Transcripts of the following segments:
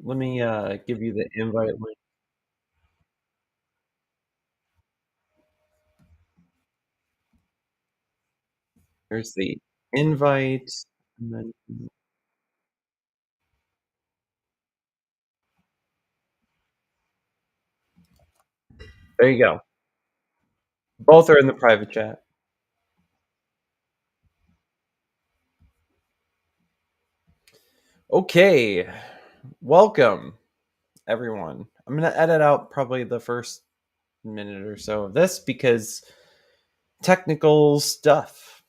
Let me give you the invite link. Here's the invite. And then there you go. Both are in the private chat. Okay. Welcome, everyone. I'm going to edit out probably the first minute or so of this because technical stuff.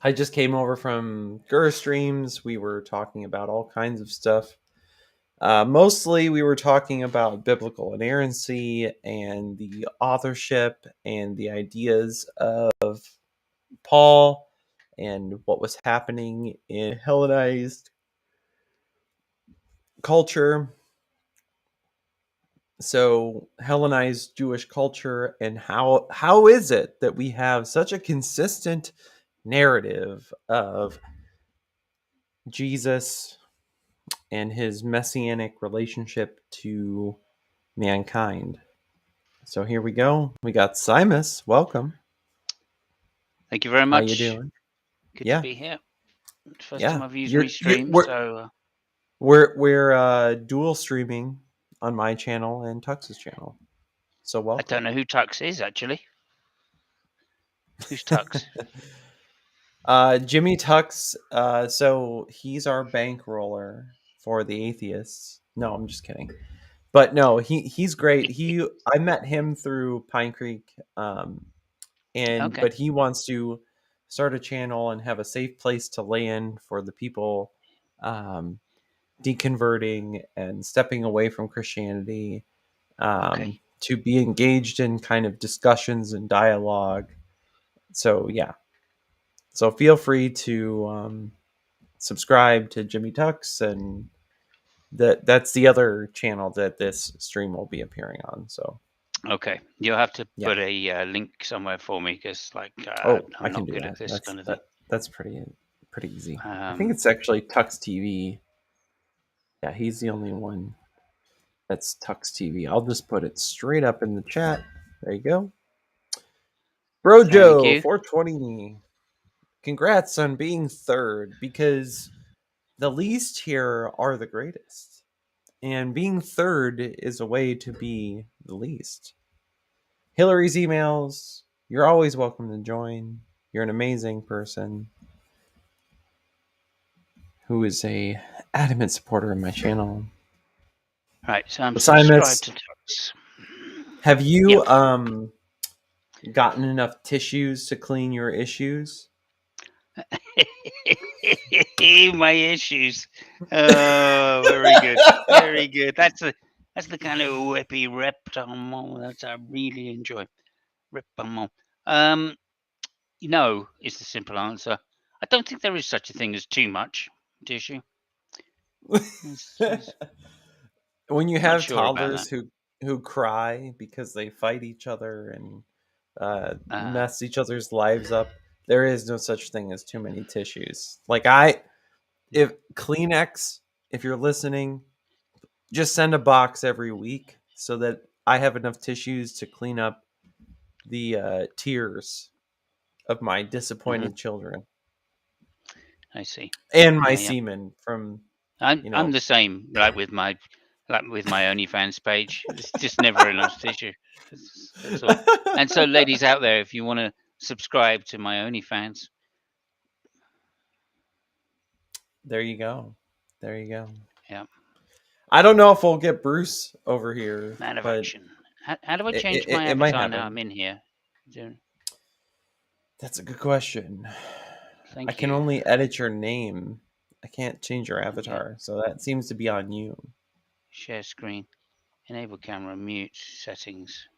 I just came over from Gur Streams. We were talking about all kinds of stuff. Mostly, we were talking about biblical inerrancy and the authorship and the ideas of Paul and what was happening in Hellenized culture. So, Hellenized Jewish culture, and how is it that we have such a consistent narrative of Jesus and his messianic relationship to mankind? So here we go. We got Simus. Welcome. Thank you very How much. you doing? Good to be here. First time I've used Restream, we're dual streaming on my channel and Tux's channel. So welcome. I don't know who Tux is actually. Who's Tux? Jimmy Tux. So he's our bankroller for the atheists. No, I'm just kidding. But no, he's great. I met him through Pine Creek, but he wants to start a channel and have a safe place to lay in for the people deconverting and stepping away from Christianity, to be engaged in kind of discussions and dialogue. So yeah, so feel free to subscribe to Jimmy Tux, and that's the other channel that this stream will be appearing on. So okay, you'll have to put a link somewhere for me because I'm not good at this kind of thing. That's pretty easy. I think it's actually Tux TV. Yeah, he's the only one that's Tux TV. I'll just put it straight up in the chat. There you go. Brojo 420. Congrats on being third, because the least here are the greatest. And being third is a way to be the least. Hillary's emails. You're always welcome to join. You're an amazing person who is a adamant supporter of my channel. Right, so I'm subscribed to Tux. Have you gotten enough tissues to clean your issues? My issues. Oh, very good, very good. That's the kind of whippy reptile that I really enjoy. Reptile. No is the simple answer. I don't think there is such a thing as too much tissue. When you have toddlers who cry because they fight each other and mess each other's lives up, there is no such thing as too many tissues. If Kleenex, if you're listening, just send a box every week so that I have enough tissues to clean up the tears of my disappointed children. I see. And my semen from. I'm the same. Like with my OnlyFans page, it's just never enough tissue. That's all. And so, ladies out there, if you want to subscribe to my OnlyFans, there you go. There you go. Yeah. I don't know if we'll get Bruce over here. Man of action. How do I change my avatar now I'm in here? That's a good question. I can only edit your name. I can't change your avatar, so that seems to be on you. Share screen. Enable camera. Mute settings.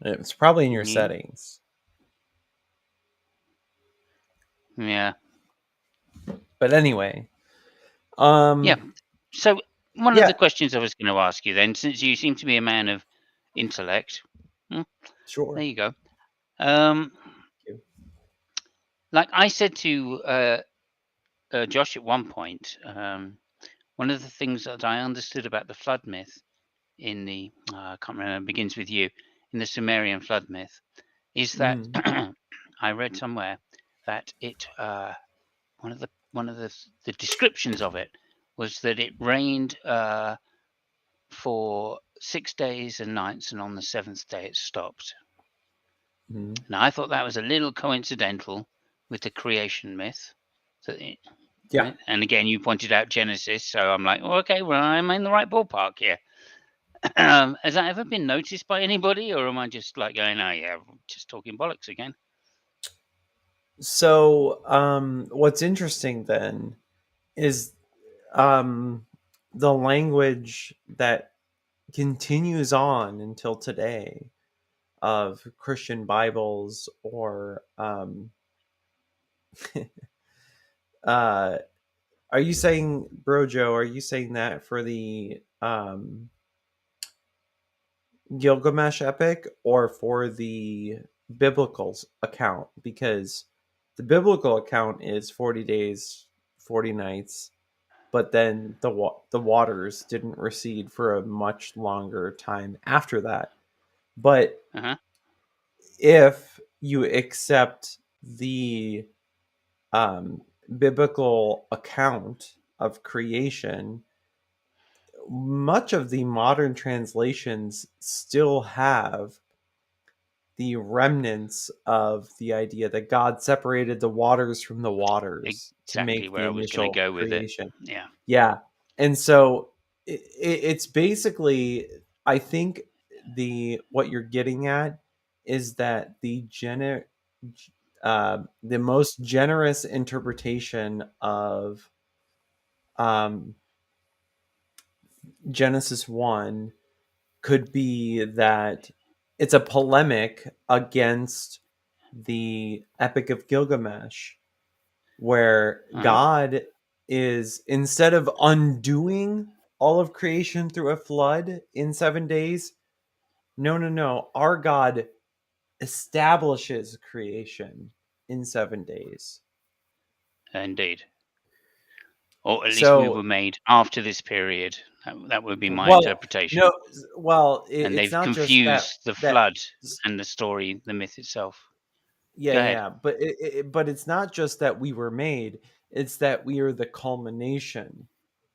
It's probably in your settings. Yeah. But anyway. Yeah. So one of the questions I was going to ask you then, since you seem to be a man of intellect. Sure. There you go. Like I said to Josh at one point, one of the things that I understood about the flood myth in the I can't remember, it begins with you, in the Sumerian flood myth, is that Mm, I read somewhere that it one of the descriptions of it was that it rained for 6 days and nights, and on the seventh day it stopped. mm. Now I thought that was a little coincidental with the creation myth. Yeah. Right, and again you pointed out Genesis, so I'm like, well, okay, well, I'm in the right ballpark here. Has that ever been noticed by anybody, or am I just like going, oh yeah, just talking bollocks again? So, what's interesting then is um, the language that continues on until today of Christian Bibles or uh, are you saying, Bro Joe, are you saying that for the Gilgamesh epic or for the biblical account? Because the biblical account is 40 days, 40 nights, but then the waters didn't recede for a much longer time after that. But Uh-huh. if you accept the um, biblical account of creation, much of the modern translations still have the remnants of the idea that God separated the waters from the waters to Exactly make the where I was going to initial go with it. creation. Yeah. Yeah. And so it's basically, I think the what you're getting at is that the most generous interpretation of um, Genesis 1 could be that it's a polemic against the Epic of Gilgamesh, where Uh-huh. God is, instead of undoing all of creation through a flood in 7 days, no, no, no. Our God establishes creation in 7 days. Indeed. Or at least we So, were made after this period. That would be my well, interpretation. no, well, And it's they've not just that confused the that flood and the story, the myth itself. yeah, Go yeah, ahead. yeah. But but it's not just that we were made; it's that we are the culmination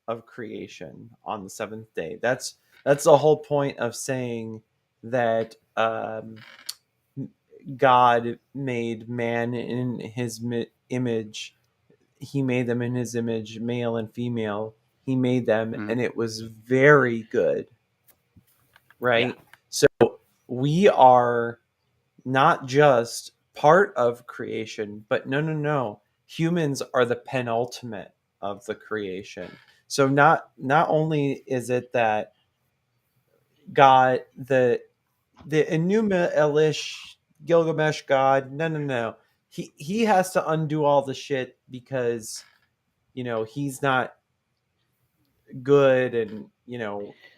of creation on the seventh day. That's the whole point of saying that God made man in His image. He made them in His image, male and female. He made them, Mm-hmm. and it was very good. Yeah. Right. So we are not just part of creation, but no, no, no. Humans are the penultimate of the creation. So not only is it that God, the Enuma Elish Gilgamesh God, no, no, no. He has to undo all the shit because he's not good, and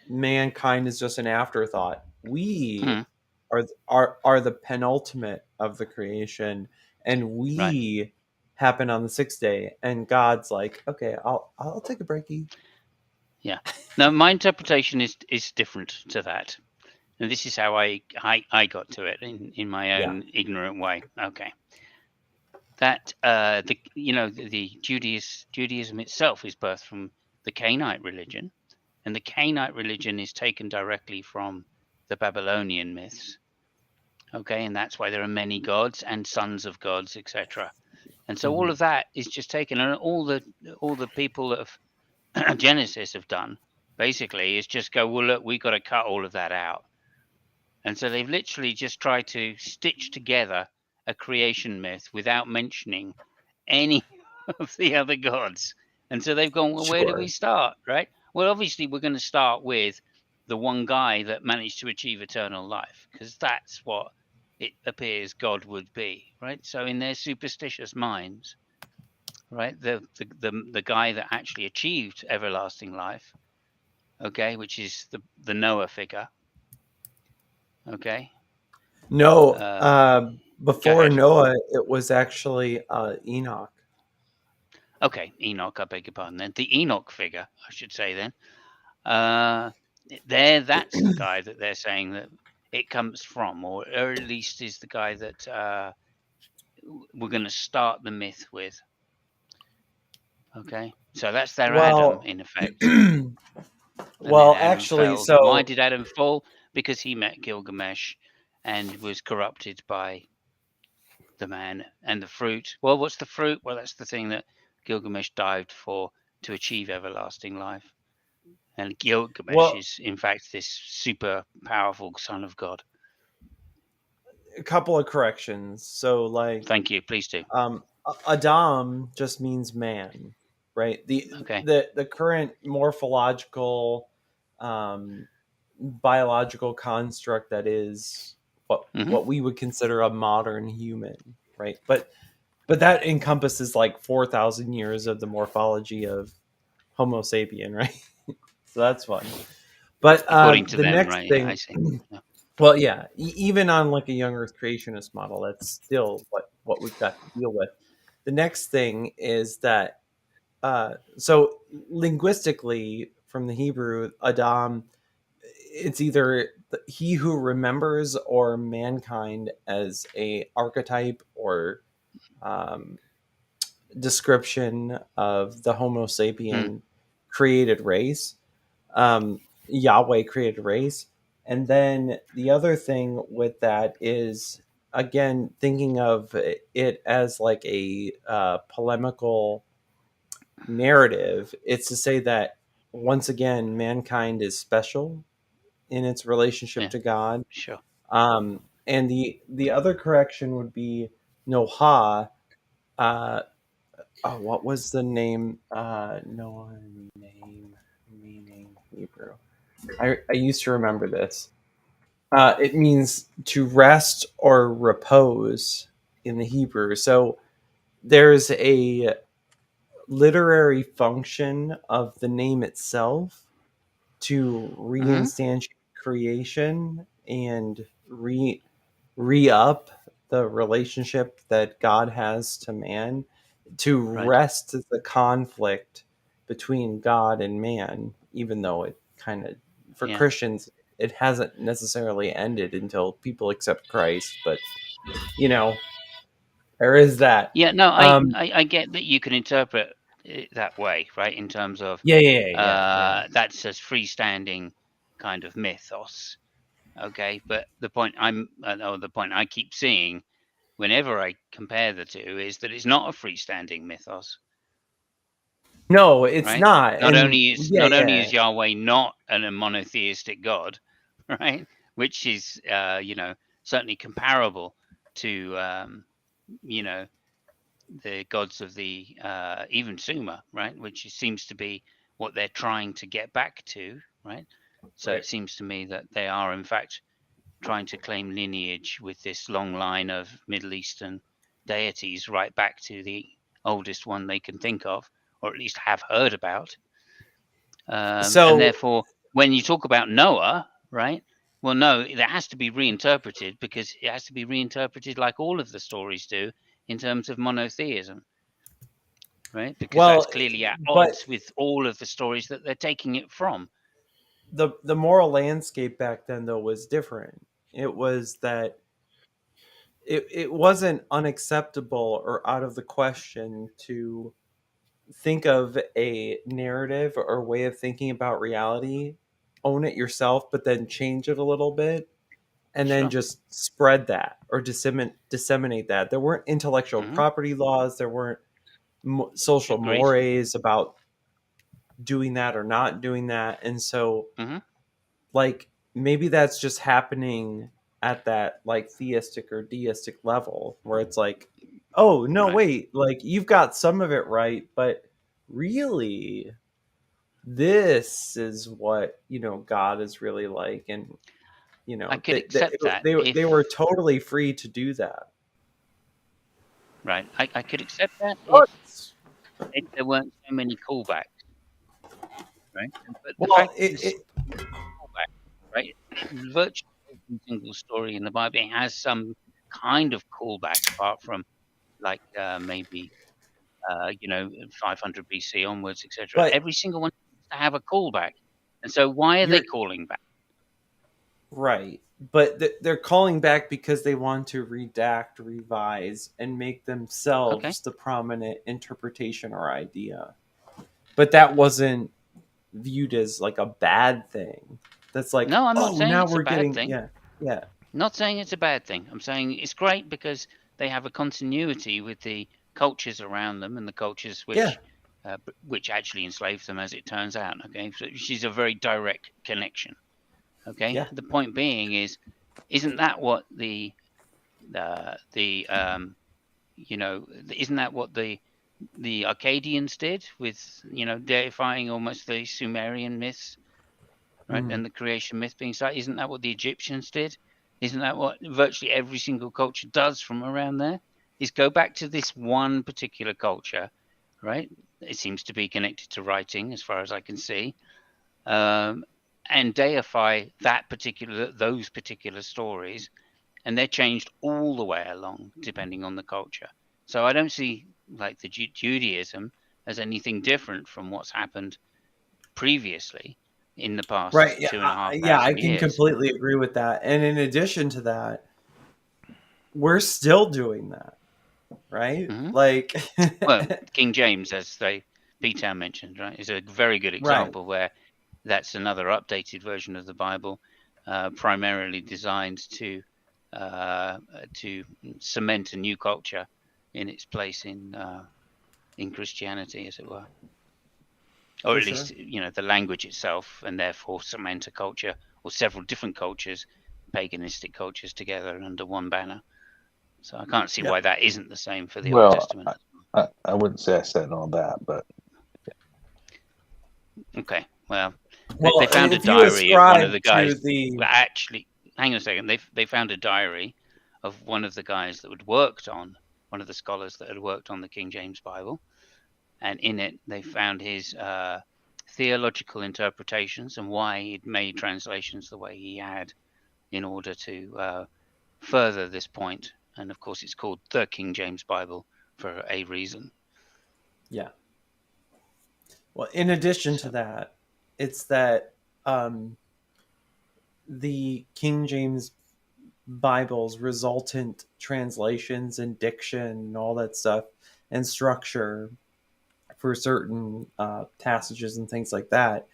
mankind is just an afterthought. We Mm-hmm. are the penultimate of the creation, and Right. we happen on the sixth day, and God's like, okay, I'll take a breaky. Yeah. Now, my interpretation is different to that. And this is how I got to it in my Yeah. own ignorant way. Okay. That the Judaism itself is birthed from the Canaanite religion, and the Canaanite religion is taken directly from the Babylonian myths. Okay, and that's why there are many gods and sons of gods, etc. And so all Hmm. of that is just taken, and all the people that have Genesis have done basically is just go, well, look, we got to cut all of that out. And so they've literally just tried to stitch together a creation myth without mentioning any of the other gods. And so they've gone, well, where do we Sure. start? Right? Well, obviously, we're going to start with the one guy that managed to achieve eternal life, because that's what it appears God would be. Right? So, in their superstitious minds, right, the guy that actually achieved everlasting life, okay, which is the Noah figure, okay. No, Um, Go before ahead. Noah, it was actually Enoch. Okay, Enoch. I beg your pardon. Then the Enoch figure, I should say. Then uh, that's the guy that they're saying that it comes from, or at least is the guy that we're going to start the myth with. Okay, so that's their Adam Well, in effect. And then well, Adam actually, fell. Why so did Adam fall? Because he met Gilgamesh and was corrupted by the man and the fruit. Well, what's the fruit? Well, that's the thing that Gilgamesh dived for to achieve everlasting life. And Gilgamesh well, is, in fact, this super powerful son of God. a couple of corrections. So, like, Thank you. Please do. Adam just means man, right? Okay. The current morphological, um, biological construct that is Hmm. what we would consider a modern human, right? But that encompasses like 4,000 years of the morphology of Homo sapien, right? So that's fun. But According to the them, next right? Yeah, I thing, see. Yeah. well, yeah, even on like a young Earth creationist model, that's still what we've got to deal with. The next thing is that so linguistically, from the Hebrew, Adam, it's either he who remembers or mankind as a archetype or um, description of the Homo Mm, sapien created race. Yahweh created race. And then the other thing with that is, again, thinking of it as like a polemical narrative, it's to say that once again, mankind is special in its relationship yeah. to God. Sure. And the other correction would be Noah. Uh, oh, what was the name? Noah name meaning Hebrew. I used to remember this. It means to rest or repose in the Hebrew. So there's a literary function of the name itself to Hmm. reinstantiate creation and re up the relationship that God has to man, to Right. rest the conflict between God and man, even though it kind of, for Yeah. Christians, it hasn't necessarily ended until people accept Christ. But, you know, there is that. Yeah. No, Um, I get that you can interpret it that way, right? In terms of yeah, yeah, yeah, yeah. that's a freestanding kind of mythos. Okay, but the point I keep seeing whenever I compare the two is that it's not a freestanding mythos, No, it's right? not. And yeah, Not only yeah. is Yahweh not a monotheistic God, right? Which is certainly comparable to you know the gods of the even Sumer, right? Which seems to be what they're trying to get back to, right? So Right. it seems to me that they are in fact trying to claim lineage with this long line of Middle Eastern deities right back to the oldest one they can think of, or at least have heard about. And So, therefore, when you talk about Noah, right? Well, no, that has to be reinterpreted because it has to be reinterpreted like all of the stories do in terms of monotheism, right? Because that's well, clearly at but odds with all of the stories that they're taking it from. the moral landscape back then though was different. It was that it wasn't unacceptable or out of the question to think of a narrative or way of thinking about reality, own it yourself, but then change it a little bit, and then Sure. just spread that or disseminate that. There weren't intellectual Hmm. property laws. There weren't social Agreed. mores about doing that or not doing that. And so, Hmm. like, maybe that's just happening at that like theistic or deistic level where it's like, oh no, Right. wait, like you've got some of it right, but really this is what God is really like. And I could accept that they were if totally free to do that. right. I could accept that What? if there weren't so many callbacks, right? But the Well, fact is, there's so many callbacks, right? Virtually every single story in the Bible has some kind of callback, apart from like maybe 500 BC onwards, etc. But Every single one seems to have a callback. And so why are they you're calling back? right. But they're calling back because they want to redact, revise, and make Okay. themselves the prominent interpretation or idea. But that wasn't viewed as like a bad thing. That's like, No, I'm not oh, saying now it's a we're bad getting, thing. yeah, yeah, Not saying it's a bad thing. I'm saying it's great because they have a continuity with the cultures around them and the cultures yeah, which actually enslaved them, as it turns out. Okay, so she's a very direct connection. Okay, yeah. the point being is, isn't that what the isn't that what the Akkadians did with deifying almost the Sumerian myths, right? Mm, And the creation myth being started. Isn't that what the Egyptians did? Isn't that what virtually every single culture does from around there? Is go back to this one particular culture, right? It seems to be connected to writing, as far as I can see, um, and deify those particular stories, and they're changed all the way along depending on the culture. So I don't see like the Judaism as anything different from what's happened previously in the past right. Yeah, two and a half yeah. I thousand can years. completely agree with that. And in addition to that, we're still doing that, right? Hmm. Like, Well, King James, as Peter mentioned, right, is a very good right. example where that's another updated version of the Bible, primarily designed to cement a new culture in its place in Christianity, as it were, or For at sure. least the language itself, and therefore cement a culture or several different cultures, paganistic cultures, together under one banner. So I can't see Yeah. why that isn't the same for the Old Well, Testament. I wouldn't say I said all that, but Okay, well, they Well, found a if you diary of one of ascribe the to guys. the Well, actually, hang on a second. They found a diary of one of the guys that had worked on one of the scholars that had worked on the King James Bible, and in it they found his theological interpretations and why he'd made translations the way he had in order to further this point. And of course, it's called the King James Bible for a reason. yeah. Well, in addition to So, that, it's that um, the King James Bible's resultant translations and diction and all that stuff and structure for certain passages and things like that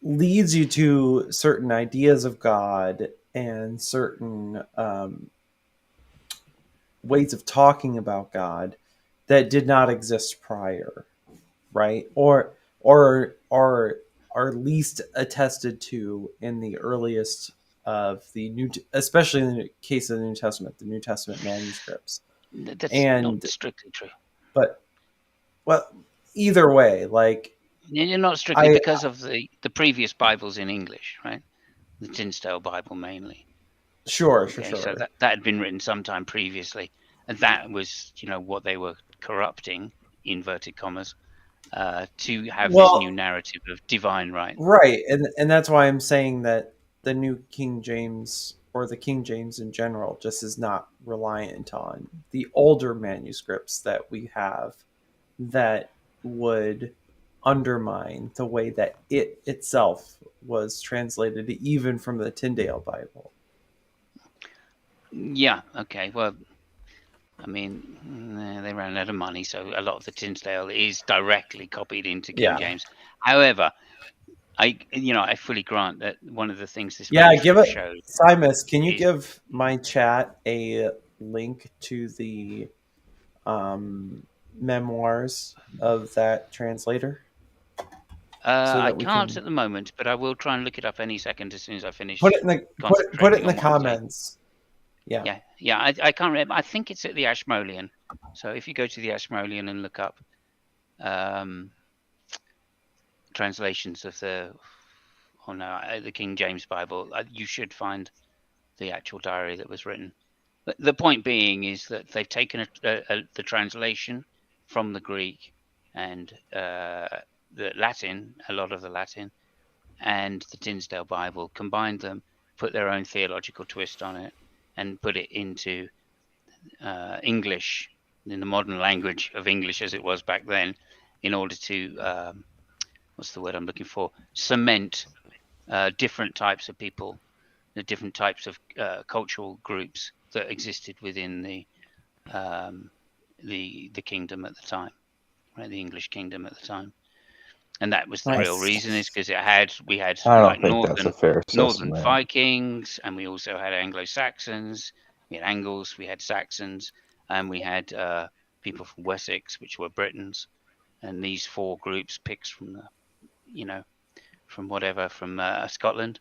leads you to certain ideas of God and certain ways of talking about God that did not exist prior, right? Or are least attested to in the earliest of the new, especially in the case of the New Testament, the New Testament manuscripts. that's not And strictly true. but well, either way, like You're not strictly I because of the previous Bibles in English, right? The Tinsdale Bible mainly. sure, sure, Okay, so sure. that had been written sometime previously, and that was what they were corrupting, inverted commas, to have this new Well, narrative of divine right. right, and that's why I'm saying that the New King James or the King James in general just is not reliant on the older manuscripts that we have that would undermine the way that it itself was translated, even from the Tyndale Bible. Yeah. Okay. Well, I mean, they ran out of money, so a lot of the Tinsdale is directly copied into King Yeah, James. However, I fully grant that one of the things this yeah. Give manuscript it, shows Simus. Can you is give my chat a link to the memoirs of that translator so I that we can't can at the moment, but I will try and look it up any second as soon as I put finish it in the put it concentrating in the on what I'm saying. comments? Yeah. Yeah, yeah. I can't remember. I think it's at the Ashmolean. So if you go to the Ashmolean and look up um, translations of the King James Bible, you should find the actual diary that was written. But the point being is that they've taken the translation from the Greek and the Latin, a lot of the Latin, and the Tinsdale Bible, combined them, put their own theological twist on it, and put it into English in the modern language of English as it was back then, in order to what's the word I'm looking for? Cement different types of people, the different types of cultural groups that existed within the kingdom at the time, right? The English kingdom at the time. And that was the real Nice. reason, is because we had I like don't think that's a fair northern assessment. Vikings, and we also had Anglo-Saxons, we had Angles, we had Saxons, and we had people from Wessex, which were Britons. And these four groups picked from from Scotland,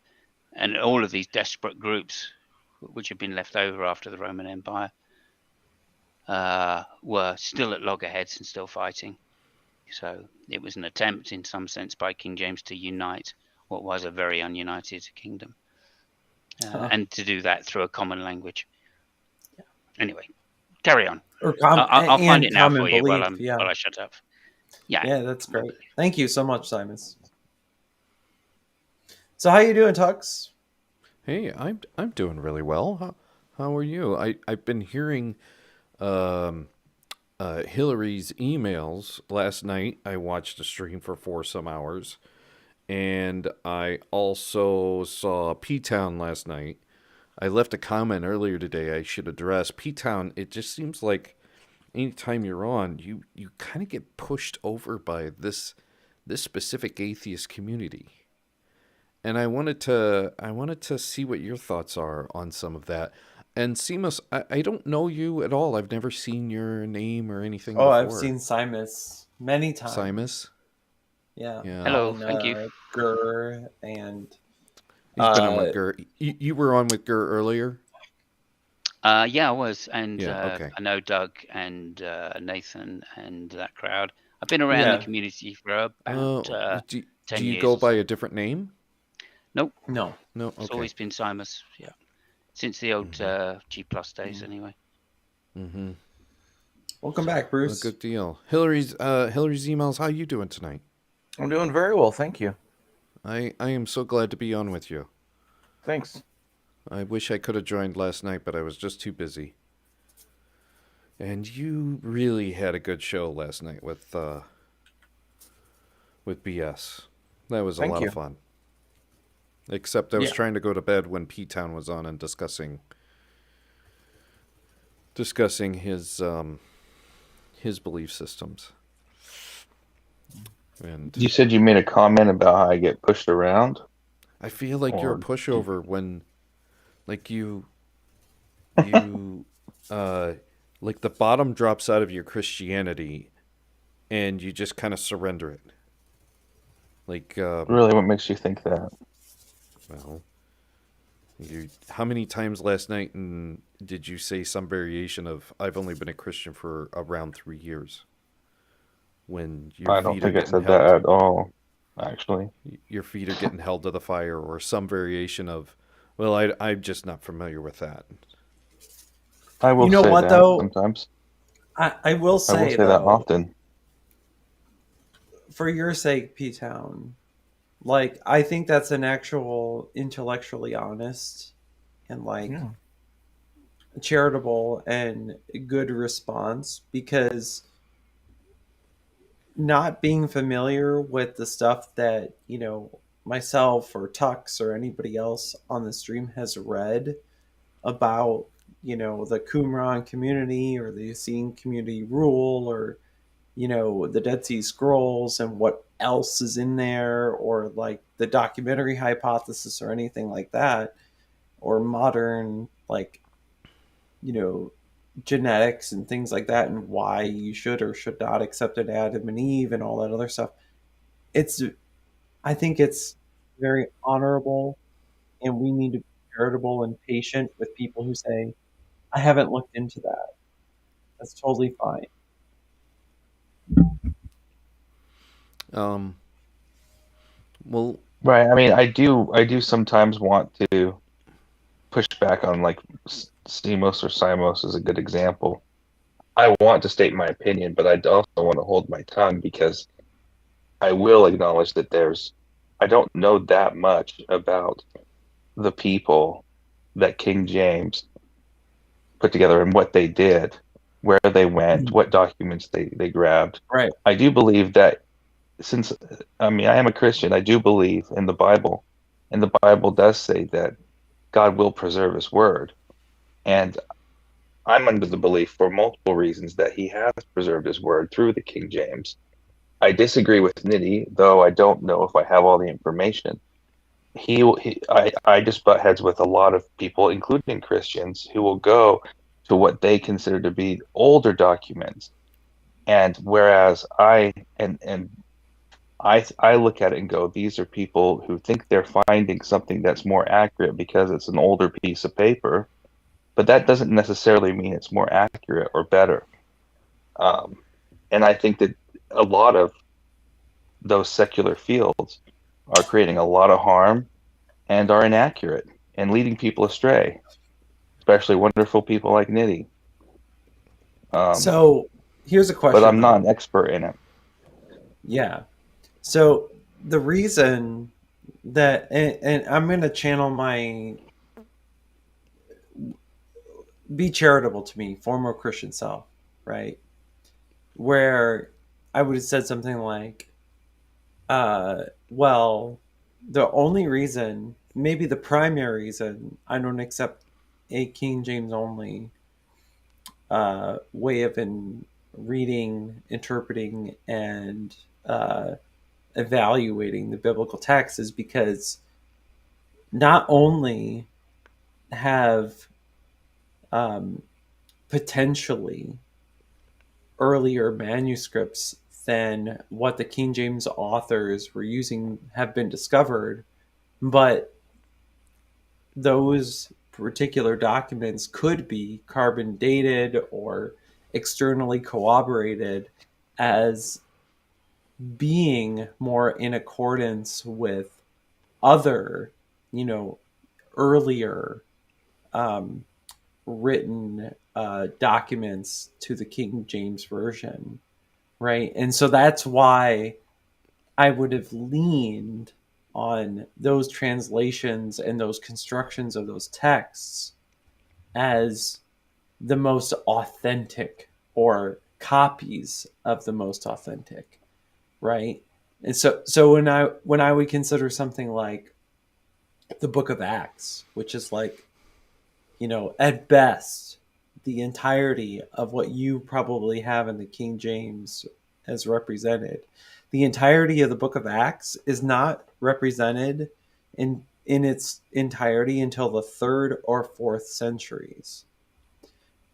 and all of these desperate groups which had been left over after the Roman Empire were still at loggerheads and still fighting. So it was an attempt, in some sense, by King James to unite what was a very ununited kingdom, and to do that through a common language. Anyway, carry on. Or I'll find it now common for you belief. while I shut up. Yeah, that's great. Thank you so much, Simons. So how you doing, Tux? Hey, I'm doing really well. How are you? I've been hearing Hillary's emails last night. I watched a stream for some hours, and I also saw P Town last night. I left a comment earlier today I should address. P Town, it just seems like anytime you're on, you kind of get pushed over by this specific atheist community. And I wanted to see what your thoughts are on some of that. And Seamus, I don't know you at all. I've never seen your name or anything before. I've seen Simus many times. Simus? Yeah. Hello, thank you. Gur and he's been on with Gur. You were on with Gur earlier? Yeah, I was, and okay. I know Doug and Nathan and that crowd. I've been around the community for about 10 years. Do you go by a different name? Nope. No. Okay. It's always been Simus, yeah. Since the old G Plus days, anyway. Mm-hmm. Welcome back, Bruce. A good deal. Hillary's emails. How you doing tonight? I'm doing very well, thank you. I am so glad to be on with you. Thanks. I wish I could have joined last night, but I was just too busy. And you really had a good show last night with BS. That was a lot of fun. Except I was trying to go to bed when P-Town was on and discussing his belief systems. And you said you made a comment about how I get pushed around. I feel like you're a pushover when, like you like the bottom drops out of your Christianity, and you just kind of surrender it. Like really, what makes you think that? Well, how many times last night did you say some variation of "I've only been a Christian for around 3 years"? When I don't think I said that at all. Actually, your feet are getting held to the fire, or some variation of, "Well, I'm just not familiar with that." I will. You know say what, that though? Sometimes I will say, I will say that often. For your sake, P-Town. Like, I think that's an actual intellectually honest and charitable and good response, because not being familiar with the stuff that, myself or Tux or anybody else on the stream has read about, the Qumran community or the Essene community rule, or, the Dead Sea Scrolls and what else is in there, or like the documentary hypothesis or anything like that, or modern genetics and things like that, and why you should or should not accept an Adam and Eve and all that other stuff. I think it's very honorable, and we need to be charitable and patient with people who say, I haven't looked into that. That's totally fine. Well, right. I mean, I do sometimes want to push back on like Stemos or Simos is a good example. I want to state my opinion, but I also want to hold my tongue, because I will acknowledge that I don't know that much about the people that King James put together and what they did. where they went, what documents they grabbed. Right. I do believe that since I mean I am a Christian, I do believe in the Bible, and the Bible does say that God will preserve His word, and I'm under the belief for multiple reasons that He has preserved His word through the King James. I disagree with Niddy, though I don't know if I have all the information. I just butt heads with a lot of people, including Christians, who will go to what they consider to be older documents, and whereas I look at it and go, these are people who think they're finding something that's more accurate because it's an older piece of paper, but that doesn't necessarily mean it's more accurate or better. Um, and I think that a lot of those secular fields are creating a lot of harm and are inaccurate and leading people astray, especially wonderful people like Niddy. So here's a But question, I'm not an though. expert in it. Yeah. So the reason that, and I'm going to channel my be charitable to me, former Christian self, right? Where I would have said something like, well, the only reason, maybe the primary reason I don't accept a King James only way of reading, interpreting, and evaluating the biblical text is because not only have um, potentially earlier manuscripts than what the King James authors were using have been discovered, but those particular documents could be carbon dated or externally corroborated as being more in accordance with other, earlier um, written documents to the King James Version, right? And so that's why I would have leaned on those translations and those constructions of those texts as the most authentic or copies of the most authentic, right? And so when I would consider something like the Book of Acts, which is like, at best the entirety of what you probably have in the King James as represented, the entirety of the Book of Acts is not represented in its entirety until the 3rd or 4th centuries.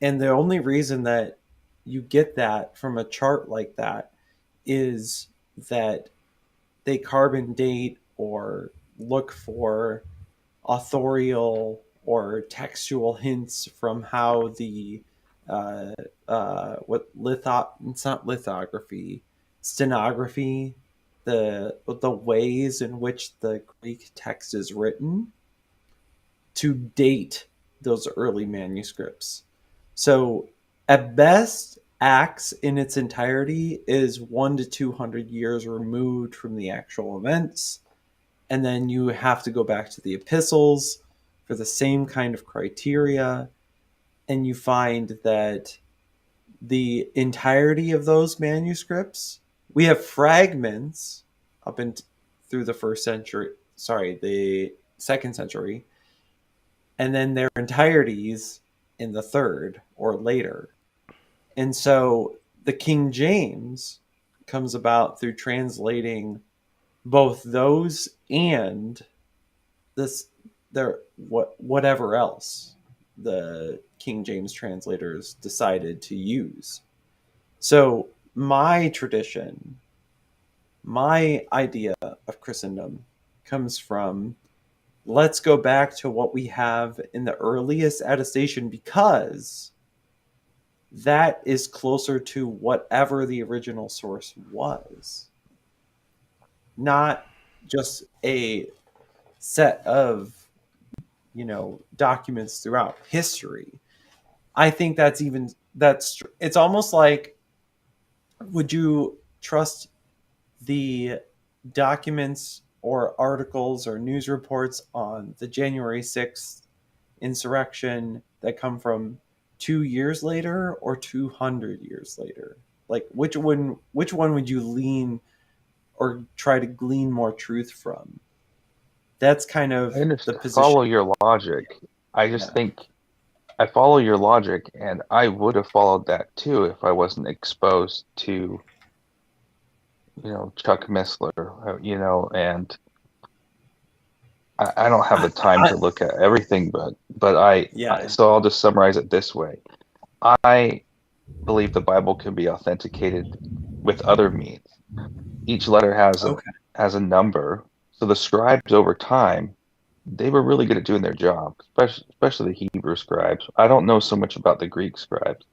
And the only reason that you get that from a chart like that is that they carbon date or look for authorial or textual hints from how the it's not lithography, stenography, the ways in which the Greek text is written to date those early manuscripts. So at best, Acts in its entirety is 1 to 200 years removed from the actual events. And then you have to go back to the epistles for the same kind of criteria. And you find that the entirety of those manuscripts, we have fragments up and through the 1st century, sorry, the 2nd century, and then their entireties in the 3rd or later. And so the King James comes about through translating both those and this whatever else the King James translators decided to use. So my tradition, my idea of Christendom comes from, let's go back to what we have in the earliest attestation, because that is closer to whatever the original source was, not just a set of documents throughout history. I think that's it's almost like, would you trust the documents or articles or news reports on the January 6th insurrection that come from 2 years later or 200 years later? Like which one would you lean or try to glean more truth from? That's kind of I the understand. position. Follow your logic. I just Yeah. think I follow your logic, and I would have followed that too if I wasn't exposed to, Chuck Missler, and I don't have the time I, to look at everything, but I, yeah. so I'll just summarize it this way. I believe the Bible can be authenticated with other means. Each letter Okay. has a number. So the scribes over time, they were really good at doing their job, especially the Hebrew scribes. I don't know so much about the Greek scribes,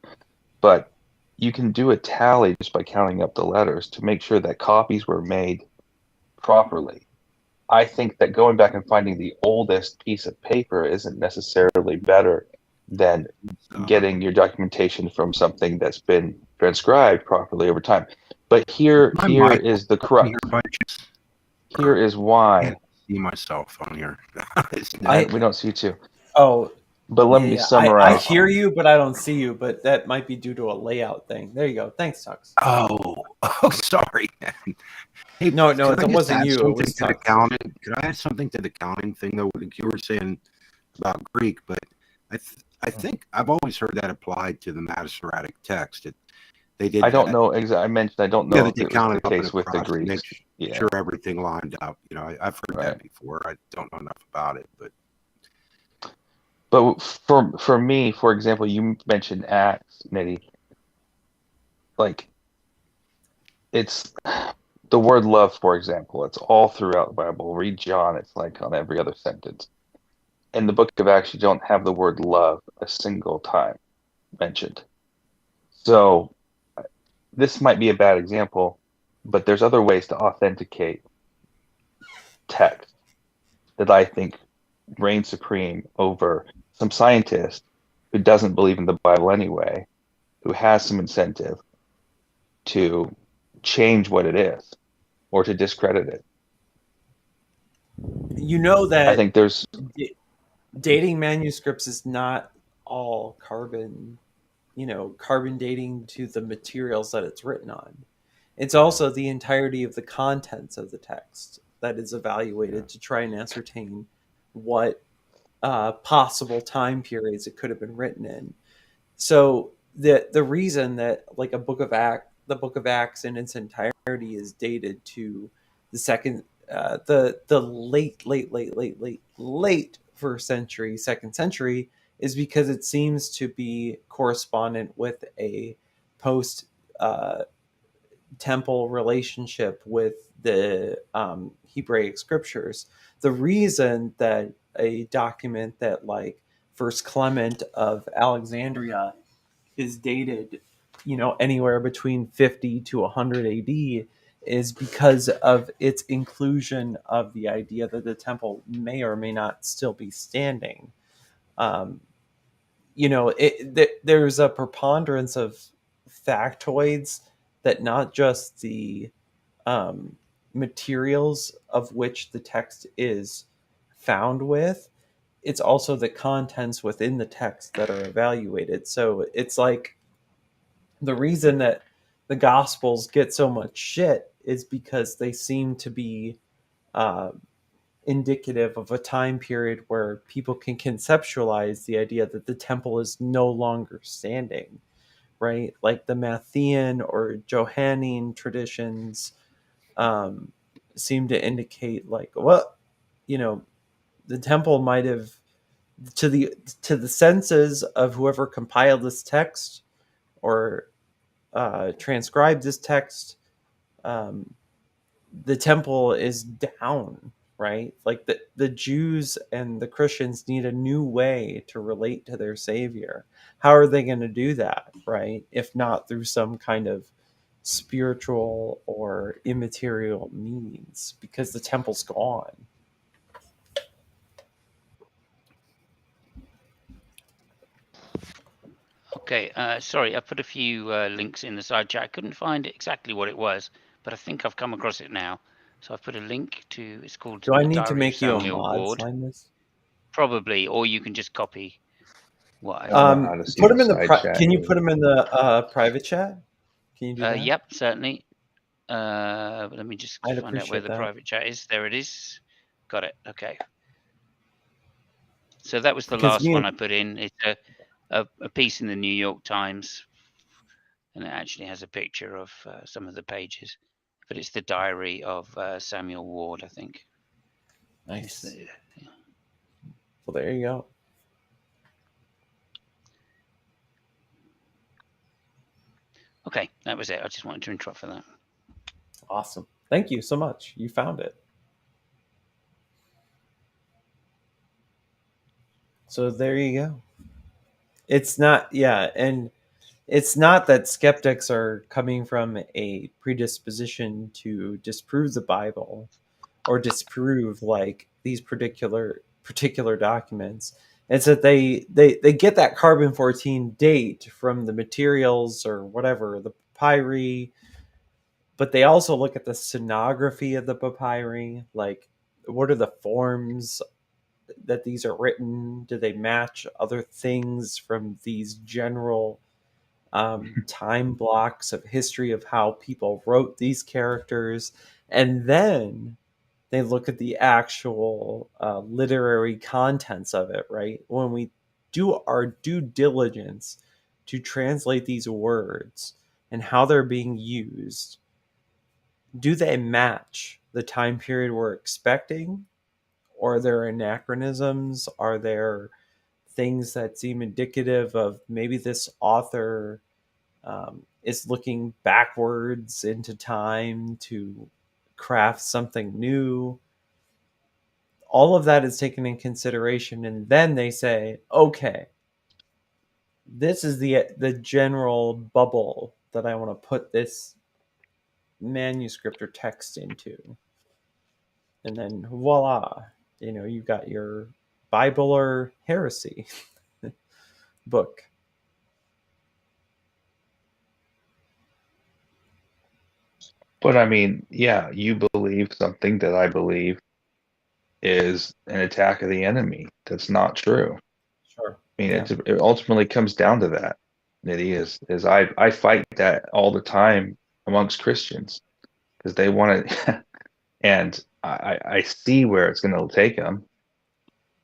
but you can do a tally just by counting up the letters to make sure that copies were made properly. I think that going back and finding the oldest piece of paper isn't necessarily better than getting your documentation from something that's been transcribed properly over time. But here My here mic is the on here crux. by chance? Here is I why can't see myself on here. we don't see you too. Oh, But let me yeah. I summarize. hear you, but I don't see you. But that might be due to a layout thing. There you go. Thanks, Tux. Oh, sorry. Hey, No, can I it just wasn't add you. It something was to the Tux. counting? Could I add something to the counting thing though? Like you were saying about Greek, but I think I've always heard that applied to the Masoretic text. They did I don't that. know exactly. I mentioned I don't Yeah, know that if they it was the counted up and case with the across to make Greeks. Yeah, sure everything lined up. I've heard right. that before. I don't know enough about it, but But for me, for example, you mentioned Acts, Nitty. Like it's the word love, for example. It's all throughout the Bible. Read John, it's like on every other sentence. In the book of Acts, you don't have the word love a single time mentioned. So this might be a bad example, but there's other ways to authenticate text that I think reign supreme over some scientist who doesn't believe in the Bible anyway, who has some incentive to change what it is or to discredit it. You know I that think there's dating manuscripts is not all carbon, carbon dating to the materials that it's written on. It's also the entirety of the contents of the text that is evaluated to try and ascertain what possible time periods it could have been written in. So the reason that like the Book of Acts in its entirety is dated to the second, the late first century, second century, is because it seems to be correspondent with a post uh, temple relationship with the Hebraic scriptures. The reason that a document that like First Clement of Alexandria is dated, anywhere between 50 to 100 AD is because of its inclusion of the idea that the temple may or may not still be standing. Um, there's a preponderance of factoids that not just the materials of which the text is found with, it's also the contents within the text that are evaluated. So it's like the reason that the Gospels get so much shit is because they seem to be uh, indicative of a time period where people can conceptualize the idea that the temple is no longer standing, right? Like the Matthean or Johannine traditions seem to indicate, like, well, you know, the temple might have, to the senses of whoever compiled this text or transcribed this text, um, the temple is down, right? Like the Jews and the Christians need a new way to relate to their Savior. How are they going to do that, right? If not through some kind of spiritual or immaterial means, because the temple's gone. Okay, sorry, I put a few links in the side chat. I couldn't find exactly what it was, but I think I've come across it now. So I've put a link to, it's called Do I The need to Diary of make you a Samuel mod, Ward. Slimus? Probably, or you can just copy. what I I don't know found. how to see Put the them in the side chat. Can you put them in the private chat? Can you do that? Yep, certainly. Let me just I'd find out where appreciate the that. private chat is. There it is. Got it. Okay. So that was the Because last me one and I put in. It's a piece in the New York Times, and it actually has a picture of some of the pages. But it's the diary of Samuel Ward, I think. It's nice. the- Well, there you go. Okay, that was it. I just wanted to interrupt for that. Awesome. Thank you so much. You found it. So there you go. It's not, yeah, and it's not that skeptics are coming from a predisposition to disprove the Bible or disprove like these particular documents. It's that they get that carbon 14 date from the materials or whatever, the papyri, but they also look at the sonography of the papyri, like what are the forms that these are written? Do they match other things from these general time blocks of history of how people wrote these characters? And then they look at the actual literary contents of it, right? When we do our due diligence to translate these words and how they're being used, do they match the time period we're expecting? Or are there anachronisms? Are there things that seem indicative of maybe this author is looking backwards into time to craft something new? All of that is taken in consideration, and then they say, okay, this is the general bubble that I want to put this manuscript or text into. And then voila, you've got your Bible or heresy book. But I mean, yeah, you believe something that I believe is an attack of the enemy. That's not true. Sure. I mean, Yeah. it ultimately comes down to that. Nitty is I fight that all the time amongst Christians because they want to, and I see where it's going to take them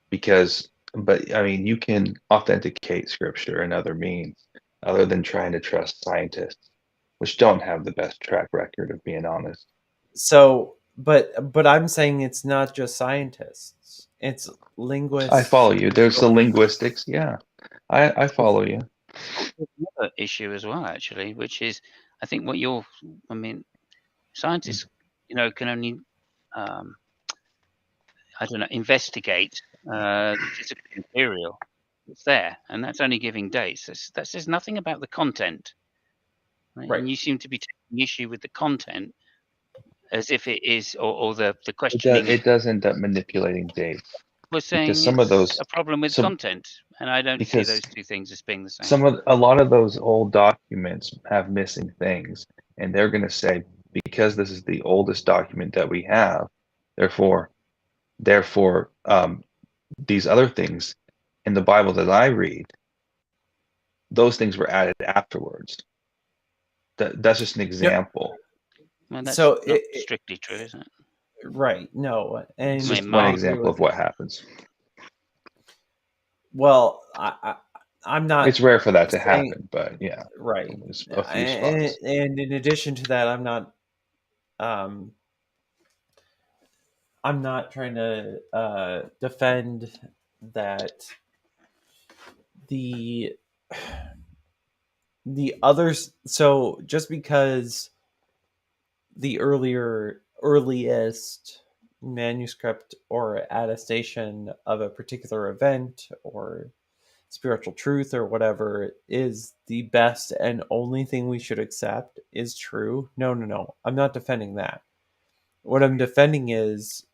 because, but I mean, you can authenticate scripture in other means other than trying to trust scientists, which don't have the best track record of being honest. So, but I'm saying it's not just scientists. It's I linguists, follow you. There's the linguistics. Yeah, I follow you. There's another issue as well, actually, which is I think what you're. I mean, scientists, can only I don't know, investigate the physical material that's there, and that's only giving dates. That says nothing about the content, right? right? And you seem to be taking issue with the content as if it is, or the questioning It does end up manipulating dates was because saying some of it's those a problem with some content, and I don't see because those two things as being the same. a lot of those old documents have missing things, and they're going to say because this is the oldest document that we have, therefore these other things in the Bible that I read, those things were added afterwards. That's just an Yep. example. Well, that's So not strictly true, is it? right, no, It's and I mean, just one I Mark, agree example with of what that. happens. Well, I'm not It's rare for that to saying happen, but yeah, right, there's a few spots. and in addition to that, um, I'm not trying to defend that the others. So just because the earliest manuscript or attestation of a particular event or spiritual truth or whatever is the best and only thing we should accept is true. No. I'm not defending that. What I'm defending is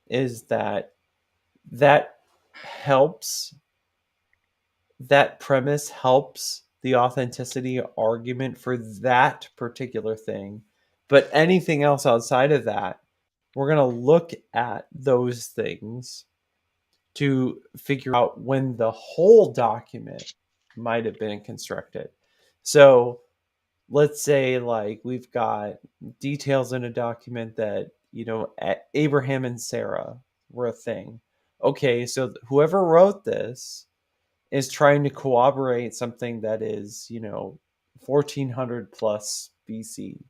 that helps that premise helps the authenticity argument for that particular thing. But anything else outside of that, we're going to look at those things to figure out when the whole document might have been constructed. So let's say like we've got details in a document that, you know, Abraham and Sarah were a thing. Okay, so whoever wrote this is trying to corroborate something that is, you know, 1400 plus BC,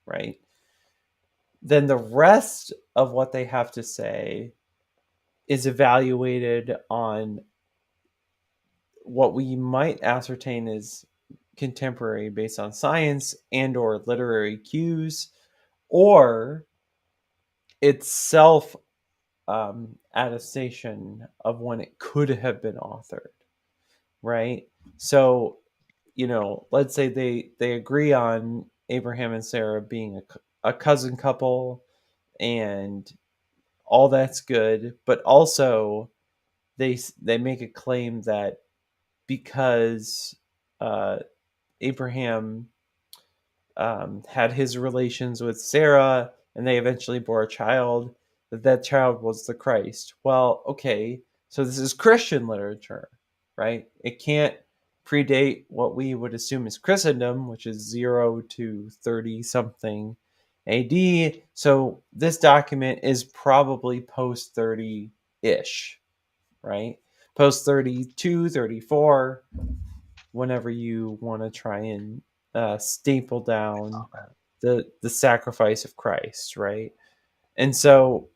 right? Then the rest of what they have to say is evaluated on what we might ascertain is contemporary based on science and or literary cues, or its self attestation of when it could have been authored, right? So, you know, let's say they agree on Abraham and Sarah being a cousin couple, and all that's good, but also they make a claim that because uh, Abraham had his relations with Sarah and they eventually bore a child, that child was the Christ. Well, okay, so this is Christian literature, right? It can't predate what we would assume is Christendom, which is 0 to 30 something AD. So this document is probably post 30 ish, right? Post 32, 34, whenever you want to try and staple down the sacrifice of Christ, right? And so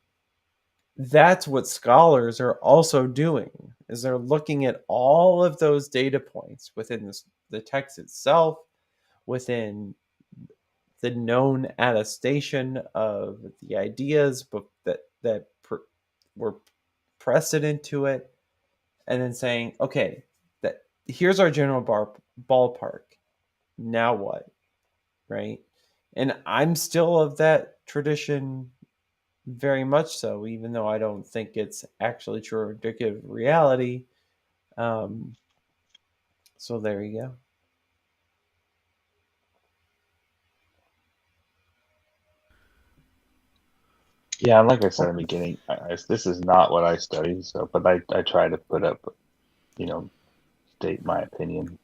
that's what scholars are also doing, is they're looking at all of those data points within the text itself, within the known attestation of the ideas but that were precedent to it, and then saying, okay, that here's our general ballpark. Now what, right? And I'm still of that tradition, very much so, even though I don't think it's actually true or indicative of reality. So there you go. Yeah, and like I said in the beginning, this is not what I study. So, but I try to put up, state my opinion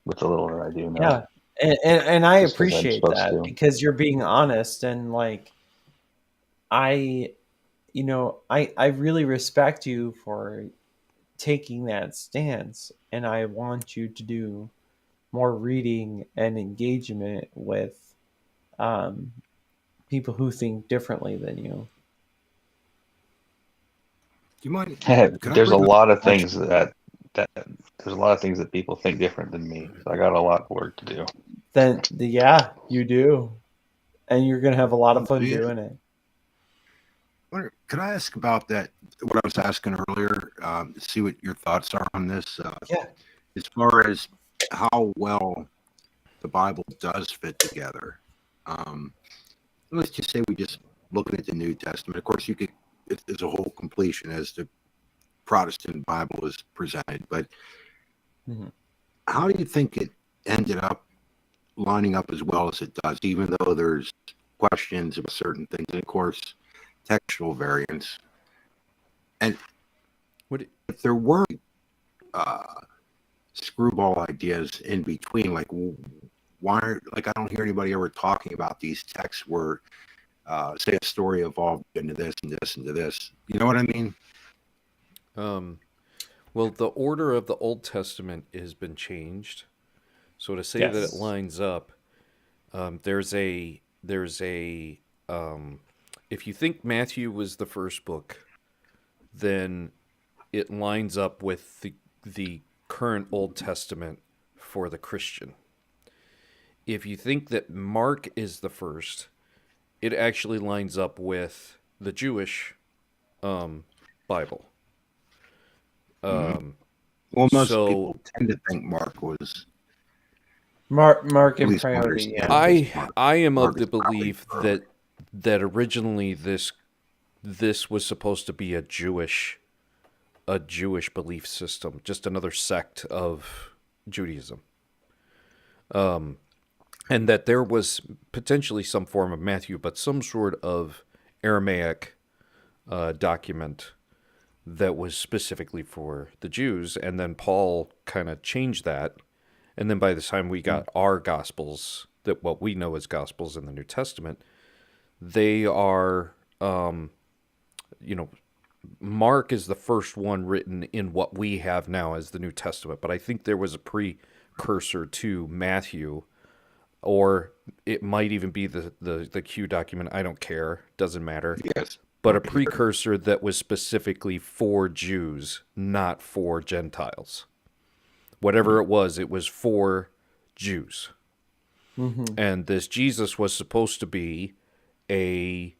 with the little that I do know. Yeah, and I Just 'cause I'm appreciate supposed that to. because you're being honest, and like I, you know, I really respect you for taking that stance, and I want you to do more reading and engagement with um, people who think differently than you. Do you mind? Could I There's a bring up lot a of question? things that there's a lot of things that people think different than me. So I got a lot of work to do. Then yeah, you do, and you're gonna have a lot Oh, of fun do you? doing it. Could I ask about that? What I was asking earlier, see what your thoughts are on this. Yeah. As far as how well the Bible does fit together. Let's just say we just looking at the New Testament. Of course, you could. It's a whole completion as the Protestant Bible is presented, but Mhm. how do you think it ended up lining up as well as it does, even though there's questions about certain things, and of course, textual variants. And if there were uh, screwball ideas in between, like why? Like I don't hear anybody ever talking about these texts where, say, a story evolved into this and this into this. You know what I mean? Well, the order of the Old Testament has been changed. So to say that it Yes. lines up, there's a if you think Matthew was the first book, then it lines up with the current Old Testament for the Christian. If you think that Mark is the first, it actually lines up with the Jewish Bible. Well, most So people tend to think Mark was Mark at and least my priority. Yeah. understanding is Mark. I am Mark of the is probably belief early. that originally this was supposed to be a Jewish belief system, just another sect of Judaism. And that there was potentially some form of Matthew, but some sort of Aramaic document that was specifically for the Jews, and then Paul kind of changed that. And then by the time we got our Gospels, that what we know as Gospels in the New Testament, they are, Mark is the first one written in what we have now as the New Testament. But I think there was a precursor to Matthew, or it might even be the Q document. I don't care. Doesn't matter. Yes. But a precursor that was specifically for Jews, not for Gentiles. Whatever it was for Jews. Mm-hmm. And this Jesus was supposed to be a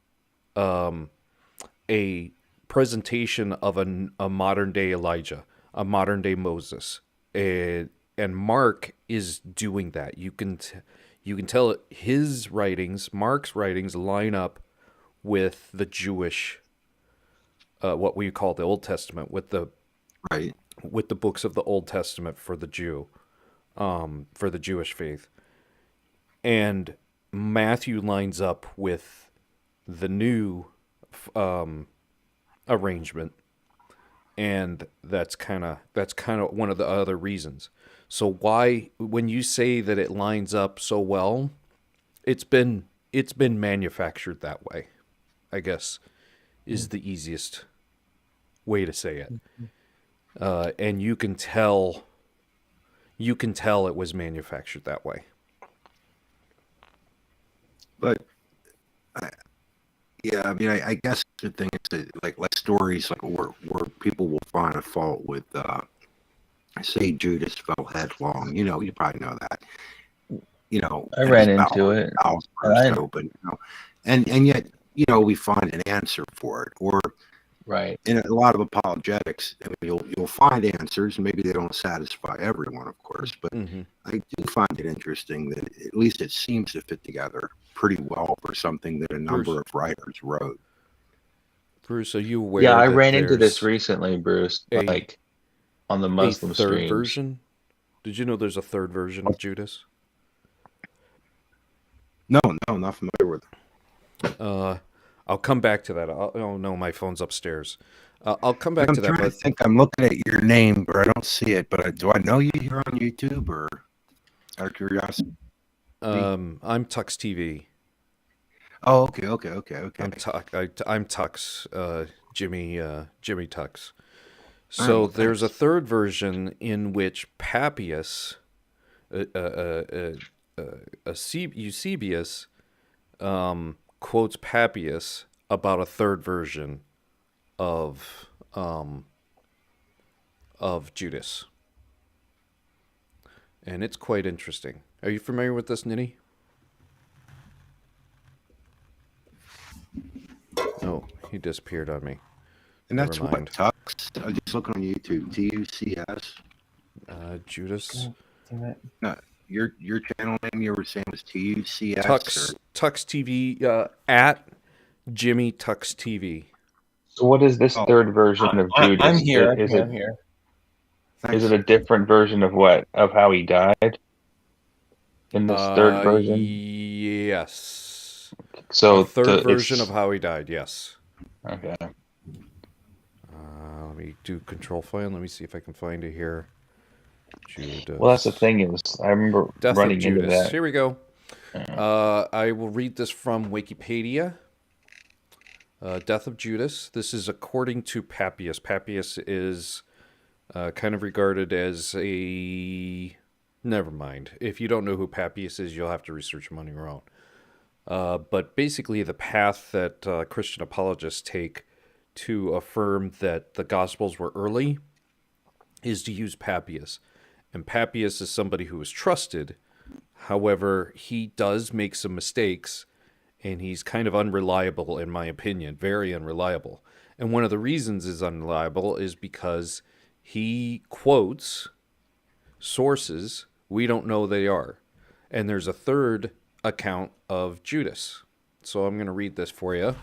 presentation of a modern day Elijah, a modern day Moses, and Mark is doing that. You can tell his writings, Mark's writings, line up with the Jewish, what we call the Old Testament, with the books of the Old Testament for the Jew, for the Jewish faith, and Matthew lines up with the new arrangement, and that's kind of one of the other reasons. So why, when you say that it lines up so well, it's been manufactured that way, I guess, is the easiest way to say it. And you can tell it was manufactured that way. But I mean, I guess the thing is that like stories like where people will find a fault with say Judas fell headlong. You probably know that. I ran into it. But and yet we find an answer for it, or right. In a lot of apologetics, I mean, you'll find answers, and maybe they don't satisfy everyone, of course, but I do find it interesting that at least it seems to fit together pretty well for something that a number of writers wrote. Bruce, are you aware? Yeah, I that ran into this recently, Bruce, like on the Muslim third streams. version? Did you know there's a third version of Judas? No, not familiar with it. I'll come back to that. Oh no, my phone's upstairs. I'll come back to that. I think I'm looking at your name, but I don't see it. But do I know you here on YouTube, or out of curiosity? I'm Tux TV. Oh, okay. I'm Tux, Jimmy Tux. So there's a third version in which Papias, Eusebius, quotes Papias about a third version of Judas, and it's quite interesting. Are you familiar with this, Niddy? Oh, he disappeared on me. And that's what Tux. I just looking on YouTube. TUCS. Judas. No, your channel name you were saying was TUCS. Tux TV at Jimmy Tux TV. So what is this third version of Judas? I'm here. Is I'm here. Is it a different version of what? Of how he died? In this third version? Yes. So the third version of how he died, yes. Okay. Let me do Control Find. Let me see if I can find it here. Judas. Well, that's the thing is, I remember Death running of Judas. into that. Here we go. I will read this from Wikipedia. Death of Judas. This is according to Papias. Papias is kind of regarded as a... Never mind. If you don't know who Papias is, you'll have to research him on your own. But basically the path that Christian apologists take to affirm that the Gospels were early is to use Papias. And Papias is somebody who is trusted. However, he does make some mistakes, and he's kind of unreliable, in my opinion, very unreliable. And one of the reasons is unreliable is because he quotes sources we don't know they are. And there's a third account of Judas. So I'm going to read this for you.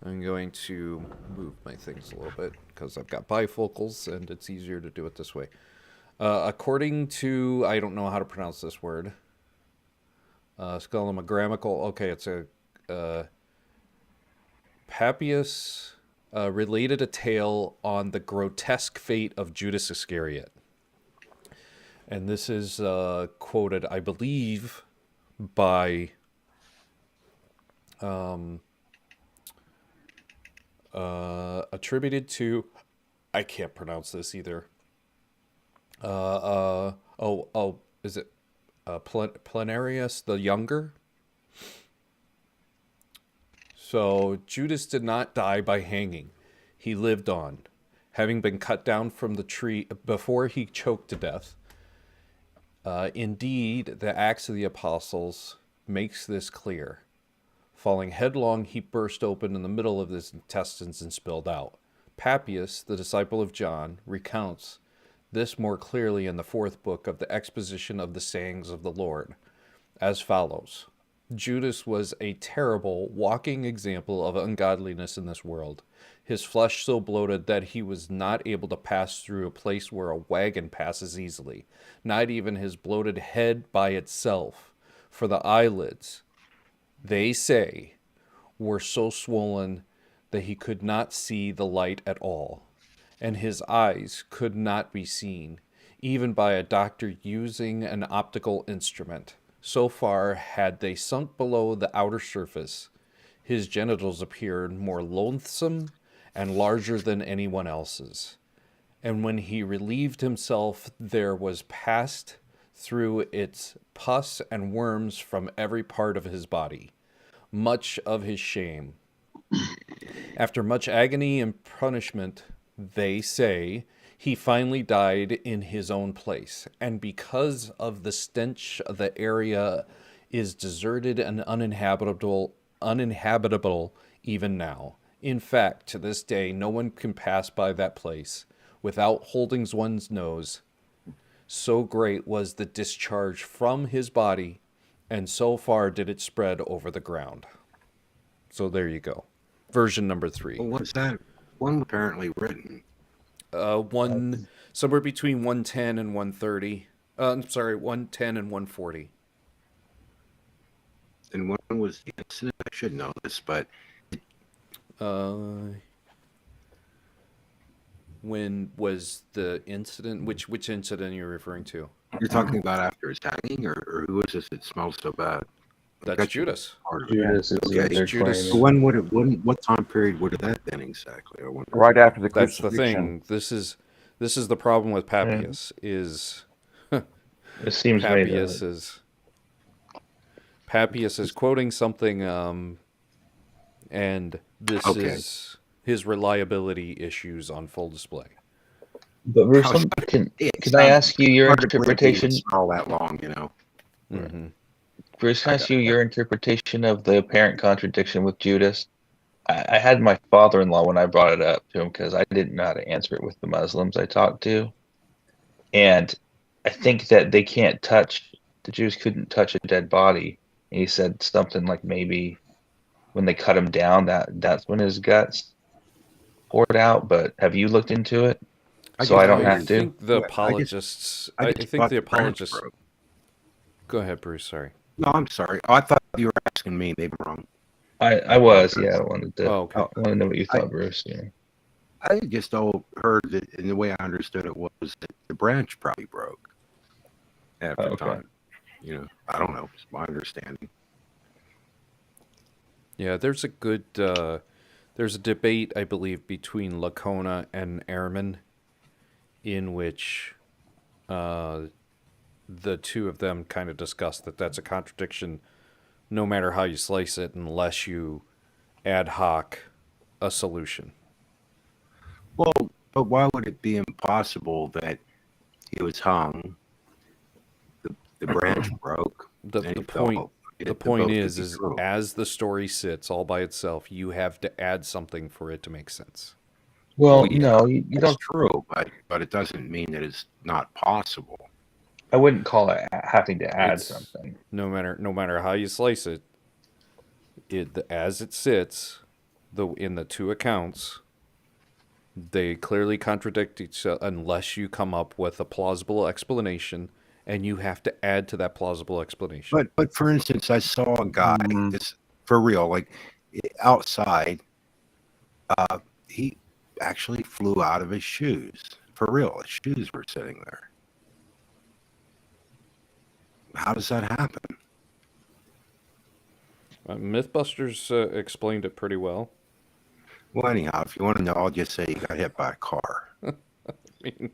I'm going to move my things a little bit because I've got bifocals and it's easier to do it this way. According to, I don't know how to pronounce this word. Scolomagrammatical. Okay, it's a Papias related a tale on the grotesque fate of Judas Iscariot. And this is quoted, I believe, by attributed to, I can't pronounce this either. Is it Planarius the Younger? So Judas did not die by hanging. He lived on, having been cut down from the tree before he choked to death. Indeed, the Acts of the Apostles makes this clear. Falling headlong, he burst open in the middle of his intestines and spilled out. Papias, the disciple of John, recounts this more clearly in the 4th book of the exposition of the sayings of the Lord, as follows. Judas was a terrible, walking example of ungodliness in this world. His flesh so bloated that he was not able to pass through a place where a wagon passes easily, not even his bloated head by itself, for the eyelids, they say, were so swollen that he could not see the light at all, and his eyes could not be seen, even by a doctor using an optical instrument. So far had they sunk below the outer surface, his genitals appeared more loathsome and larger than anyone else's. And when he relieved himself, there was passed through its pus and worms from every part of his body, much of his shame. After much agony and punishment, they say, he finally died in his own place, and because of the stench, the area is deserted and uninhabitable even now. In fact, to this day, no one can pass by that place without holding one's nose. So great was the discharge from his body, and so far did it spread over the ground. So there you go. Version number 3. Well, what's that one apparently written? One somewhere between 110 and 130. I'm sorry, 110 and 140. And when was the incident? I should know this, but when was the incident? Which incident are you referring to? you're talking about after his hanging, or who is this that smells so bad? That's Judas. Judas is Okay. what they're Judas. claiming. What time period would have that been exactly? I wonder. Right after the That's the crucifixion. thing. This is the problem with Papias is It seems made up. Papias is quoting something, and this is his reliability issues on full display. But Bruce, can I ask you your Hard to believe interpretation? it's all that long, you know. Mm-hmm. Bruce, can I ask you your interpretation of the apparent contradiction with Judas? I had my father-in-law when I brought it up to him because I didn't know how to answer it with the Muslims I talked to. And I think that the Jews couldn't touch a dead body. And he said something like maybe when they cut him down, that's when his guts poured out. But have you looked into it? So I don't have to? I think the apologists... I think the apologists... Go ahead, Bruce, sorry. No, I'm sorry. Oh, I thought you were asking me. Maybe I'm wrong. I was, yeah. I wanted to okay. I want to know what you thought, Bruce. Yeah. I just heard that, and the way I understood it was that the branch probably broke after time. You know, I don't know. It's my understanding. Yeah, there's a good... there's a debate, I believe, between Lacona and Ehrman in which the two of them kind of discuss that that's a contradiction no matter how you slice it unless you ad hoc a solution. Well, but why would it be impossible that he was hung, the branch broke? The point is as the story sits all by itself, you have to add something for it to make sense. Well, no, you don't. That's true, but it doesn't mean that it's not possible. I wouldn't call it having to add something. No matter how you slice it, as it sits, in the two accounts, they clearly contradict each other unless you come up with a plausible explanation, and you have to add to that plausible explanation. But for instance, I saw a guy, this for real, like outside. He actually flew out of his shoes. For real, his shoes were sitting there. How does that happen? Mythbusters explained it pretty well. Well, anyhow, if you want to know, I'll just say he got hit by a car. I mean,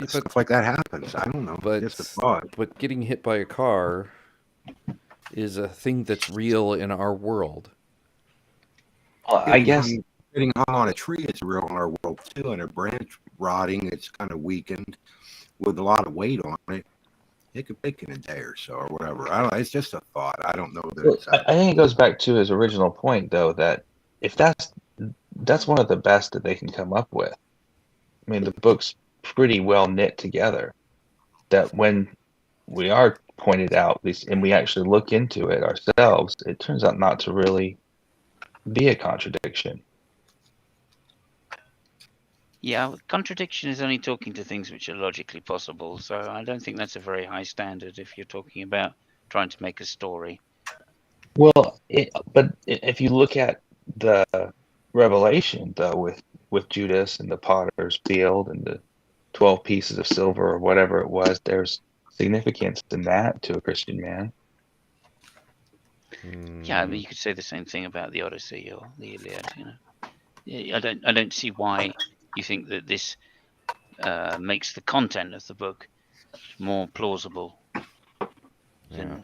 Stuff like that happens. I don't know. Just a thought. But getting hit by a car is a thing that's real in our world. Well, I guess Getting hung on a tree is real in our world too, and a branch rotting, it's kind of weakened with a lot of weight on it. It could break in a day or so, or whatever. I don't know. It's just a thought. I don't know that it's. I think it goes back to his original point, though, that if that's one of the best that they can come up with. I mean, the book's pretty well knit together. That when we are pointed out, and we actually look into it ourselves, it turns out not to really be a contradiction. Yeah, contradiction is only talking to things which are logically possible. So I don't think that's a very high standard if you're talking about trying to make a story. Well, but if you look at the Revelation, though, with Judas and the potter's field and the 12 pieces of silver or whatever it was, there's significance in that to a Christian man. Yeah, I mean, you could say the same thing about the Odyssey or the Iliad. I don't see why you think that this makes the content of the book more plausible than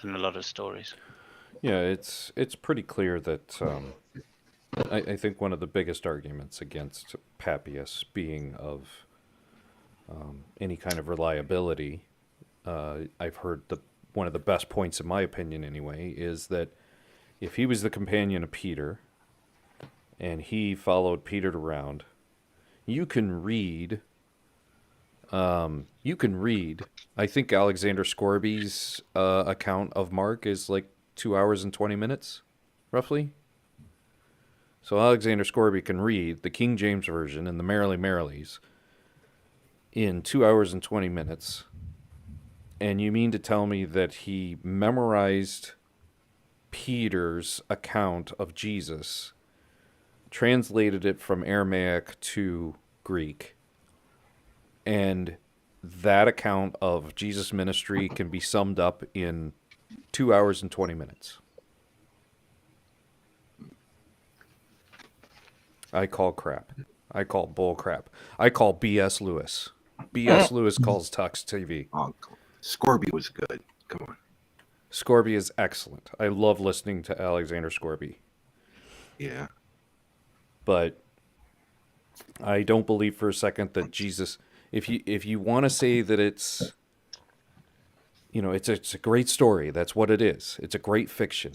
a lot of stories. Yeah, it's pretty clear that I think one of the biggest arguments against Papias being of any kind of reliability, I've heard one of the best points, in my opinion anyway, is that if he was the companion of Peter and he followed Peter around, you can read. I think Alexander Scorby's account of Mark is like 2 hours and 20 minutes, roughly. So Alexander Scorby can read the King James Version and the Merrily Merrilies in 2 hours and 20 minutes. And you mean to tell me that he memorized Peter's account of Jesus, translated it from Aramaic to Greek, and that account of Jesus' ministry can be summed up in 2 hours and 20 minutes? I call crap. I call bull crap. I call B.S. Lewis. B.S. Lewis calls Tux TV. Oh, Scorby was good. Come on. Scorby is excellent. I love listening to Alexander Scorby. Yeah. But I don't believe for a second that Jesus, if you want to say that it's, it's a great story. That's what it is. It's a great fiction.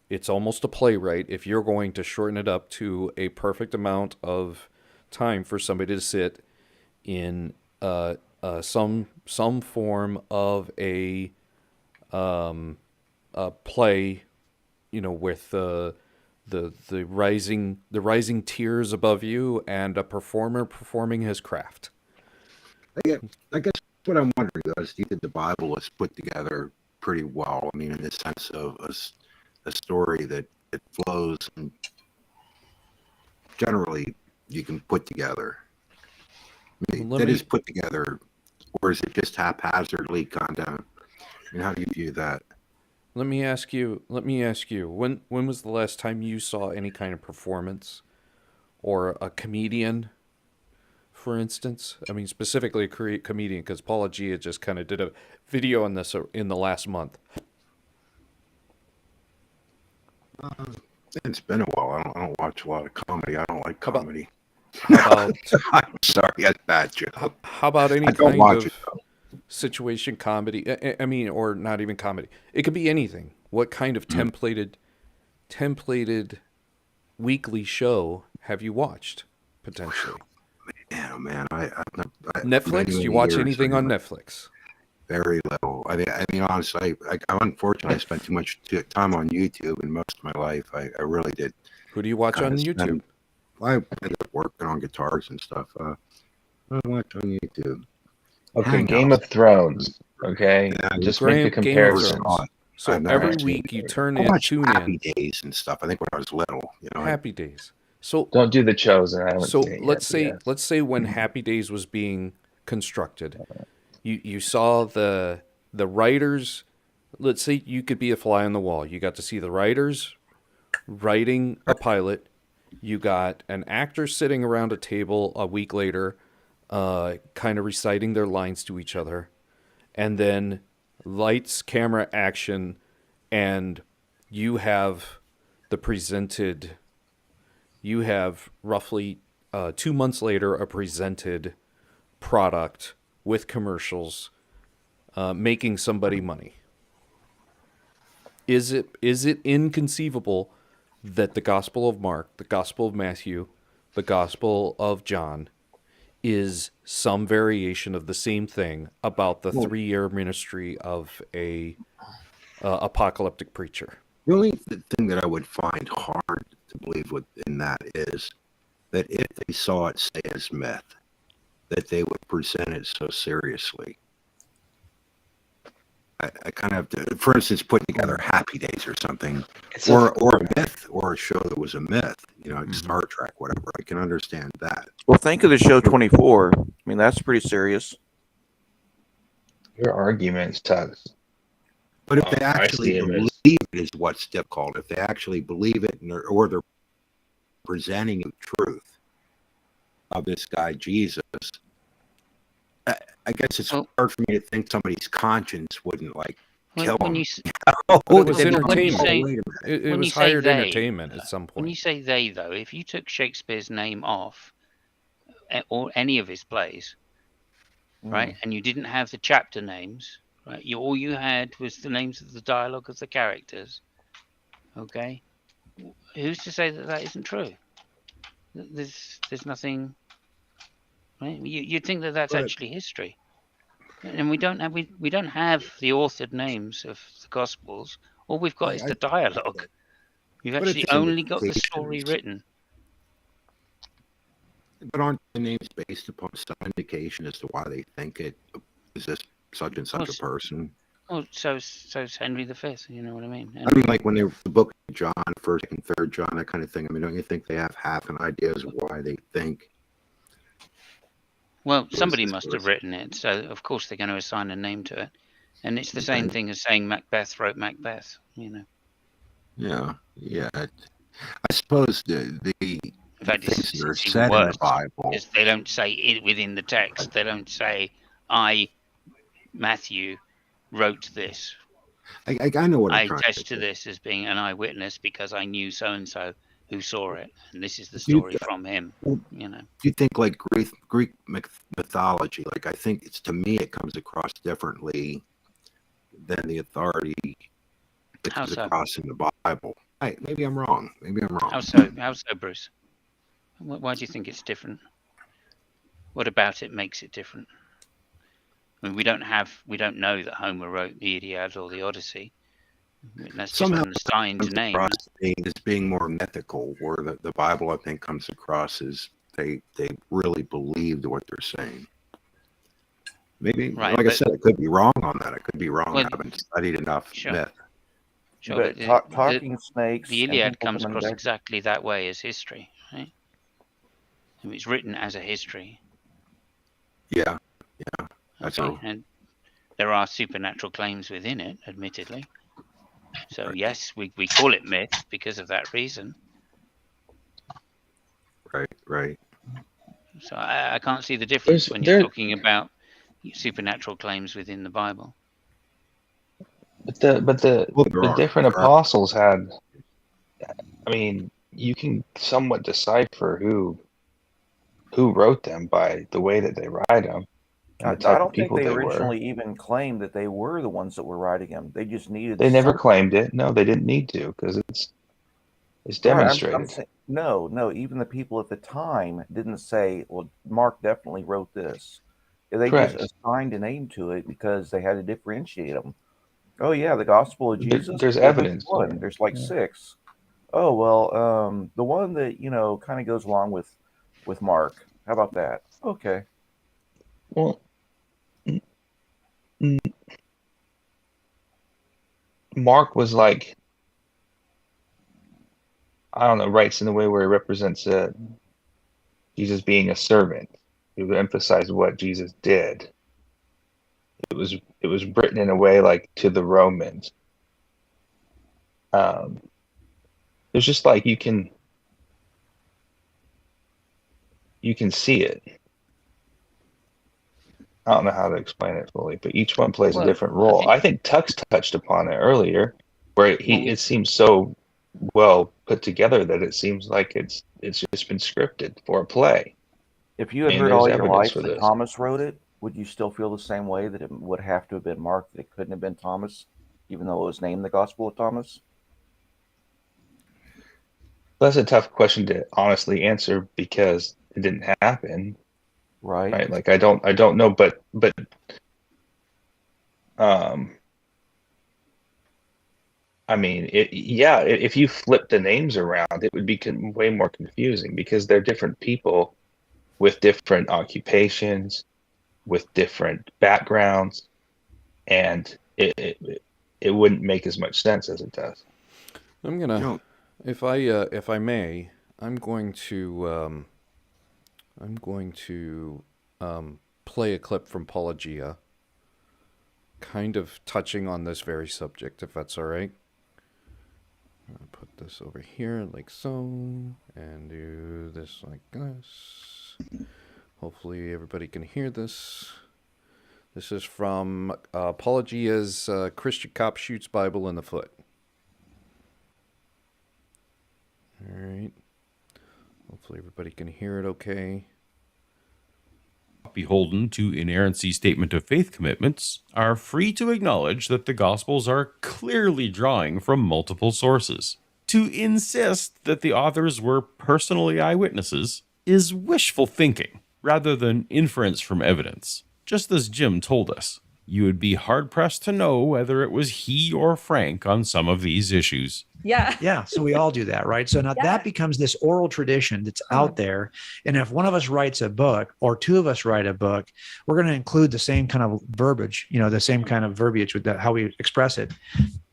It's almost a playwright if you're going to shorten it up to a perfect amount of time for somebody to sit in some form of a play, with the rising tears above you and a performer performing his craft. I guess what I'm wondering though is, do you think the Bible is put together pretty well? I mean, in the sense of a story that it flows and generally you can put together. I mean, is put together, or is it just haphazardly kind of? I mean, how do you view that? Let me ask you. When was the last time you saw any kind of performance, or a comedian, for instance? I mean, specifically a comedian, because Paula Gia just kind of did a video on this in the last month. It's been a while. I don't watch a lot of comedy. I don't like comedy. How about, I'm sorry, that's a bad joke. How about any kind of situation comedy? I mean, or not even comedy. It could be anything. What kind of templated weekly show have you watched, potentially? Man, I Netflix? Do you watch anything on Netflix? Very little. I mean, honestly, I'm unfortunate. I spent too much time on YouTube in most of my life. I really did. Who do you watch on YouTube? I ended up working on guitars and stuff. I watch on YouTube. Okay, Game of Thrones. Okay, Yeah, just make the comparison. So every week you tune in. Happy Days and stuff. I think when I was little, Happy Days. So Don't do The Chosen. I haven't so seen it let's yet. say Yes. let's say when Happy Days was being constructed, you saw the writers. Let's say you could be a fly on the wall. You got to see the writers writing a pilot. You got an actor sitting around a table a week later, kind of reciting their lines to each other, and then lights, camera, action, and you have the presented. You have roughly 2 months later a presented product with commercials, making somebody money. Is it inconceivable that the Gospel of Mark, the Gospel of Matthew, the Gospel of John is some variation of the same thing about the 3-year ministry of a apocalyptic preacher? The only thing that I would find hard to believe within that is that if they saw it, say, as myth, that they would present it so seriously. I kind of have to, for instance, put together Happy Days or something, or a myth, or a show that was a myth, like Star Trek, whatever. I can understand that. Well, think of the show 24. I mean, that's pretty serious. Your arguments, Tux. But if they I actually see him believe as it is what's difficult. If they actually believe it, or they're presenting the truth of this guy Jesus, I guess it's hard for me to think somebody's conscience wouldn't kill when them. you But it was They'd be like, entertainment. "Oh, wait a minute." It when you was say hired they, entertainment at some when you point. say they, though, if you took Shakespeare's name off or any of his plays, right, and you didn't have the chapter names, right, all you had was the names of the dialogue of the characters. Okay, who's to say that that isn't true? There's nothing, right? You'd think that that's actually history, and we don't have we don't have the authored names of the Gospels. All we've got is the dialogue. We've But actually it's only got the story indications. written. But aren't the names based upon some indication as to why they think it is this such and such a person? Oh, so's Henry V. You know what I mean? I mean, like when they the book of John, first and third John, that kind of thing. I mean, don't you think they have half an idea as to why they think? Well, somebody must have written it, so of course they're going to assign a name to it. And it's the same thing as saying Macbeth wrote Macbeth. Yeah. I suppose the In fact, things that are it's even said in the worse. Bible. They don't say it within the text. They don't say, I, Matthew, wrote this. I know what I'm I trying attest to to this as being an eyewitness because I knew so-and-so who saw it. And this is the Do you- story from him. Do you think like Greek mythology? Like I think to me it comes across differently than the authority that How comes so? across in the Bible. Hey, maybe I'm wrong. How so, Bruce? Why do you think it's different? What about it makes it different? I mean, we don't know that Homer wrote the Iliad or the Odyssey. That's just Somehow an assigned comes name. across as being more mythical, where the Bible I think comes across as they really believed what they're saying. Maybe, Right, like I said, I could be wrong on that. I could be wrong. Well, I haven't studied enough myth. Sure, But talking snakes. the and Iliad people comes coming across back- exactly that way as history, right? I mean, it's written as a history. Yeah, that's Okay, true. and there are supernatural claims within it, admittedly. So yes, we call it myth because of that reason. Right. So I can't see the difference when you're talking about supernatural claims within the Bible. But the different apostles had. I mean, you can somewhat decipher who wrote them by the way that they write them and the I type of don't think people they they were. originally even claimed that they were the ones that were writing them. They just needed. They never something. claimed it. No, they didn't need to because it's Right, demonstrated. I'm saying, no. Even the people at the time didn't say, "Well, Mark definitely wrote this." They Correct. just assigned a name to it because they had to differentiate them. Oh yeah, the Gospel of Jesus. There's Well, evidence. one. There's like 6. Oh well, the one that kind of goes along with Mark. How about that? Okay. Well, Mark was like I don't know, writes in a way where he represents Jesus being a servant. He would emphasize what Jesus did. It was written in a way like to the Romans. It's just like you can see it. I don't know how to explain it fully, but each one plays a different role. I think Tux touched upon it earlier, where it seems so well put together that it seems like it's just been scripted for a play. If you had heard all your life that Thomas wrote it, would you still feel the same way, that it would have to have been Mark, that it couldn't have been Thomas, even though it was named the Gospel of Thomas? That's a tough question to honestly answer because it didn't happen. Right. Like I don't know, but I mean, if you flip the names around, it would be way more confusing because they're different people with different occupations, with different backgrounds, and it wouldn't make as much sense as it does. I'm gonna, if I may, I'm going to play a clip from Apologia, kind of touching on this very subject, if that's all right. I'm gonna put this over here like so, and do this like this. Hopefully everybody can hear this. This is from Apologia's Christian Cop Shoots Bible in the Foot. All right. Hopefully everybody can hear it okay. Beholden to inerrancy statement of faith commitments, are free to acknowledge that the Gospels are clearly drawing from multiple sources. To insist that the authors were personally eyewitnesses is wishful thinking rather than inference from evidence. Just as Jim told us, you would be hard-pressed to know whether it was he or Frank on some of these issues. Yeah. Yeah. So we all do that, right? So now that becomes this oral tradition that's out there. And if one of us writes a book or two of us write a book, we're going to include the same kind of verbiage, the same kind of verbiage with how we express it.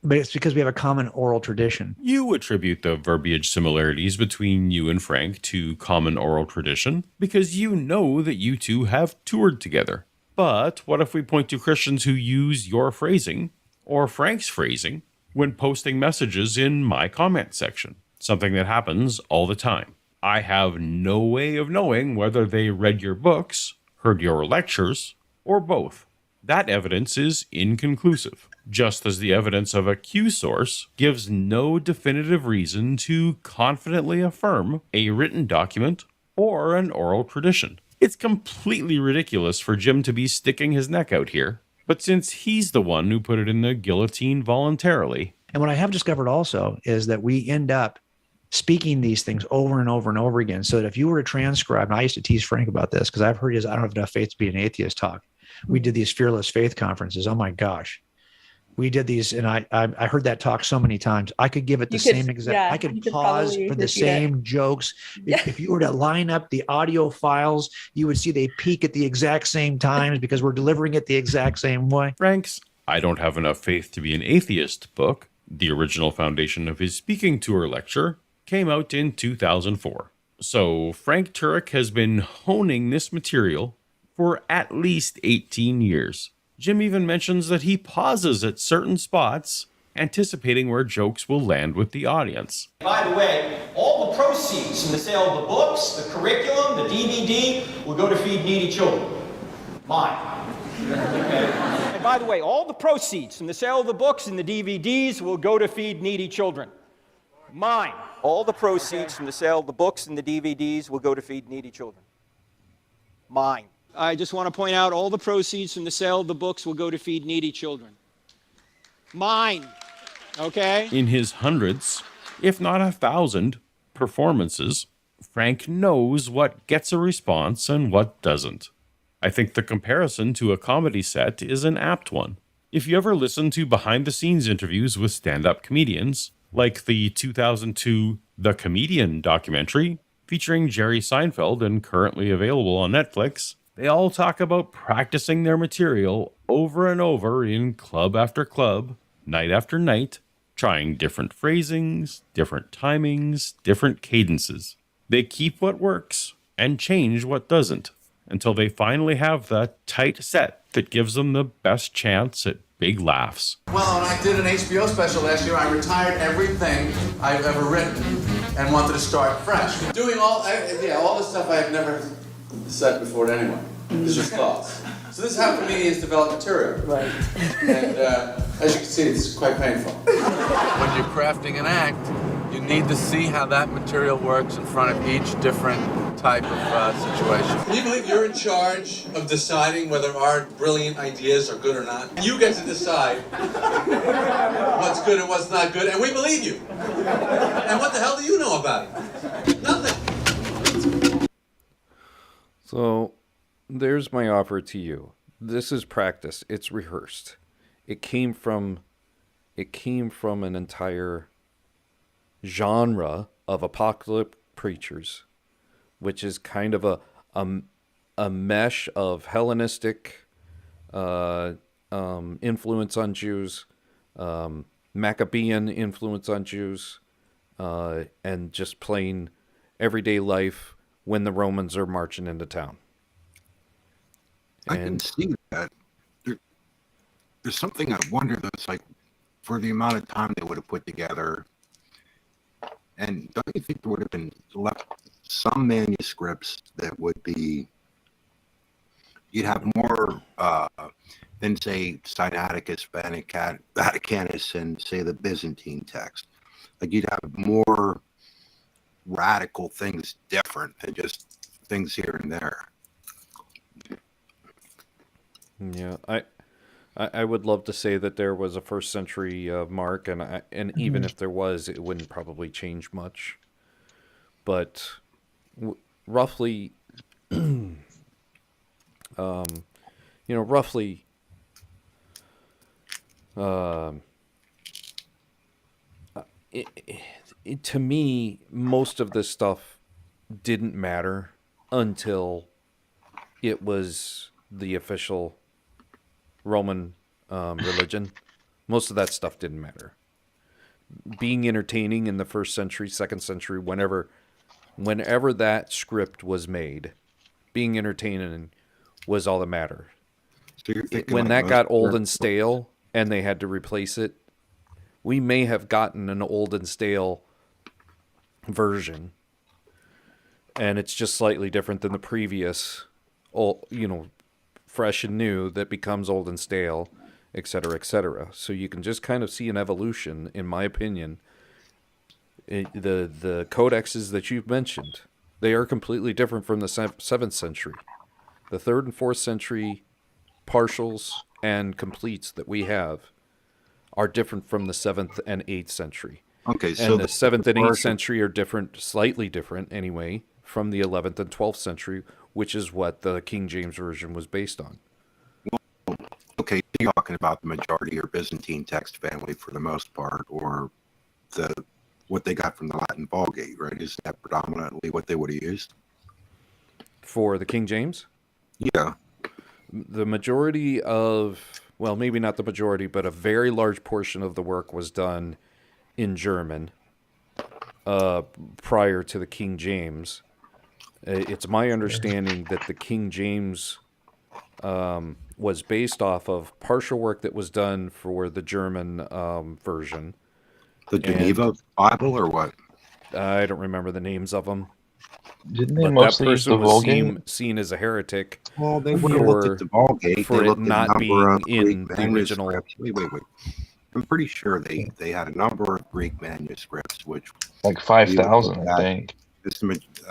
But it's because we have a common oral tradition. You attribute the verbiage similarities between you and Frank to common oral tradition because you know that you two have toured together. But what if we point to Christians who use your phrasing or Frank's phrasing when posting messages in my comment section? Something that happens all the time. I have no way of knowing whether they read your books, heard your lectures, or both. That evidence is inconclusive, just as the evidence of a Q source gives no definitive reason to confidently affirm a written document or an oral tradition. It's completely ridiculous for Jim to be sticking his neck out here, but since he's the one who put it in the guillotine voluntarily. And what I have discovered also is that we end up speaking these things over and over and over again. So that if you were to transcribe, and I used to tease Frank about this because I've heard his I don't have enough faith to be an atheist talk. We did these fearless faith conferences. Oh my gosh. We did these, and I heard that talk so many times. I could give it the same exact. Yeah, I could pause for the same jokes. If you were to line up the audio files, you would see they peak at the exact same times because we're delivering it the exact same way. Frank's I Don't Have Enough Faith to Be an Atheist book, the original foundation of his speaking tour lecture, came out in 2004. So Frank Turek has been honing this material for at least 18 years. Jim even mentions that he pauses at certain spots, anticipating where jokes will land with the audience. By the way, all the proceeds from the sale of the books, the curriculum, the DVD, will go to feed needy children. Mine. Okay? And by the way, all the proceeds from the sale of the books and the DVDs will go to feed needy children. Mine. All the proceeds from the sale of the books and the DVDs will go to feed needy children. Mine. I just want to point out all the proceeds from the sale of the books will go to feed needy children. Mine. Okay? In his hundreds, if not 1,000, performances, Frank knows what gets a response and what doesn't. I think the comparison to a comedy set is an apt one. If you ever listen to behind-the-scenes interviews with stand-up comedians, like the 2002 The Comedian documentary, featuring Jerry Seinfeld and currently available on Netflix, they all talk about practicing their material over and over in club after club, night after night, trying different phrasings, different timings, different cadences. They keep what works and change what doesn't until they finally have the tight set that gives them the best chance at big laughs. Well, when I did an HBO special last year, I retired everything I've ever written and wanted to start fresh. Doing all the stuff I have never said before to anyone. These are thoughts. So this, how for me, is develop material. Right. And as you can see, it's quite painful. When you're crafting an act, you need to see how that material works in front of each different type of situation. Can you believe you're in charge of deciding whether our brilliant ideas are good or not? You get to decide what's good and what's not good, and we believe you. And what the hell do you know about it? Nothing. So, there's my offer to you. This is practice. It's rehearsed. It came from an entire genre of apocalyptic preachers, which is kind of a mesh of Hellenistic influence on Jews, Maccabean influence on Jews, and just plain everyday life when the Romans are marching into town. I can see that. There's something I wonder that's like, for the amount of time they would have put together, and don't you think there would have been left some manuscripts that would be, you'd have more than, say, Sinaiticus, Vaticanus, and, say, the Byzantine text. Like, you'd have more radical things different than just things here and there. Yeah, I would love to say that there was a first century mark, and even if there was, it wouldn't probably change much. But roughly, roughly, to me, most of this stuff didn't matter until it was the official Roman religion. Most of that stuff didn't matter. Being entertaining in the first century, second century, whenever that script was made, being entertaining was all that mattered. So when that got old and stale and they had to replace it, we may have gotten an old and stale version, and it's just slightly different than the previous, fresh and new that becomes old and stale, etc., etc. So you can just kind of see an evolution, in my opinion. The codexes that you've mentioned, they are completely different from the 7th century. The 3rd and 4th century partials and completes that we have are different from the 7th and 8th century. Okay, so and the 7th and 8th century are different, slightly different anyway, from the 11th and 12th century, which is what the King James Version was based on. Well, okay, you're talking about the majority or Byzantine text family for the most part, or what they got from the Latin Vulgate, right? Is that predominantly what they would have used? For the King James? Yeah. The majority of, well, maybe not the majority, but a very large portion of the work was done in German prior to the King James. It's my understanding that the King James was based off of partial work that was done for the German version. The Geneva Bible or what? I don't remember the names of them. Didn't they mostly use the Vulgate? Seen as a heretic. Well, they would have looked at the Vulgate for they it not being in the original. Wait. I'm pretty sure they had a number of Greek manuscripts, which like 5,000, I think.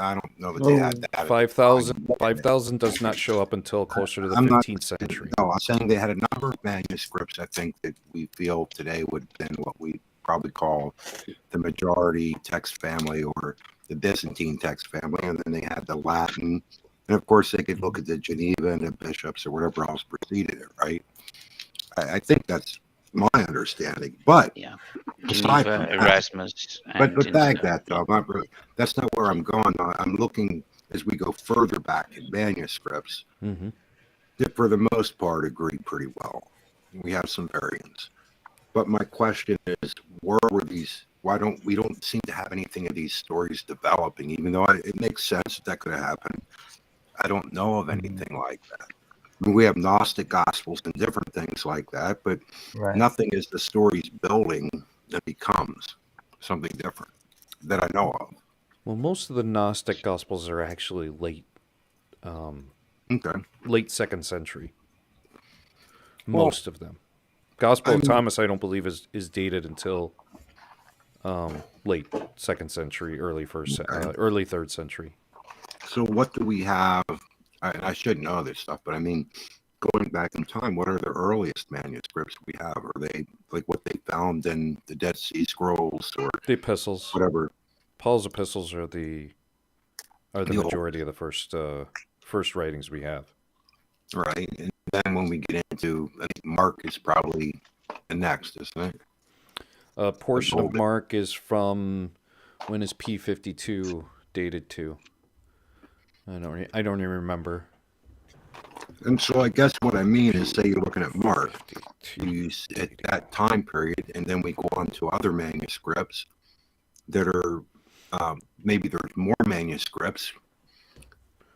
I don't know that they had that. 5,000 does not show up until closer to the 15th century. No, I'm saying they had a number of manuscripts, I think, that we feel today would have been what we probably call the majority text family or the Byzantine text family, and then they had the Latin, and of course they could look at the Geneva and the bishops or whatever else preceded it, right? I think that's my understanding, but yeah, Geneva, Erasmus, but bag that though. That's not where I'm going. I'm looking as we go further back in manuscripts that for the most part agree pretty well. We have some variants. But my question is, where were these? Why don't we don't seem to have anything of these stories developing? Even though it makes sense that could have happened, I don't know of anything like that. I mean, we have Gnostic gospels and different things like that, but nothing is the stories building that becomes something different that I know of. Well, most of the Gnostic gospels are actually late, late 2nd century. Most of them. Gospel of Thomas, I don't believe is dated until late 2nd century, early 3rd century. So what do we have? I should know this stuff, but I mean, going back in time, what are the earliest manuscripts we have? Are they like what they found in the Dead Sea Scrolls or the epistles? Whatever. Paul's epistles are the majority of the first writings we have. Right, and then when we get into, I think Mark is probably the next, isn't it? A portion of Mark is from, when is P52 dated to? I don't even remember. And so I guess what I mean is, say you're looking at Mark, you at that time period, and then we go on to other manuscripts that are maybe there's more manuscripts,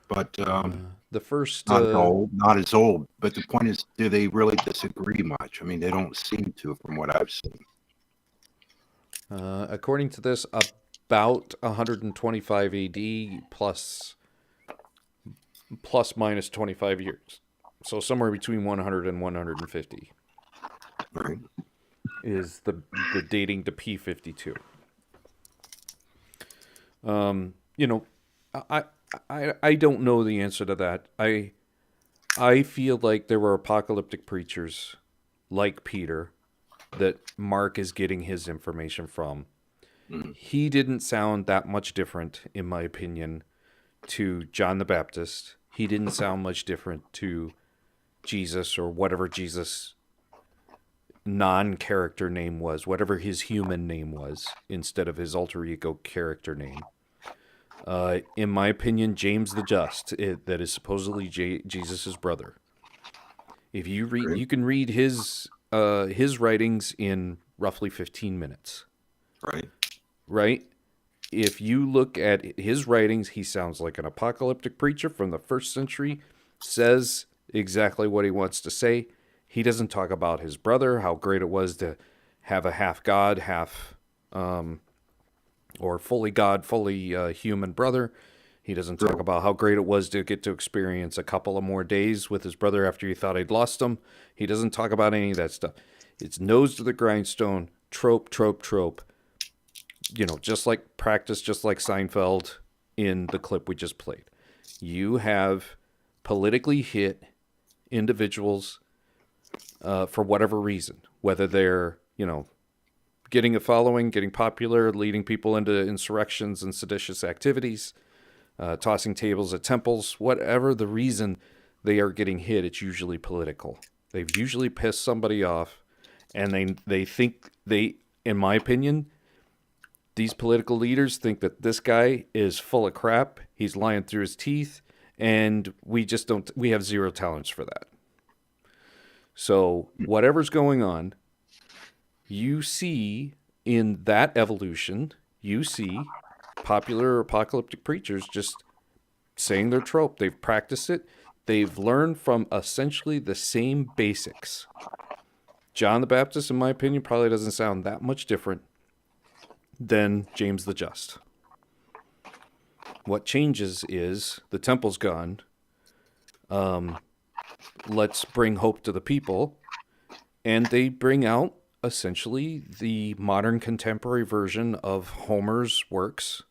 but the first not as old. But the point is, do they really disagree much? I mean, they don't seem to, from what I've seen. According to this, about 125 AD plus minus 25 years. So somewhere between 100 and 150 is the dating to P52. I don't know the answer to that. I feel like there were apocalyptic preachers like Peter that Mark is getting his information from. He didn't sound that much different, in my opinion, to John the Baptist. He didn't sound much different to Jesus, or whatever Jesus' non-character name was, whatever his human name was, instead of his alter ego character name. In my opinion, James the Just, that is supposedly Jesus' brother. If you read, you can read his writings in roughly 15 minutes. Right? If you look at his writings, he sounds like an apocalyptic preacher from the 1st century, says exactly what he wants to say. He doesn't talk about his brother, how great it was to have a half God, half or fully God, fully human brother. He doesn't talk about how great it was to get to experience a couple of more days with his brother after he thought he'd lost him. He doesn't talk about any of that stuff. It's nose to the grindstone, trope. Just like practice, just like Seinfeld in the clip we just played. You have politically hit individuals for whatever reason, whether they're, getting a following, getting popular, leading people into insurrections and seditious activities, tossing tables at temples, whatever the reason they are getting hit, it's usually political. They've usually pissed somebody off, and they think in my opinion, these political leaders think that this guy is full of crap, he's lying through his teeth, and we have zero tolerance for that. So whatever's going on, you see in that evolution, you see popular apocalyptic preachers just saying their trope. They've practiced it. They've learned from essentially the same basics. John the Baptist, in my opinion, probably doesn't sound that much different than James the Just. What changes is the temple's gone. Let's bring hope to the people. And they bring out essentially the modern contemporary version of Homer's works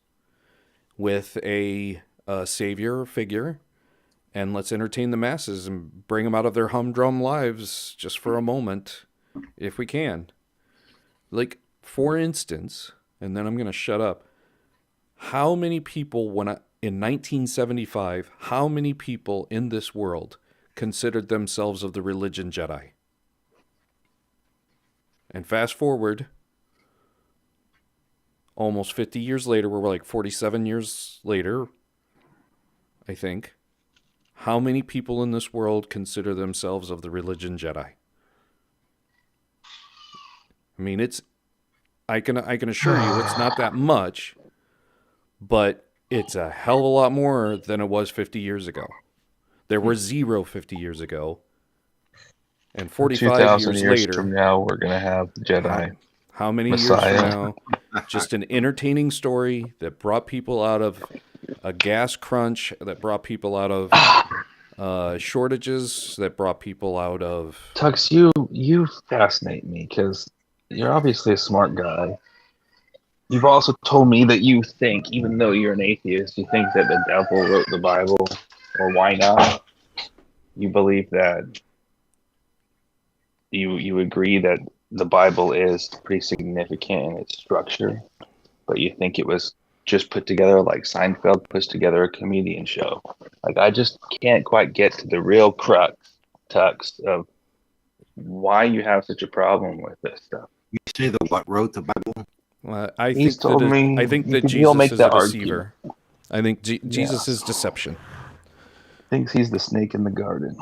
with a savior figure. And let's entertain the masses and bring them out of their humdrum lives just for a moment, if we can. Like, for instance, and then I'm going to shut up. How many people, in 1975, how many people in this world considered themselves of the religion Jedi? And fast forward, almost 50 years later, we're like 47 years later, I think. How many people in this world consider themselves of the religion Jedi? I mean, I can assure you it's not that much, but it's a hell of a lot more than it was 50 years ago. There were 50 years ago, and 45 2,000 years years later, from now, we're going to have Jedi. How many Messiah. years from now? Just an entertaining story that brought people out of a gas crunch, that brought people out of shortages, that brought people out of... Tux, you fascinate me because you're obviously a smart guy. You've also told me that you think, even though you're an atheist, you think that the devil wrote the Bible, or why not? You believe that you agree that the Bible is pretty significant in its structure, but you think it was just put together like Seinfeld puts together a comedian show. Like, I just can't quite get to the real crux, Tux, of why you have such a problem with this stuff. You say the what wrote the Bible? I He's think told me I think that he'll make Jesus is a that deceiver. I think Jesus is deception. Thinks he's the snake in the garden.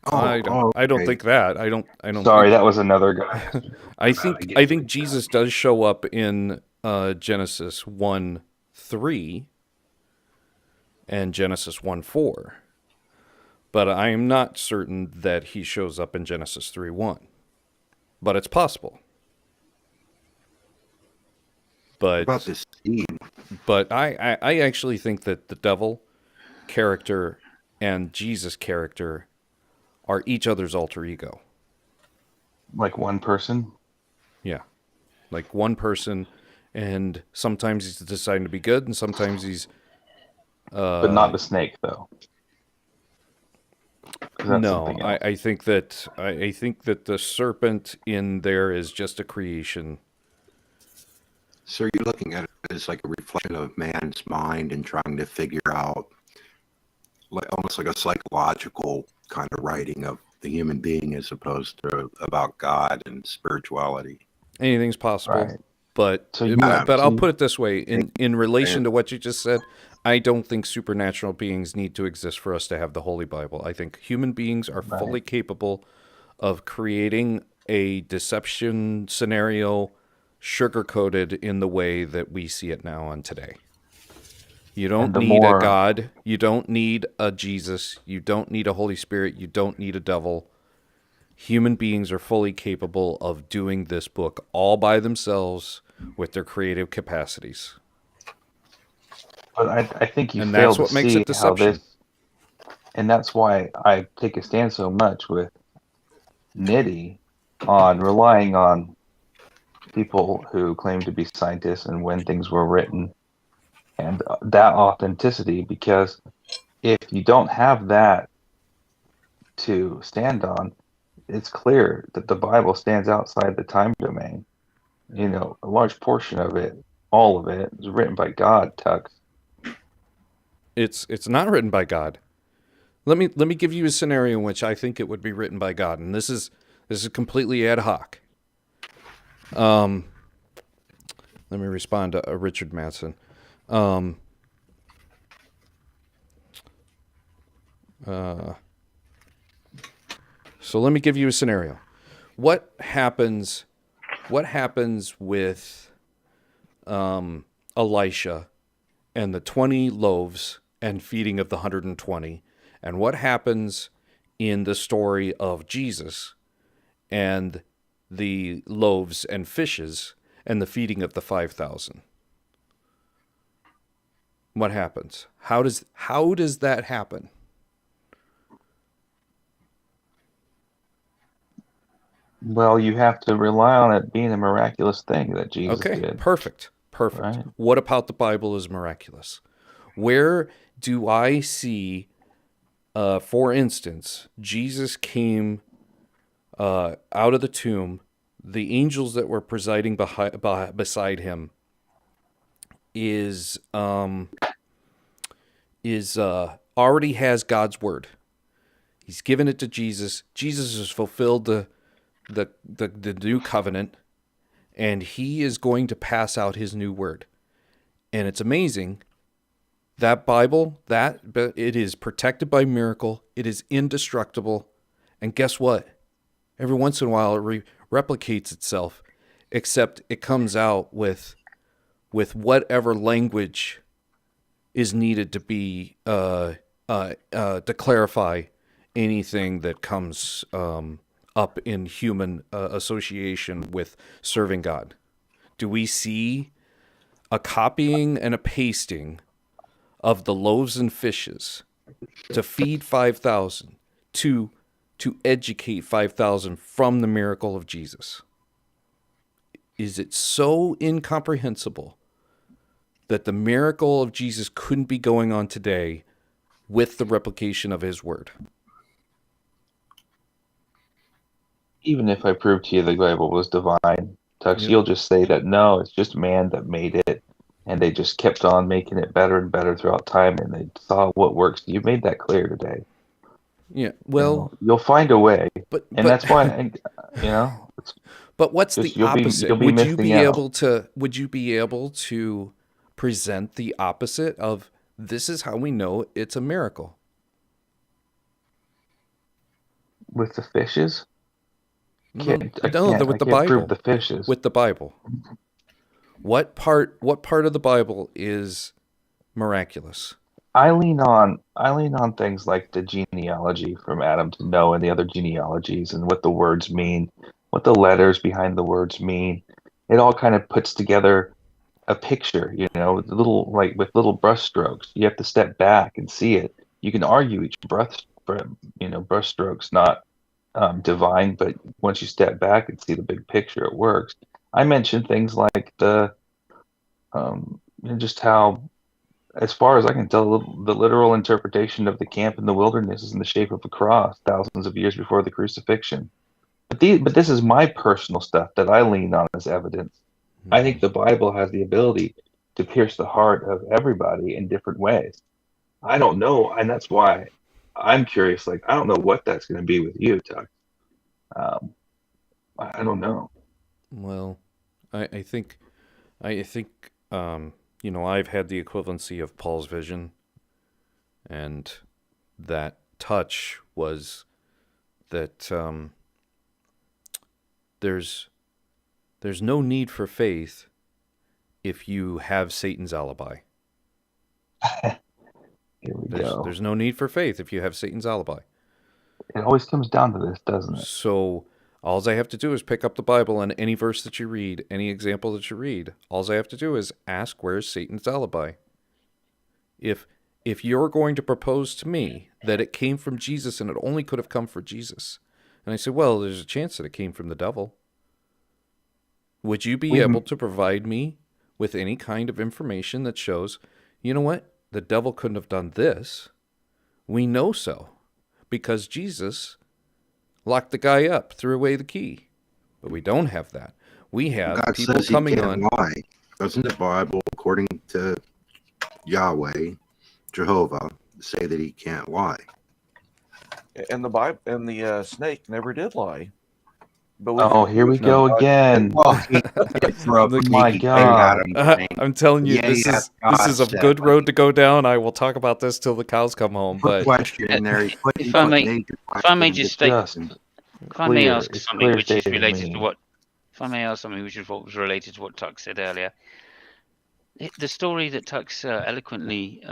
I don't think that. I don't. Sorry, that was another guy. I think Jesus does show up in Genesis 1:3 and Genesis 1:4, but I am not certain that he shows up in Genesis 3:1. But it's possible. But about this seed? But I actually think that the devil character and Jesus character are each other's alter ego. Like one person? Yeah. Like one person, and sometimes he's deciding to be good, and sometimes he's... but not the snake, though. No, I think that the serpent in there is just a creation. So you're looking at it as like a reflection of man's mind and trying to figure out, like almost like a psychological kind of writing of the human being as opposed to about God and spirituality. Anything's possible, Right. but I'll put it this way: in relation to what you just said, I don't think supernatural beings need to exist for us to have the Holy Bible. I think human beings are fully capable of creating a deception scenario, sugar-coated in the way that we see it now on today. You don't need a God. You don't need a Jesus. You don't need a Holy Spirit. You don't need a devil. Human beings are fully capable of doing this book all by themselves with their creative capacities. But I think and that's what makes it deception. And that's why I take a stand so much with Niddy on relying on people who claim to be scientists and when things were written, and that authenticity, because if you don't have that to stand on, it's clear that the Bible stands outside the time domain. You know, a large portion of it, all of it, is written by God, Tux. It's not written by God. Let me give you a scenario in which I think it would be written by God, and this is completely ad hoc. Let me respond to Richard Matson. So let me give you a scenario. What happens with Elisha and the 20 loaves and feeding of the 120, and what happens in the story of Jesus and the loaves and fishes and the feeding of the 5,000? What happens? How does that happen? Well, you have to rely on it being a miraculous thing that Jesus did. Perfect. Right. What about the Bible is miraculous? Where do I see, for instance, Jesus came out of the tomb, the angels that were presiding beside him is already has God's word. He's given it to Jesus. Jesus has fulfilled the new covenant, and he is going to pass out his new word. And it's amazing. That Bible, it is protected by miracle. It is indestructible. And guess what? Every once in a while, it replicates itself except it comes out with whatever language is needed to be to clarify anything that comes up in human association with serving God. Do we see a copying and a pasting of the loaves and fishes to feed 5,000 to educate 5,000 from the miracle of Jesus? Is it so incomprehensible that the miracle of Jesus couldn't be going on today with the replication of his word? Even if I prove to you the Bible was divine, Tux, you'll just say that no, it's just man that made it, and they just kept on making it better and better throughout time, and they saw what works. You made that clear today. Yeah, well, you'll find a way, but that's why But what's the opposite? You'll be would you be out. able to? Would you be able to present the opposite of this is how we know it's a miracle? With the fishes? With the Bible. Prove the fishes. With the Bible. What part of the Bible is miraculous? I lean on things like the genealogy from Adam to Noah and the other genealogies, and what the words mean, what the letters behind the words mean. It all kind of puts together a picture, with little brush strokes. You have to step back and see it. You can argue each brush strokes not divine, but once you step back and see the big picture, it works. I mentioned things like the just how, as far as I can tell, the literal interpretation of the camp in the wilderness is in the shape of a cross thousands of years before the crucifixion. But this is my personal stuff that I lean on as evidence. I think the Bible has the ability to pierce the heart of everybody in different ways. I don't know, and that's why I'm curious. Like, I don't know what that's going to be with you, Tuck. I don't know. Well, I think I've had the equivalency of Paul's vision, and that touch was that there's no need for faith if you have Satan's alibi. Here we go. There's no need for faith if you have Satan's alibi. It always comes down to this, doesn't it? So all I have to do is pick up the Bible, and any verse that you read, any example that you read, all I have to do is ask, where's Satan's alibi? If you're going to propose to me that it came from Jesus and it only could have come from Jesus, and I say, well, there's a chance that it came from the devil, would you be able to provide me with any kind of information that shows, you know what, the devil couldn't have done this? We know so, because Jesus locked the guy up, threw away the key. But we don't have that. We have God people says coming he can't on. Lie. Doesn't the Bible, according to Yahweh, Jehovah, say that he can't lie? And the Bible and the snake never did lie. But here we go again. Oh my God! I'm telling you, this is a good road to go down. I will talk about this till the cows come home. But question in there. If I may just state, if I may ask something which is related to what, if I may ask something which is what was related to what Tuck said earlier. The story that Tuck's eloquently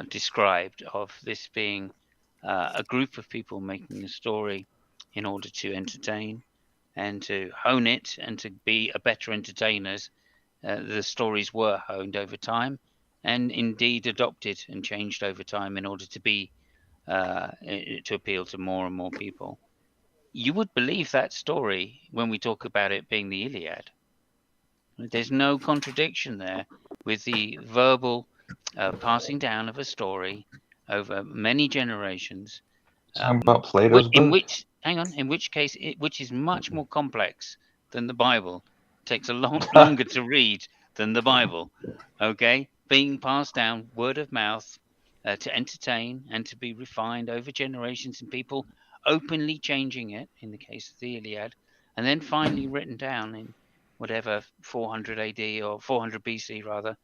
described of this being a group of people making a story in order to entertain and to hone it and to be a better entertainers, the stories were honed over time and indeed adopted and changed over time in order to be to appeal to more and more people. You would believe that story when we talk about it being the Iliad. There's no contradiction there with the verbal passing down of a story over many generations. About Plato's book. In which case, which is much more complex than the Bible. It takes a lot longer to read than the Bible. Okay, being passed down word of mouth to entertain and to be refined over generations, and people openly changing it. In the case of the Iliad, and then finally written down in whatever 400 AD or 400 BC rather,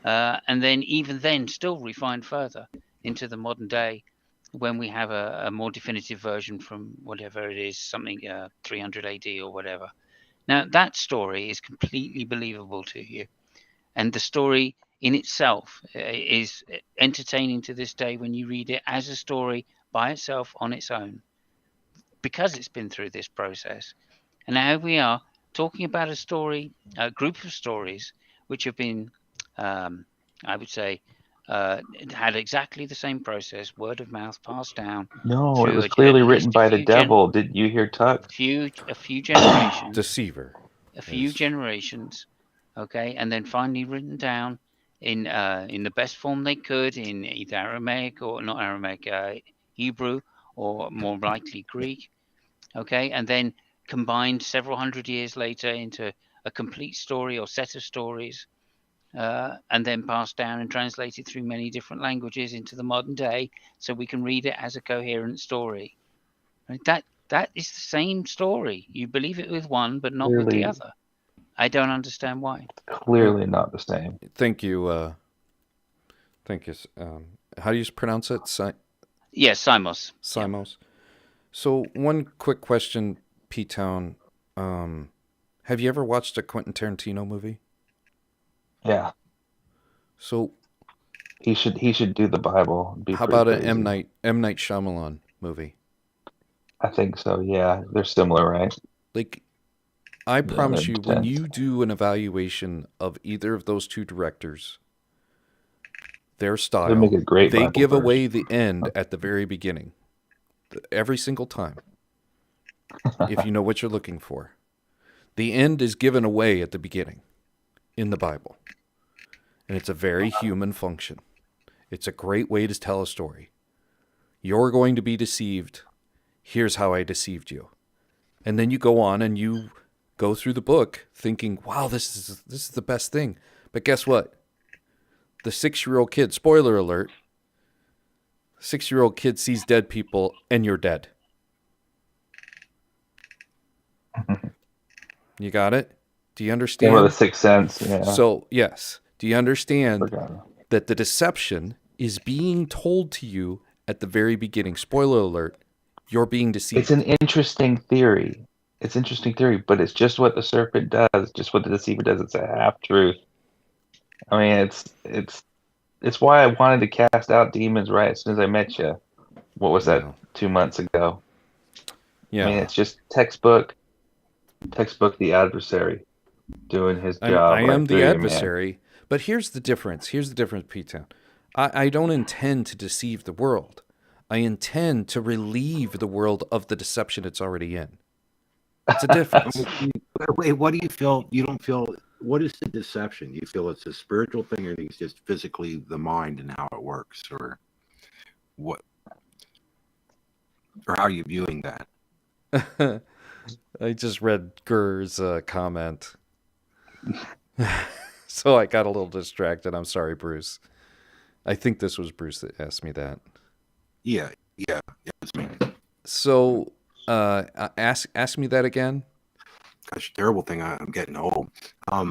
and then even then still refined further into the modern day, when we have a more definitive version from whatever it is, something 300 AD or whatever. Now, that story is completely believable to you. And the story in itself is entertaining to this day when you read it as a story by itself on its own, because it's been through this process. And now we are talking about a story, a group of stories, which have been, I would say, had exactly the same process, word of mouth passed down. No, it Through was at clearly written least a by the few devil. Did you hear Tuck? a few generations, Deceiver. a few generations, okay, and then finally written down in the best form they could in either Aramaic or not Aramaic, Hebrew, or more likely Greek, okay, and then combined several hundred years later into a complete story or set of stories, and then passed down and translated through many different languages into the modern day, so we can read it as a coherent story. Right? That is the same story. You believe it with one, but not with the other. I don't understand why. Clearly not the same. Thank you. Thank you. How do you pronounce it? Yes, Simos. Simos. Yep. So one quick question, P-Town. Have you ever watched a Quentin Tarantino movie? Yeah. So he should do the Bible. How about an M. Night Shyamalan movie? I think so. Yeah, they're similar, right? Like, I promise you, when you do an evaluation of either of those two directors, their style, make a great they Bible give verse. away the end at the very beginning, every single time. If you know what you're looking for, the end is given away at the beginning in the Bible, and it's a very human function. It's a great way to tell a story. You're going to be deceived. Here's how I deceived you. And then you go on and you go through the book thinking, wow, this is the best thing. But guess what? The 6-year-old kid, spoiler alert, 6-year-old kid sees dead people and you're dead. You got it? Do you understand? Yeah, the Sixth Sense, yeah. So, yes. Do you understand that the deception is being told to you at the very beginning? Spoiler alert, you're being deceived. It's an interesting theory. But it's just what the serpent does, just what the deceiver does. It's a half-truth. I mean, it's why I wanted to cast out demons right as soon as I met you. What was that, 2 months ago? Yeah. I mean, it's just textbook the adversary doing his job. I am the adversary, but here's the difference. P-Town. I don't intend to deceive the world. I intend to relieve the world of the deception it's already in. It's a difference. Wait, what do you feel? You don't feel, what is the deception? You feel it's a spiritual thing, or it's just physically the mind and how it works, or what? Or how are you viewing that? I just read Gurr's comment. So I got a little distracted. I'm sorry, Bruce. I think this was Bruce that asked me that. Yeah, it's me. So, ask me that again. Gosh, terrible thing. I'm getting old. I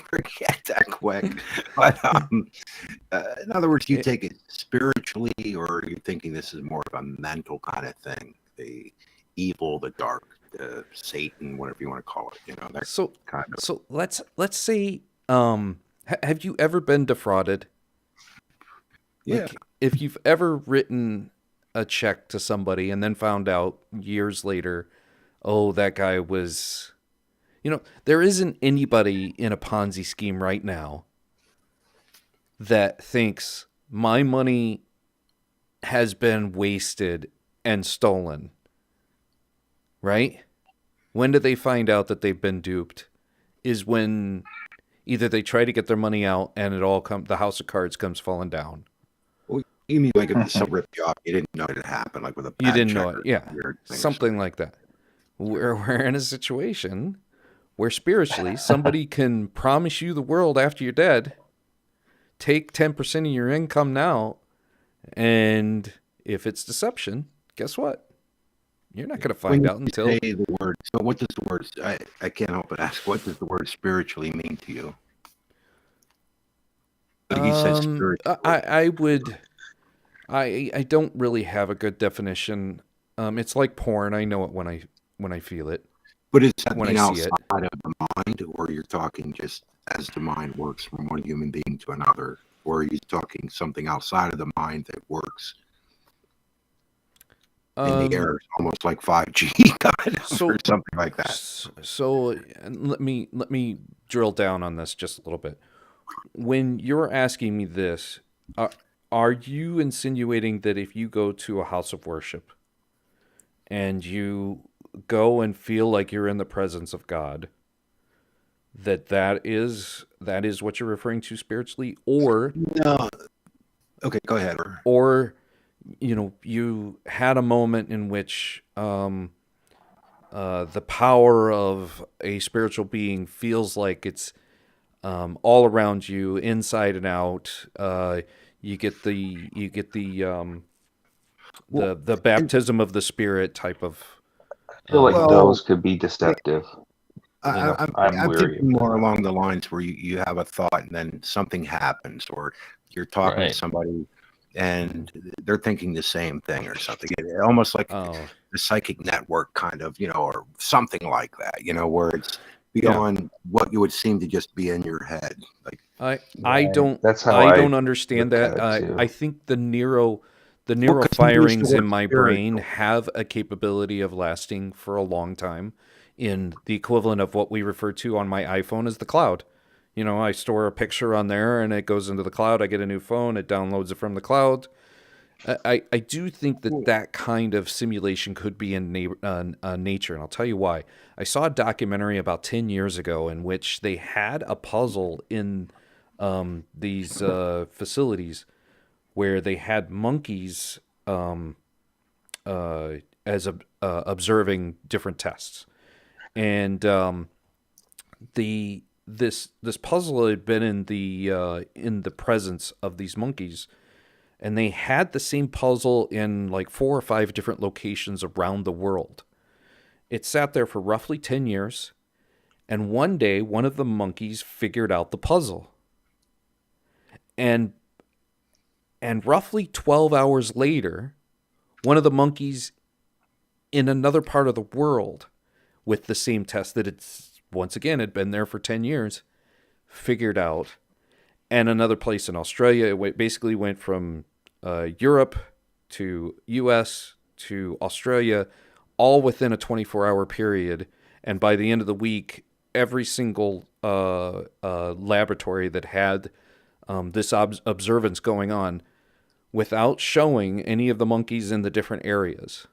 forget that quick. But in other words, you take it spiritually, or are you thinking this is more of a mental kind of thing? The evil, the dark, the Satan, whatever you want to call it. You know, that kind of. So let's say, have you ever been defrauded? Yeah. Like, if you've ever written a check to somebody and then found out years later, oh, that guy was, there isn't anybody in a Ponzi scheme right now that thinks my money has been wasted and stolen, right? When do they find out that they've been duped? Is when either they try to get their money out and the house of cards comes falling down. You mean like if someone ripped you off, you didn't know it happened, like with a bad you didn't check know it, yeah, something like that. We're in a situation where spiritually somebody can promise you the world after you're dead, take 10% of your income now, and if it's deception, guess what? You're not going to find out until. Say the word. So what does the word? I can't help but ask. What does the word spiritually mean to you? Like you said spiritually. I don't really have a good definition. It's like porn. I know it when I feel it. But is that when being I see it. outside of the mind, or you're talking just as the mind works from one human being to another, or are you talking something outside of the mind that works in the air, almost like 5G kind of, or something like that? So let me drill down on this just a little bit. When you're asking me this, are you insinuating that if you go to a house of worship and you go and feel like you're in the presence of God, that is what you're referring to spiritually? Or no? Okay, go ahead. Or you had a moment in which the power of a spiritual being feels like it's all around you, inside and out. You get the baptism of the Spirit type of. I feel like those could be deceptive. I'm thinking more along the lines where you have a thought and then something happens, or you're talking to somebody and they're thinking the same thing or something. Almost like the psychic network kind of, or something like that, where it's beyond what you would seem to just be in your head. Like I don't understand that. I think the neuro firings in my brain have a capability of lasting for a long time, in the equivalent of what we refer to on my iPhone as the cloud. I store a picture on there and it goes into the cloud. I get a new phone, it downloads it from the cloud. I do think that kind of simulation could be in nature, and I'll tell you why. I saw a documentary about 10 years ago in which they had a puzzle in these facilities where they had monkeys as observing different tests, and this puzzle had been in the presence of these monkeys, and they had the same puzzle in like 4 or 5 different locations around the world. It sat there for roughly 10 years, and one day one of the monkeys figured out the puzzle. And roughly 12 hours later, one of the monkeys in another part of the world with the same test that it's once again had been there for 10 years figured out. And another place in Australia, it basically went from Europe to US to Australia, all within a 24-hour period. And by the end of the week, every single laboratory that had this observance going on, without showing any of the monkeys in the different areas.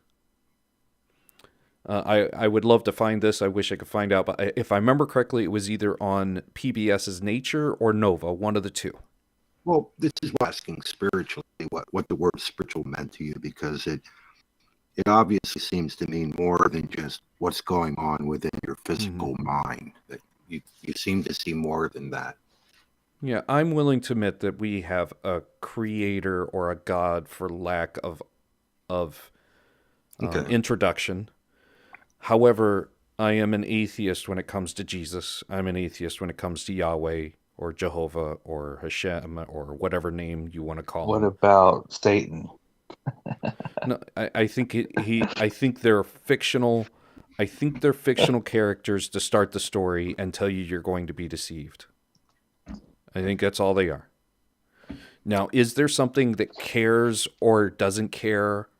I would love to find this. I wish I could find out. But if I remember correctly, it was either on PBS's Nature or Nova, one of the two. Well, this is asking spiritually what the word spiritual meant to you, because it obviously seems to mean more than just what's going on within your physical mind. That you seem to see more than that. Yeah, I'm willing to admit that we have a creator or a God, for lack of introduction. However, I am an atheist when it comes to Jesus. I'm an atheist when it comes to Yahweh or Jehovah or Hashem or whatever name you want to call him. What about Satan? No, I think I think they're fictional. I think they're fictional characters to start the story and tell you you're going to be deceived. I think that's all they are. Now, is there something that cares or doesn't care?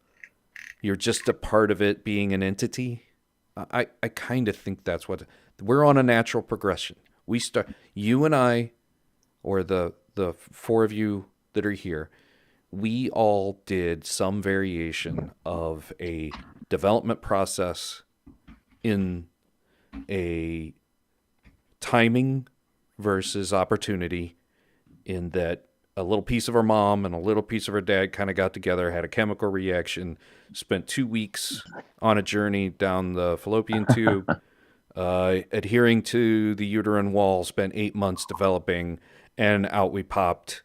You're just a part of it, being an entity? I kind of think that's what... We're on a natural progression. We start... You and I, or the 4 of you that are here, we all did some variation of a development process in a timing versus opportunity, in that a little piece of our mom and a little piece of our dad kind of got together, had a chemical reaction, spent 2 weeks on a journey down the fallopian tube, adhering to the uterine wall, spent 8 months developing, and out we popped.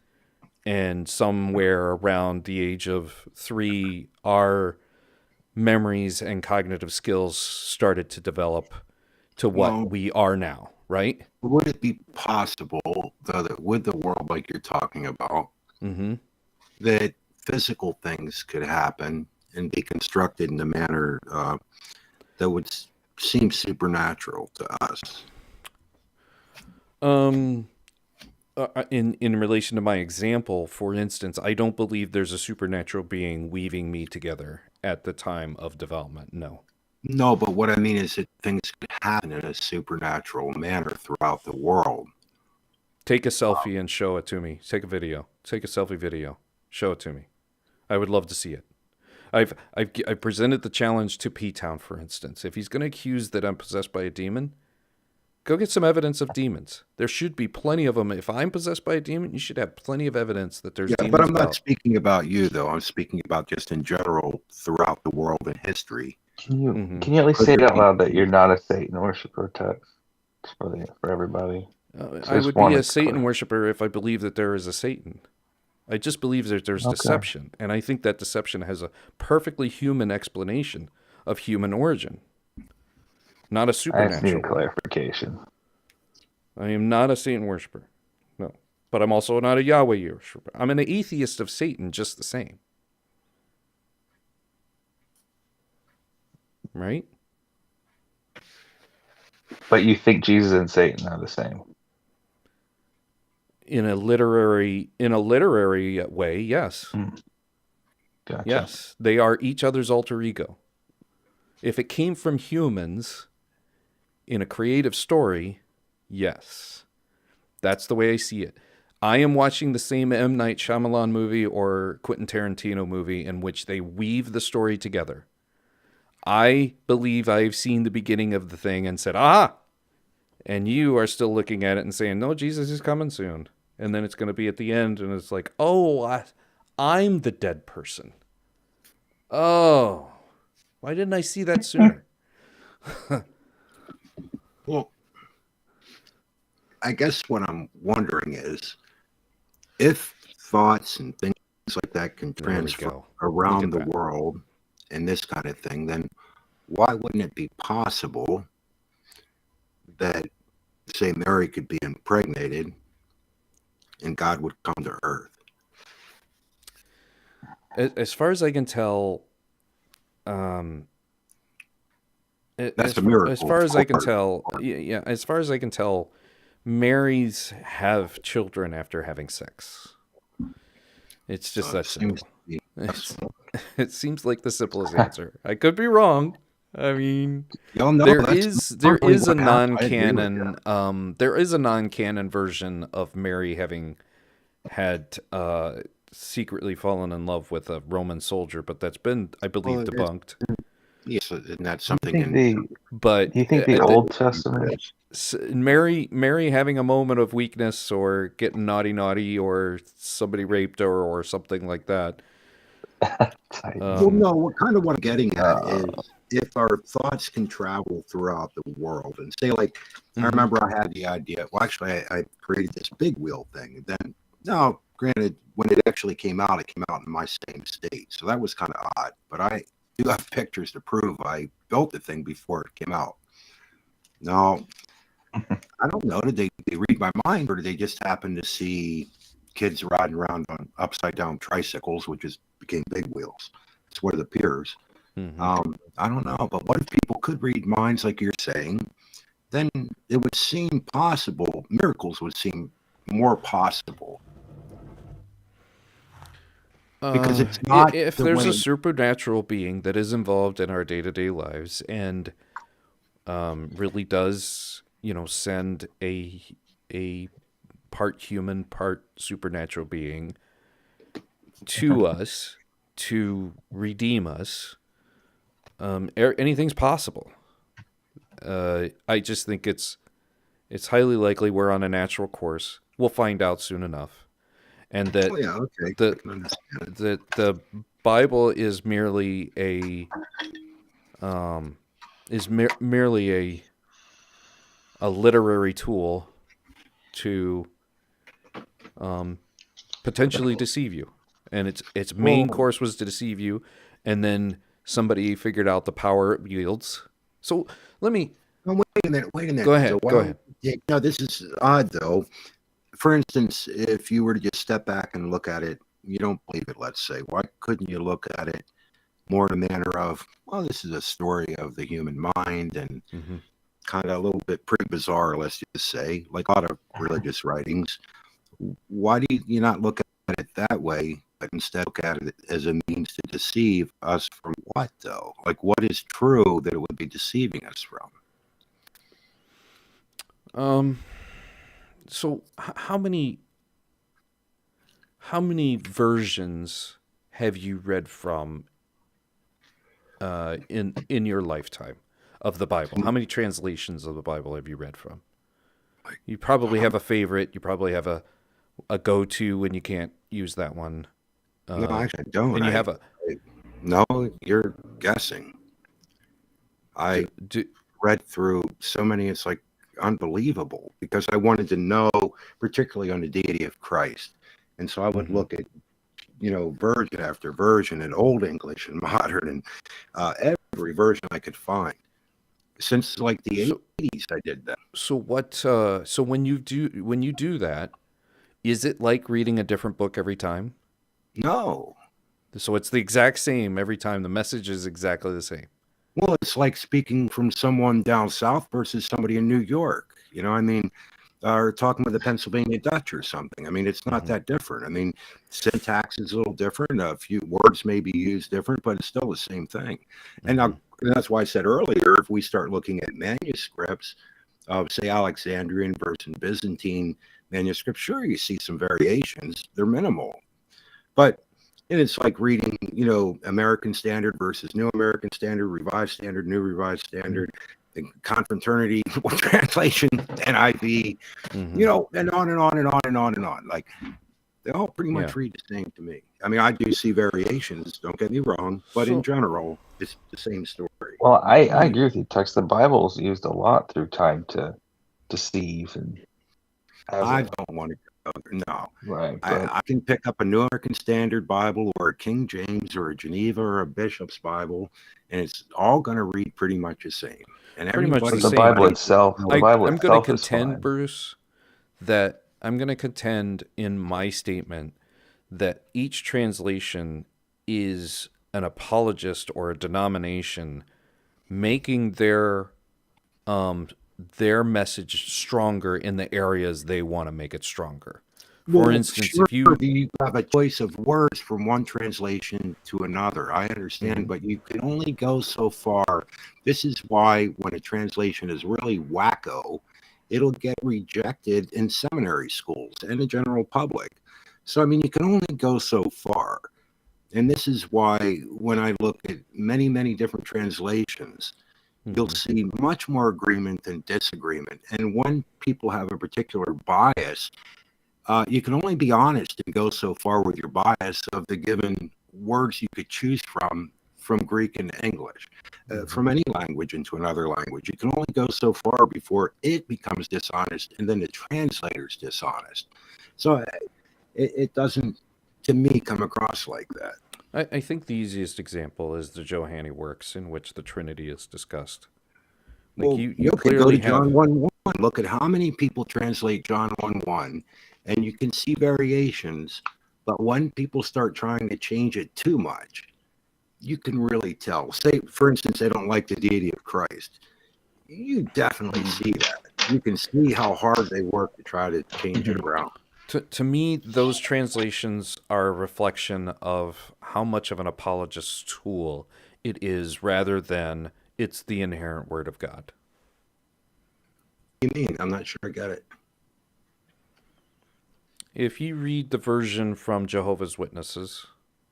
And somewhere around the age of 3, our memories and cognitive skills started to develop to what we are now, right? Would it be possible, though, that with the world like you're talking about, that physical things could happen and be constructed in a manner that would seems supernatural to us. In relation to my example, for instance, I don't believe there's a supernatural being weaving me together at the time of development. No. No, but what I mean is that things could happen in a supernatural manner throughout the world. Take a selfie and show it to me. Take a video. Take a selfie video. Show it to me. I would love to see it. I've presented the challenge to P-Town, for instance. If he's going to accuse that I'm possessed by a demon, go get some evidence of demons. There should be plenty of them. If I'm possessed by a demon, you should have plenty of evidence that there's demons. But I'm not speaking about you, though. I'm speaking about just in general throughout the world and history. Can you at least say it out loud that you're not a Satan worshiper, Tex? For everybody. I would be a Satan worshiper if I believe that there is a Satan. I just believe that there's deception, and I think that deception has a perfectly human explanation of human origin, not a supernatural. I need clarification. I am not a Satan worshiper, no, but I'm also not a Yahweh worshiper. I'm an atheist of Satan, just the same, right? But you think Jesus and Satan are the same? In a literary way, yes. Gotcha. Yes, they are each other's alter ego. If it came from humans in a creative story, yes. That's the way I see it. I am watching the same M. Night Shyamalan movie or Quentin Tarantino movie in which they weave the story together. I believe I've seen the beginning of the thing and said, ah! And you are still looking at it and saying, no, Jesus is coming soon. And then it's going to be at the end, and it's like, oh, I'm the dead person. Oh, why didn't I see that sooner? Well, I guess what I'm wondering is, if thoughts and things like that can transfer around the world and this kind of thing, then why wouldn't it be possible that, say, Mary could be impregnated and God would come to earth? As far as I can tell, that's a miracle. As far as I can tell, yeah. As far as I can tell, Marys have children after having sex. It's just that simple. It seems like the simplest answer. I could be wrong. I mean, there is a non-canon version of Mary having had secretly fallen in love with a Roman soldier, but that's been, I believe, debunked. Yes, and that's something. Do you think the Old Testament? Mary having a moment of weakness or getting naughty or somebody raped her or something like that. Well, no, what I'm getting at is, if our thoughts can travel throughout the world, and say, like, I remember I had the idea, well, actually, I created this big wheel thing, and then, now, granted, when it actually came out in my same state, so that was kind of odd, but I do have pictures to prove I built the thing before it came out. Now, I don't know, did they read my mind, or did they just happen to see kids riding around on upside-down tricycles, which became big wheels? It's what it appears. I don't know, but what if people could read minds like you're saying? Then it would seem possible. Miracles would seem more possible. Because it's not. If there's a supernatural being that is involved in our day-to-day lives and really does, send a part human, part supernatural being to us to redeem us, anything's possible. I just think it's highly likely we're on a natural course. We'll find out soon enough. And that the Bible is merely merely a literary tool to potentially deceive you, and its main course was to deceive you, and then somebody figured out the power it wields. So let me. Wait a minute. Go ahead. Go ahead. Yeah, no, this is odd though. For instance, if you were to just step back and look at it, you don't believe it, let's say, why couldn't you look at it more in the manner of, well, this is a story of the human mind and kind of a little bit pretty bizarre, let's just say, like a lot of religious writings. Why do you not look at it that way, but instead look at it as a means to deceive us from what, though? Like, what is true that it would be deceiving us from? So how many versions have you read from in your lifetime of the Bible? How many translations of the Bible have you read from? You probably have a favorite. You probably have a go-to when you can't use that one. No, actually, I don't. And you have no, you're guessing. I read through so many, it's like unbelievable, because I wanted to know, particularly on the deity of Christ. And so I would look at, version after version in Old English and modern and every version I could find. Since like the 80s, I did that. So what? So when you do that, is it like reading a different book every time? No. So it's the exact same every time. The message is exactly the same. Well, it's like speaking from someone down south versus somebody in New York. Or talking with a Pennsylvania Dutch or something. I mean, it's not that different. I mean, syntax is a little different. A few words may be used different, but it's still the same thing. And that's why I said earlier, if we start looking at manuscripts of, say, Alexandrian versus Byzantine manuscripts, sure, you see some variations. They're minimal. But it's like reading, American Standard versus New American Standard, Revised Standard, New Revised Standard, the Confraternity translation, NIV, and on and on and on and on and on. Like, they all pretty much read the same to me. I mean, I do see variations, don't get me wrong, but in general, it's the same story. Well, I agree with you, Tux. The Bible is used a lot through time to deceive. And I don't want to go there. No. Right. I can pick up a New American Standard Bible or a King James or a Geneva or a Bishop's Bible, and it's all going to read pretty much the same. And pretty much the Bible itself. The Bible I'm going to itself contend, Bruce, that I'm going to contend in my statement that each translation is an apologist or a denomination making their message stronger in the areas they want to make it stronger. For instance, sure, if you have a choice of words from one translation to another, I understand, but you can only go so far. This is why when a translation is really wacko, it'll get rejected in seminary schools and the general public. So, I mean, you can only go so far. And this is why when I look at many, many different translations, you'll see much more agreement than disagreement. And when people have a particular bias, you can only be honest and go so far with your bias of the given words you could choose from Greek and English, from any language into another language. You can only go so far before it becomes dishonest and then the translator's dishonest. So it doesn't, to me, come across like that. I think the easiest example is the Johannine works in which the Trinity is discussed. Like well, you clearly go to John 1:1. Look at how many people translate John 1:1, and you can see variations. But when people start trying to change it too much, you can really tell. Say, for instance, they don't like the deity of Christ. You definitely see that. You can see how hard they work to try to change it around. To me, those translations are a reflection of how much of an apologist's tool it is rather than it's the inherent word of God. What do you mean? I'm not sure I got it. If you read the version from Jehovah's Witnesses,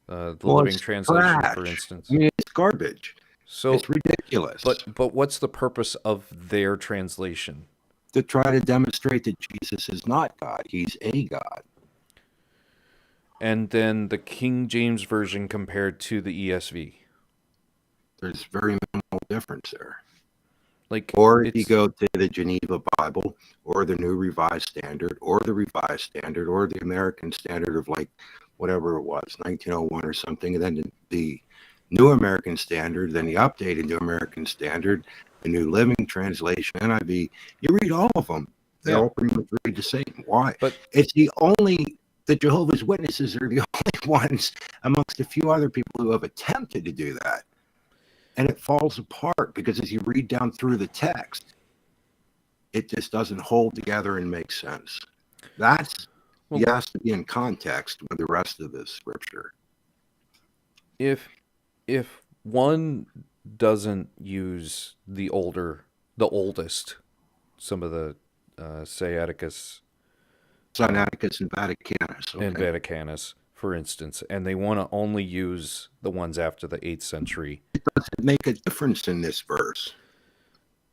the Living Translation, for instance. I mean, it's garbage. So it's ridiculous. But what's the purpose of their translation? To try to demonstrate that Jesus is not God. He's a God. And then the King James Version compared to the ESV. There's very minimal difference there. Like, or if you go to the Geneva Bible or the New Revised Standard or the Revised Standard or the American Standard of like whatever it was, 1901 or something, and then the New American Standard, then the updated New American Standard, the New Living Translation, NIV, you read all of them. They all pretty much read the same. Why? But it's the only the Jehovah's Witnesses are the only ones amongst a few other people who have attempted to do that. And it falls apart because as you read down through the text, it just doesn't hold together and make sense. That's, you has to be in context with the rest of the scripture. If one doesn't use the oldest, some of the Sinaiticus and Vaticanus. Okay. And Vaticanus, for instance, and they want to only use the ones after the 8th century. It doesn't make a difference in this verse.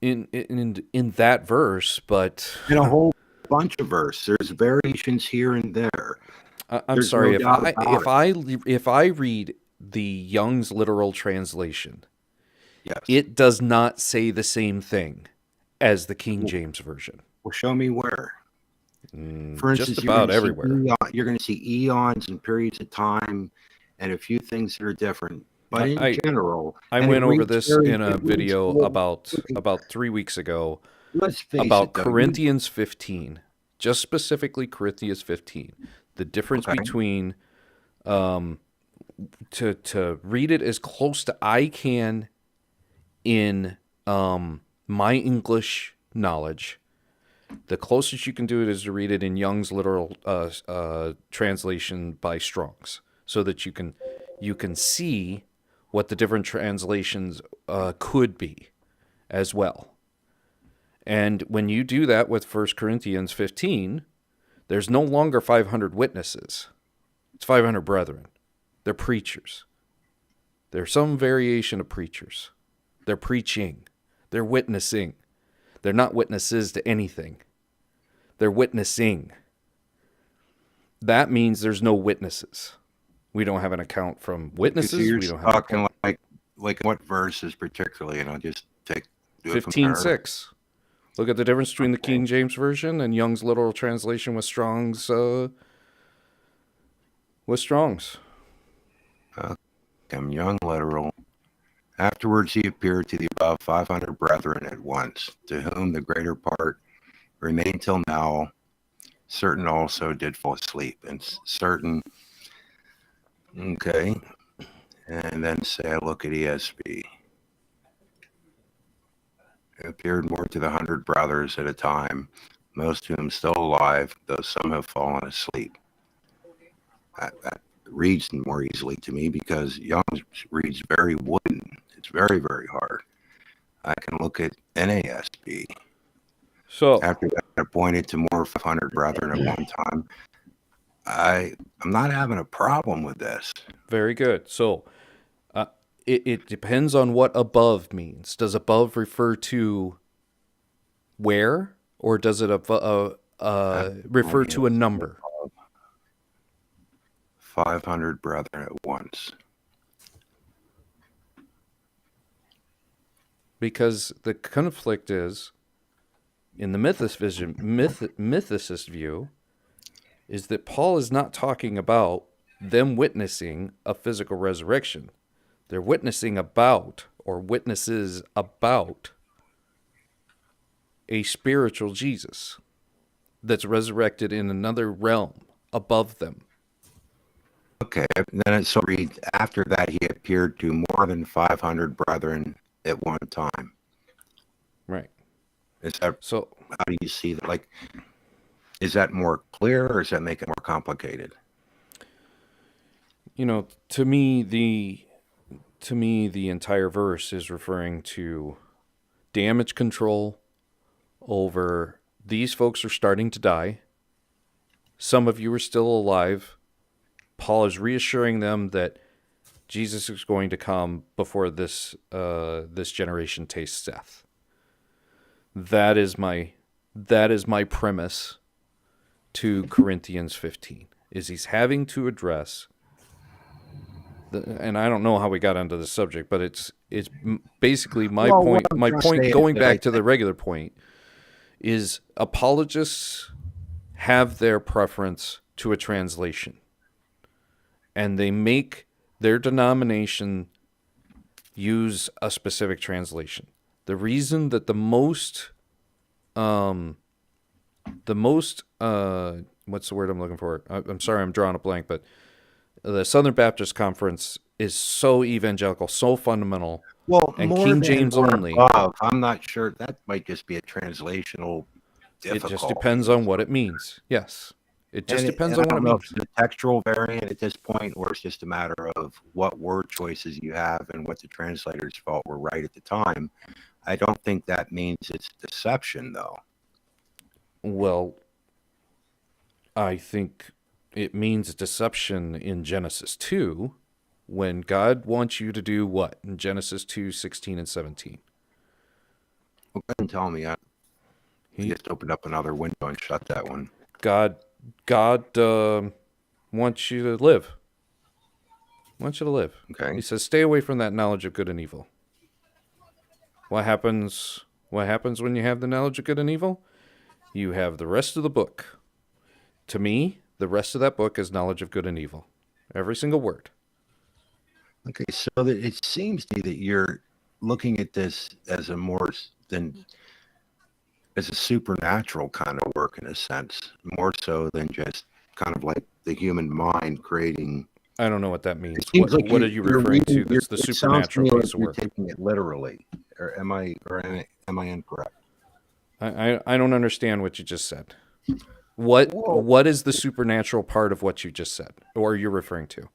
In that verse, but in a whole bunch of verses, there's variations here and there. I'm sorry, if I read the Young's literal translation, yes, it does not say the same thing as the King James version. Well, show me where. For instance, just about everywhere. You're going to see eons and periods of time and a few things that are different. But in general, I went over this in a video about 3 weeks ago about Corinthians 15, just specifically Corinthians 15. The difference between to read it as close to I can in my English knowledge. The closest you can do it is to read it in Young's literal translation by Strong's, so that you can see what the different translations could be as well. And when you do that with 1 Corinthians 15, there's no longer 500 witnesses. It's 500 brethren. They're preachers. They're some variation of preachers. They're preaching. They're witnessing. They're not witnesses to anything. They're witnessing. That means there's no witnesses. We don't have an account from witnesses. So you're we don't have talking like what verses particularly, and I'll just do 15:6. Look at the difference between the King James Version and Young's literal translation with Strong's. Young literal. Afterwards he appeared to the above 500 brethren at once, to whom the greater part remained till now. Certain also did fall asleep, and certain. Okay. And then say I look at ESV. It appeared more to the 100 brothers at a time, most of whom still alive, though some have fallen asleep. That reads more easily to me because Young's reads very wooden. It's very, very hard. I can look at NASB. So after that, I pointed to more 500 brethren at one time. I'm not having a problem with this. Very good. So it depends on what above means. Does above refer to where, or does it refer to a number? 500 brethren at once. Because the conflict is, in the mythicist view, is that Paul is not talking about them witnessing a physical resurrection. They're witnessing about, or witnesses about, a spiritual Jesus that's resurrected in another realm above them. Okay, then it so reads, after that he appeared to more than 500 brethren at one time. Right. Is that so? How do you see that? Like, is that more clear, or does that make it more complicated? You know, to me, the entire verse is referring to damage control over these folks are starting to die. Some of you are still alive. Paul is reassuring them that Jesus is going to come before this generation tastes death. That is my premise to Corinthians 15. Is he's having to address, and I don't know how we got onto the subject, but it's basically my point. My point, going back to the regular point, is apologists have their preference to a translation, and they make their denomination use a specific translation. The reason that the most what's the word I'm looking for? I'm sorry, I'm drawing a blank, but the Southern Baptist Conference is so evangelical, so fundamental. Well, and more King than James or only. above, I'm not sure. That might just be a translational difficulty. It just depends on what it means. Yes. It just depends on what it means. I don't know means. if it's a textual variant at this point, or it's just a matter of what word choices you have and what the translators felt were right at the time. I don't think that means it's deception, though. Well, I think it means deception in Genesis 2 when God wants you to do what? In Genesis 2:16 and 17. Well, go ahead and tell me. He just opened up another window and shut that one. God wants you to live. Wants you to live. Okay. He says, stay away from that knowledge of good and evil. What happens when you have the knowledge of good and evil? You have the rest of the book. To me, the rest of that book is knowledge of good and evil. Every single word. Okay, so that it seems to me that you're looking at this as a supernatural kind of work in a sense, more so than just kind of like the human mind creating. I don't know what that means. Like what are you referring to? That's the supernatural piece of you're work. Taking it literally, or am I incorrect? I don't understand what you just said. What is the supernatural part of what you just said, or you're referring to?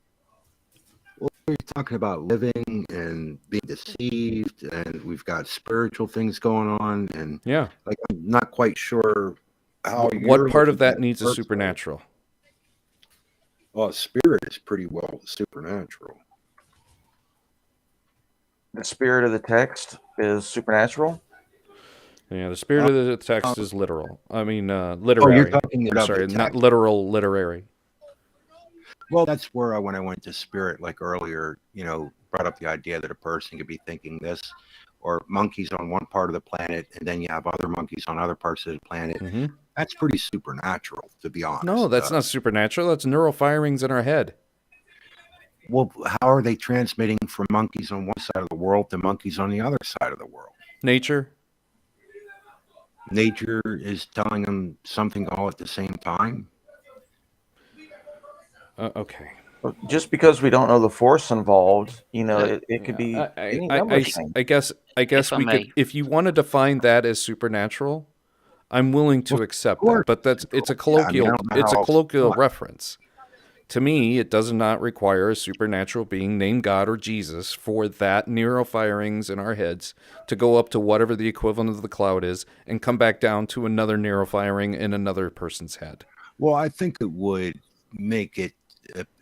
Well, you're talking about living and being deceived, and we've got spiritual things going on, and yeah, like I'm not quite sure how. What part of that needs a supernatural? Well, spirit is pretty well supernatural. The spirit of the text is supernatural. Yeah, the spirit of the text is literal. I mean, literary. Oh, you're talking about sorry, not literal, literary. Well, that's where when I went to spirit, like earlier, brought up the idea that a person could be thinking this, or monkeys on one part of the planet, and then you have other monkeys on other parts of the planet. Mm-hmm. That's pretty supernatural, to be honest. No, that's not supernatural. That's neural firings in our head. Well, how are they transmitting from monkeys on one side of the world to monkeys on the other side of the world? Nature is telling them something all at the same time. Okay. Just because we don't know the force involved, it could be any number of things. I guess we could, if you want to define that as supernatural, I'm willing to accept that. But it's a colloquial reference. To me, it does not require a supernatural being named God or Jesus for that neural firings in our heads to go up to whatever the equivalent of the cloud is and come back down to another neural firing in another person's head. Well, I think it would make it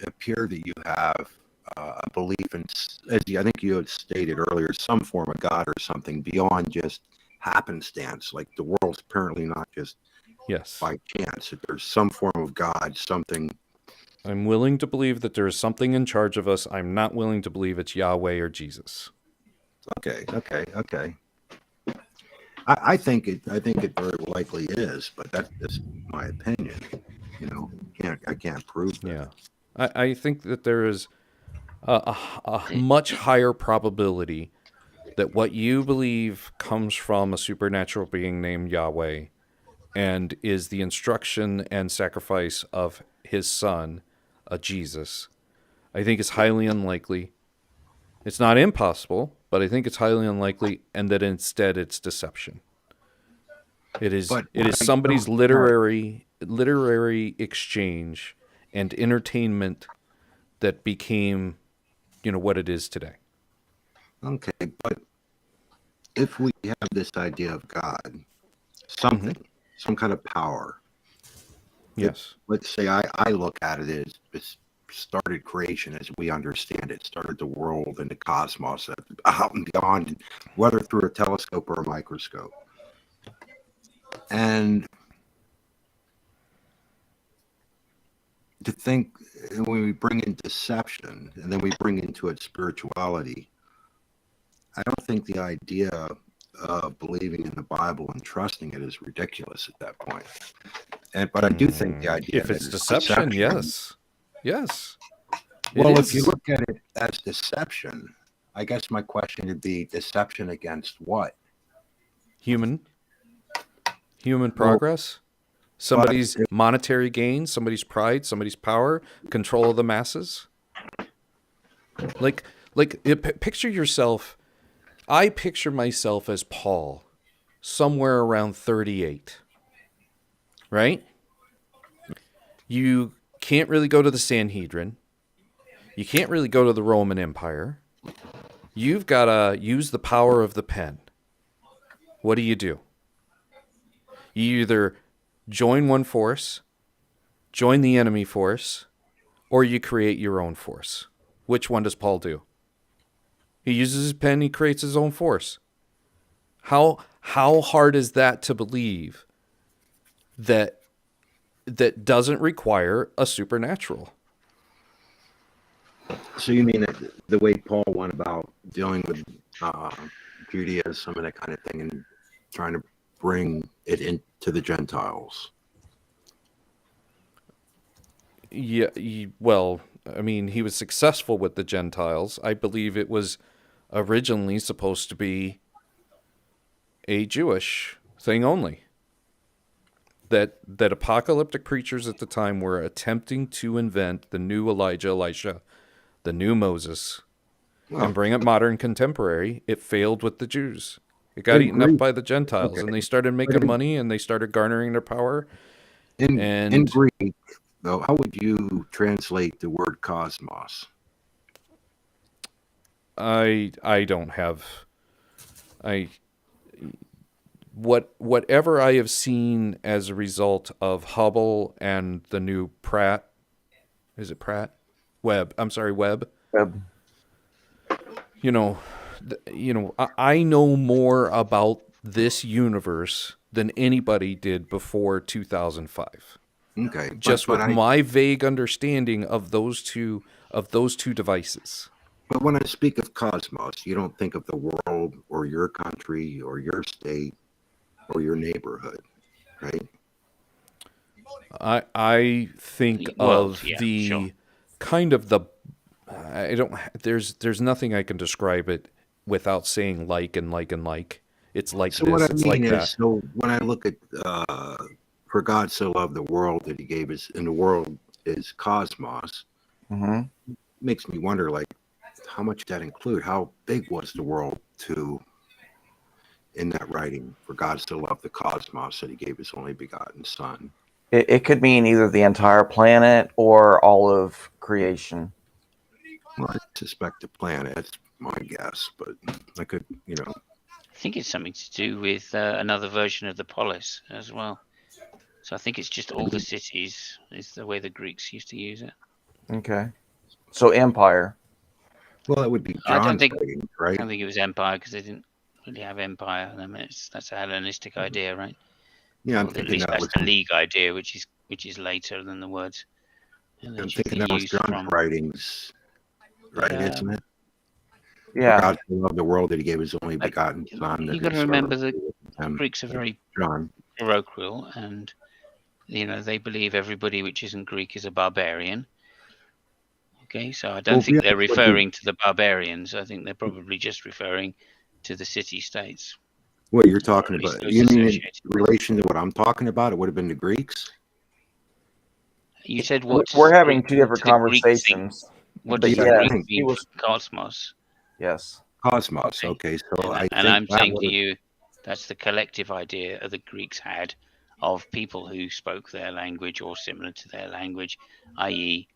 appear that you have a belief in, as I think you had stated earlier, some form of God or something beyond just happenstance. Like the world's apparently not just by chance. That there's some form of God, something. I'm willing to believe that there is something in charge of us. I'm not willing to believe it's Yahweh or Jesus. Okay. I think it very likely is, but that's my opinion. I can't prove that. Yeah. I think that there is a much higher probability that what you believe comes from a supernatural being named Yahweh and is the instruction and sacrifice of his son, Jesus. I think it's highly unlikely. It's not impossible, but I think it's highly unlikely, and that instead it's deception. It is somebody's literary exchange and entertainment that became, what it is today. Okay, but if we have this idea of God, something, some kind of power. Yes. Let's say I look at it as it started creation as we understand it, started the world and the cosmos out and beyond, whether through a telescope or a microscope. And to think when we bring in deception and then we bring into it spirituality, I don't think the idea of believing in the Bible and trusting it is ridiculous at that point. But I do think the idea if it's deception, yes. Well, if you look at it as deception, I guess my question would be deception against what? Human progress, Somebody's monetary gain, somebody's pride, somebody's power, control of the masses. Picture yourself. I picture myself as Paul, somewhere around 38. Right? You can't really go to the Sanhedrin. You can't really go to the Roman Empire. You've got to use the power of the pen. What do? You either join one force, join the enemy force, or you create your own force. Which one does Paul do? He uses his pen, he creates his own force. How hard is that to believe that doesn't require a supernatural? So you mean that the way Paul went about dealing with Judaism and that kind of thing and trying to bring it into the Gentiles? Yeah, he was successful with the Gentiles. I believe it was originally supposed to be a Jewish thing only. That apocalyptic preachers at the time were attempting to invent the new Elijah, Elisha, the new Moses, and bring it modern contemporary. It failed with the Jews. It got eaten up by the Gentiles, and they started making money, and they started garnering their power. In Greek, though, how would you translate the word cosmos? Whatever I have seen as a result of Hubble and the new Pratt, is it Pratt? Webb. I'm sorry, Webb. Webb. I know more about this universe than anybody did before 2005. Okay. Just with my vague understanding of those two devices. But when I speak of cosmos, you don't think of the world or your country or your state or your neighborhood, right? I think there's nothing I can describe it without saying like and like and like. It's like so this, what I it's mean like is, that. So when I look at for God so loved the world that he gave us, and the world is cosmos, makes me wonder, like, how much that include? How big was the world in that writing? For God so loved the cosmos that he gave his only begotten son. It could mean either the entire planet or all of creation. Well, I suspect the planet. That's my guess, but I could, I think it's something to do with another version of the polis as well. So I think it's just all the cities is the way the Greeks used to use it. Okay. So empire. Well, that would be John's writing, right? I don't think it was empire because they didn't really have empire. I mean, that's a Hellenistic idea, right? Yeah, I'm at thinking least that that's was the League idea, which is later than the words. I'm thinking that was John's writings, right? Isn't it? Yeah. For God so loved the world that he gave his only begotten son. You got to remember the Greeks are very parochial, and they believe everybody which isn't Greek is a barbarian. Okay, so I don't think they're referring to the barbarians. I think they're probably just referring to the city-states. What you're talking about? You mean in relation to what I'm talking about? It would have been the Greeks. You said what? We're having two different conversations. What does the Greek mean? Cosmos. Yes. Cosmos. Okay, so I'm saying to you, that's the collective idea that the Greeks had of people who spoke their language or similar to their language, i.e.,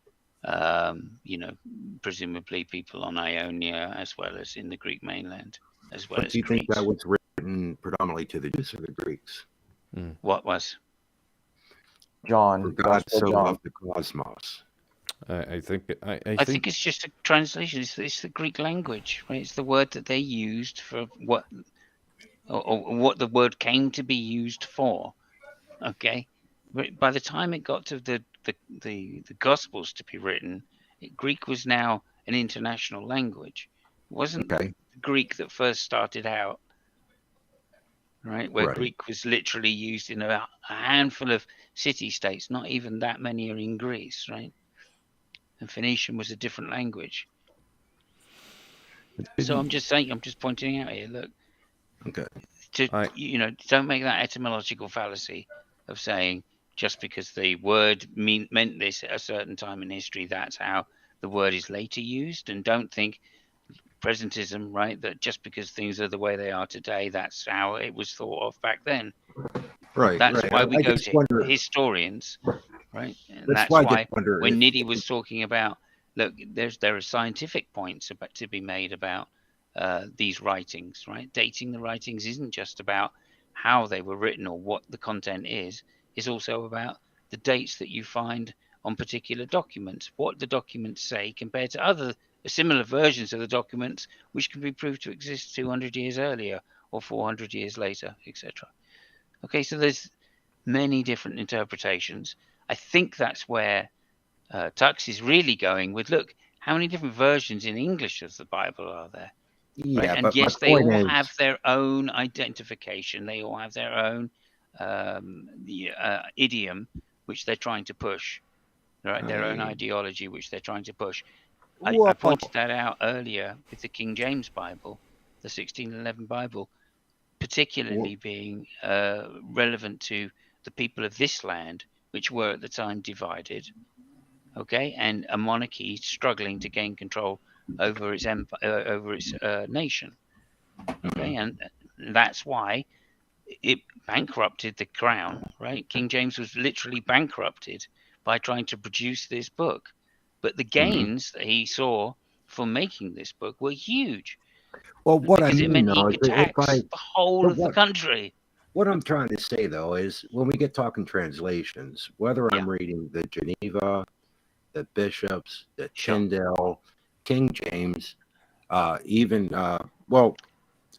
presumably people on Ionia as well as in the Greek mainland, as well as. Do you think that was written predominantly to the Jews or the Greeks? What was? John. For God so loved the cosmos. I think it's just a translation. It's the Greek language, right? It's the word that they used for what, or what the word came to be used for. Okay, but by the time it got to the Gospels to be written, Greek was now an international language. It wasn't Greek that first started out, right? Where Greek was literally used in a handful of city-states. Not even that many are in Greece, right? And Phoenician was a different language. So I'm just pointing out here. Look, don't make that etymological fallacy of saying just because the word meant this at a certain time in history, that's how the word is later used. And don't think presentism, right, that just because things are the way they are today, that's how it was thought of back then. Right. That's right. why we I go just to wonder. historians, right? And That's that's why I just why wonder when if Niddy was talking about, look, there are scientific points about, to be made about these writings, right? Dating the writings isn't just about how they were written or what the content is. It's also about the dates that you find on particular documents, what the documents say compared to other similar versions of the documents, which can be proved to exist 200 years earlier or 400 years later, etc. Okay, so there's many different interpretations. I think that's where Tux is really going with, look, how many different versions in English of the Bible are there? Right? yeah, And but my yes, they point all is, have their own identification. They all have their own idiom, which they're trying to push, right? Their own ideology, which they're trying to push. I well, pointed that out earlier with the King James Bible, the 1611 Bible, particularly being relevant to the people of this land, which were at the time divided, okay, and a monarchy struggling to gain control over its empire, over its nation, okay, and that's why it bankrupted the crown, right? King James was literally bankrupted by trying to produce this book, but the gains that he saw from making this book were huge. well, what I Because it mean meant he though is could that if tax the whole but of the country. what I'm trying to say though is when we get talking translations, whether Yeah, I'm reading the Geneva, the Bishops, the sure. Tyndale, King James, even well,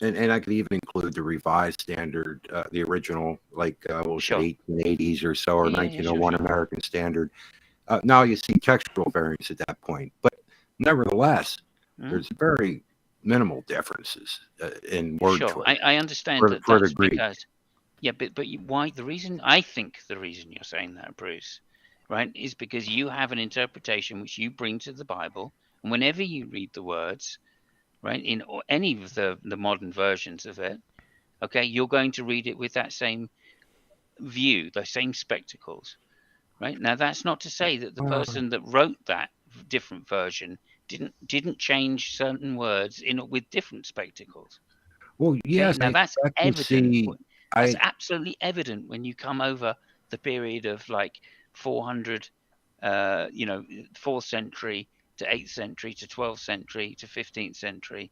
and I could even include the Revised Standard, the original, like what was Sure. it, 1880s or so, or Yeah, 1901 sure. American Standard. Now you see textual variants at that point, but nevertheless, there's very minimal differences in word Sure, choice I understand for, that for the that's Greek. because, yeah, but why the reason, I think the reason you're saying that, Bruce, right, is because you have an interpretation which you bring to the Bible, and whenever you read the words, right, in any of the modern versions of it, okay, you're going to read it with that same view, the same spectacles, right? Now, that's not to say that the person that wrote that different version didn't change certain words in with different spectacles. Well, Okay, yes, now that's I can evident. see. That's absolutely evident when you come over the period of like 400, 4th century to 8th century to 12th century to 15th century,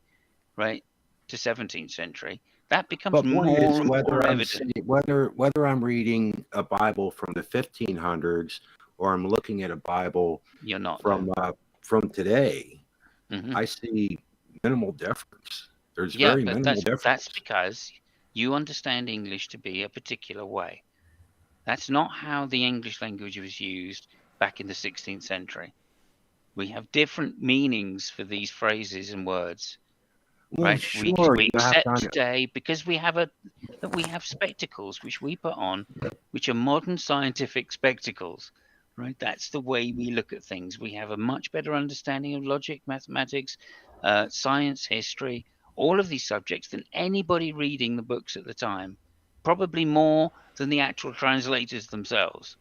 right, to 17th century. That becomes But point more is and whether more I'm evident. whether I'm reading a Bible from the 1500s or I'm looking at a Bible You're not from today, Mm-hmm. I see minimal difference. There's Yeah, very but minimal difference. that's because you understand English to be a particular way. That's not how the English language was used back in the 16th century. We have different meanings for these phrases and words, Well, right? We sure, you have accept to. today because we have spectacles which we put on, which are modern scientific spectacles, right? That's the way we look at things. We have a much better understanding of logic, mathematics, science, history, all of these subjects than anybody reading the books at the time, probably more than the actual translators themselves,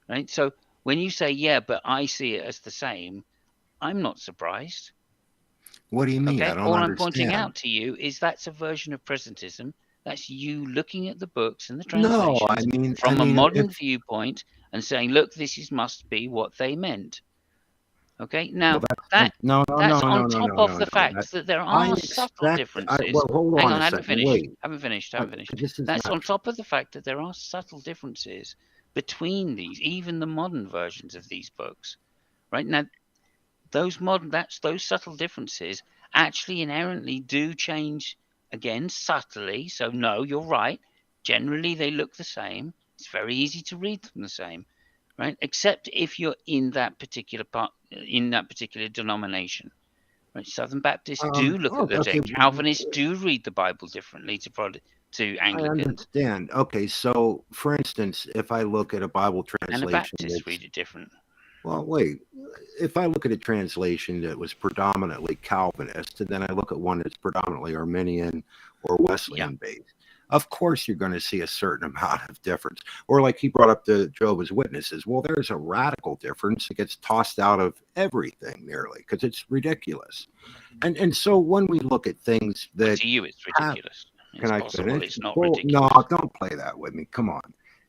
right? So when you say, yeah, but I see it as the same, I'm not surprised. What do you mean? Okay, I don't all I'm pointing understand. out to you is that's a version of presentism. That's you looking at the books and the No, translations from a modern viewpoint and saying, look, must be what they meant. Okay, now that's on top of the fact that there I are subtle expect. differences. Well, hold Hang on on, a I haven't second. finished. Wait. Haven't finished. This is That's not on top of the fact that there are subtle differences between these, even the modern versions of these books. Right now, those subtle differences actually inherently do change again subtly. So no, you're right. Generally, they look the same. It's very easy to read them the same, right? Except if you're in that particular denomination. Right? Southern Baptists do look at the okay. text. Calvinists do read the Bible differently to I Anglicans. understand. Okay, so for instance, if I look at a Bible translation Anabaptists read it different. Well, wait. If I look at a translation that was predominantly Calvinist, and then I look at one that's predominantly Arminian or Wesleyan based, of course you're going to see a certain amount of difference. Or like he brought up the Jehovah's Witnesses. Well, there's a radical difference. It gets tossed out of everything nearly because it's ridiculous. And so when we look at things that to you, it's ridiculous. Can I possible finish? it's not Well, ridiculous. no, don't play that with me. Come on.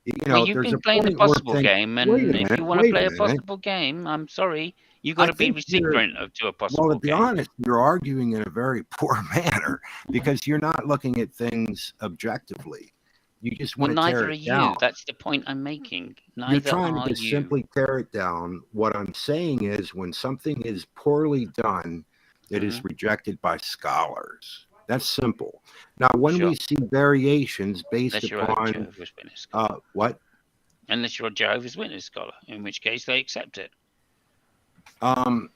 You know, Well, you've there's been a playing the point where possible game, and if you want to play a minute. possible game, I'm sorry, you've got I to be think you're, recipient to a possible well, to be game. honest, you're arguing in a very poor manner because you're not looking at things objectively. You just Well, want to tear neither are it you. down. That's the point I'm making. You're Neither trying are to just you. simply tear it down. What I'm saying is when something is poorly done, it is rejected by scholars. That's simple. Now, when we see variations based Unless you're upon a Jehovah's Witness scholar. What? Unless you're a Jehovah's Witness scholar, in which case they accept it. Well,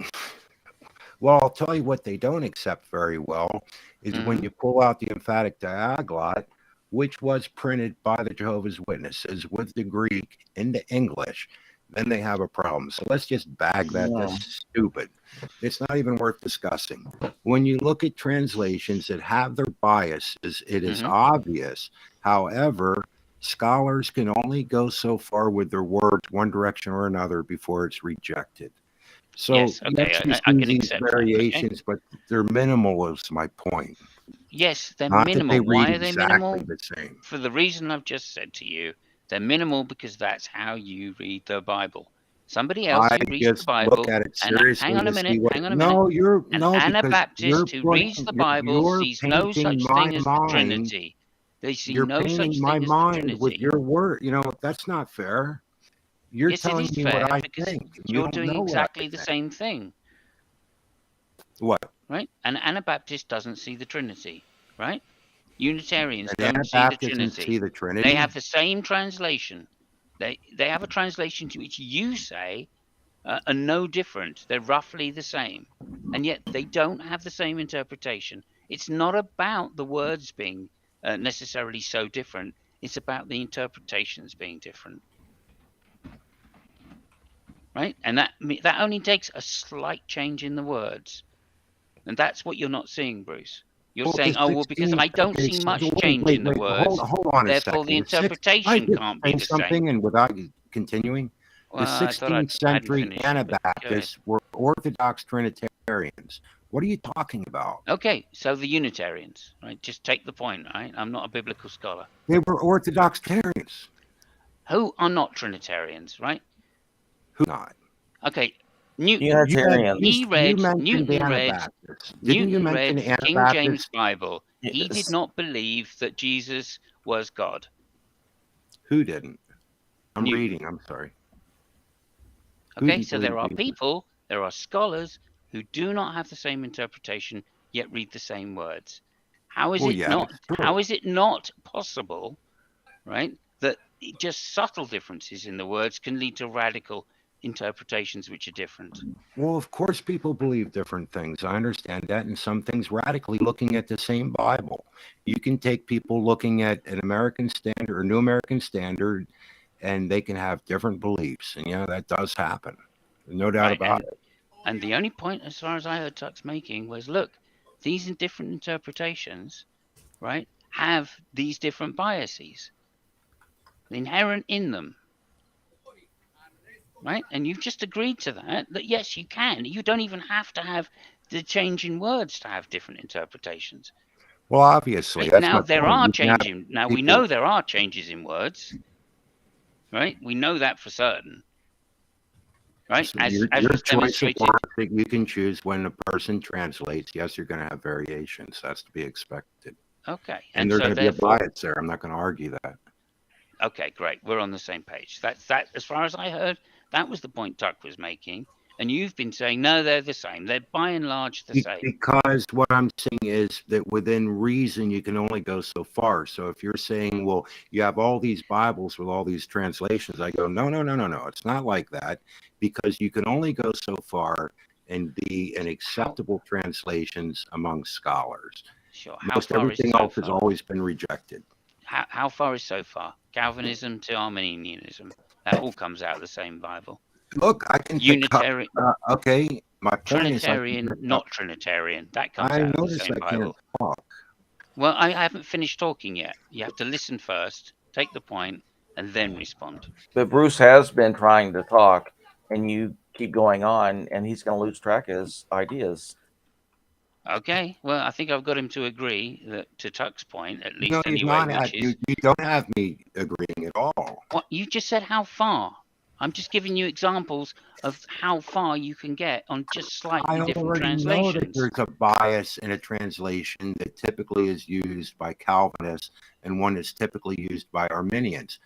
I'll tell you what they don't accept very well is when you pull out the emphatic diaglott, which was printed by the Jehovah's Witnesses with the Greek into English, then they have a problem. So let's just bag that. That's stupid. It's not even worth discussing. When you look at translations that have their biases, it is obvious. However, scholars can only go so far with their words one direction or another before it's rejected. So yes, okay, I can these accept variations, but they're minimal is my point. Yes, they're Not minimal. that they Why read are they exactly minimal? the same. For the reason I've just said to you. They're minimal because that's how you read the Bible. Somebody else who reads the Bible, look at it seriously hang on a to minute, see what, hang on a no, minute. you're An no, because Anabaptist who reads the Bible you're sees no painting such my thing as the mind. Trinity. They see You're no such painting my thing as the mind with Trinity. your word. You know, that's not fair. You're Yes, telling it is me fair what I because think. you're don't doing know what I exactly the think. same thing. What? Right? An Anabaptist doesn't see the Trinity, right? Unitarians An don't see the Anabaptist doesn't Trinity. see the Trinity? They have the same translation. They have a translation to which you say are no different. They're roughly the same. And yet they don't have the same interpretation. It's not about the words being necessarily so different. It's about the interpretations being different. Right? And that only takes a slight change in the words. And that's what you're not seeing, Bruce. You're saying, oh, well, because I don't see much change in the words, hold on a therefore second. the interpretation can't be the same. And without continuing, Well, the I thought 16th I hadn't century finished, but Anabaptists were Orthodox Trinitarians. What are you talking about? Okay, so the Unitarians, right? Just take the point, right? I'm not a biblical scholar. They were Orthodox Trinitarians. Who are not Trinitarians, right? Who not? Okay, Newton. Unitarians. Newton read King James Bible. He did not believe that Jesus was God. Who didn't? I'm reading. I'm sorry. Okay, so there are people, there are scholars who do not have the same interpretation yet read the same words. How is it not? How is it not possible, right? That just subtle differences in the words can lead to radical interpretations which are different. Well, of course, people believe different things. I understand that. And some things radically looking at the same Bible. You can take people looking at an American Standard or New American Standard, and they can have different beliefs. And, yeah, that does happen. No doubt about it. And the only point, as far as I heard Tuck's making, was, look, these different interpretations, right, have these different biases inherent in them. Right? And you've just agreed to that yes, you can. You don't even have to have the change in words to have different interpretations. Well, obviously. Right? Now, there are changes. Now, we know there are changes in words. Right? We know that for certain. Right? So your choice of words that you can choose when a person translates, yes, you're going to have variations. That's to be expected. Okay. And there's going to be a bias there. I'm not going to argue that. Okay, great. We're on the same page. That's as far as I heard. That was the point Tuck was making. And you've been saying, no, they're the same. They're by and large the same. Because what I'm saying is that within reason, you can only go so far. So if you're saying, well, you have all these Bibles with all these translations, I go, no. It's not like that, because you can only go so far and be in acceptable translations among scholars. Sure. Most everything else has always been rejected. How far is so far? Calvinism to Arminianism. That all comes out of the same Bible. Look, I can Unitarian. Okay, my point Trinitarian, not Trinitarian. That comes out of the same Bible. Can't talk. Well, I haven't finished talking yet. You have to listen first, take the point, and then respond. But Bruce has been trying to talk, and you keep going on, and he's going to lose track of his ideas. Okay, well, I think I've got him to agree that to Tuck's point, at least No, you've anyway, not which is... you don't have me agreeing at all. What? You just said how far. I'm just giving you examples of how far you can get on just slightly I different already know that translations. there's a bias in a translation that typically is used by Calvinists and one that's typically used by Arminians.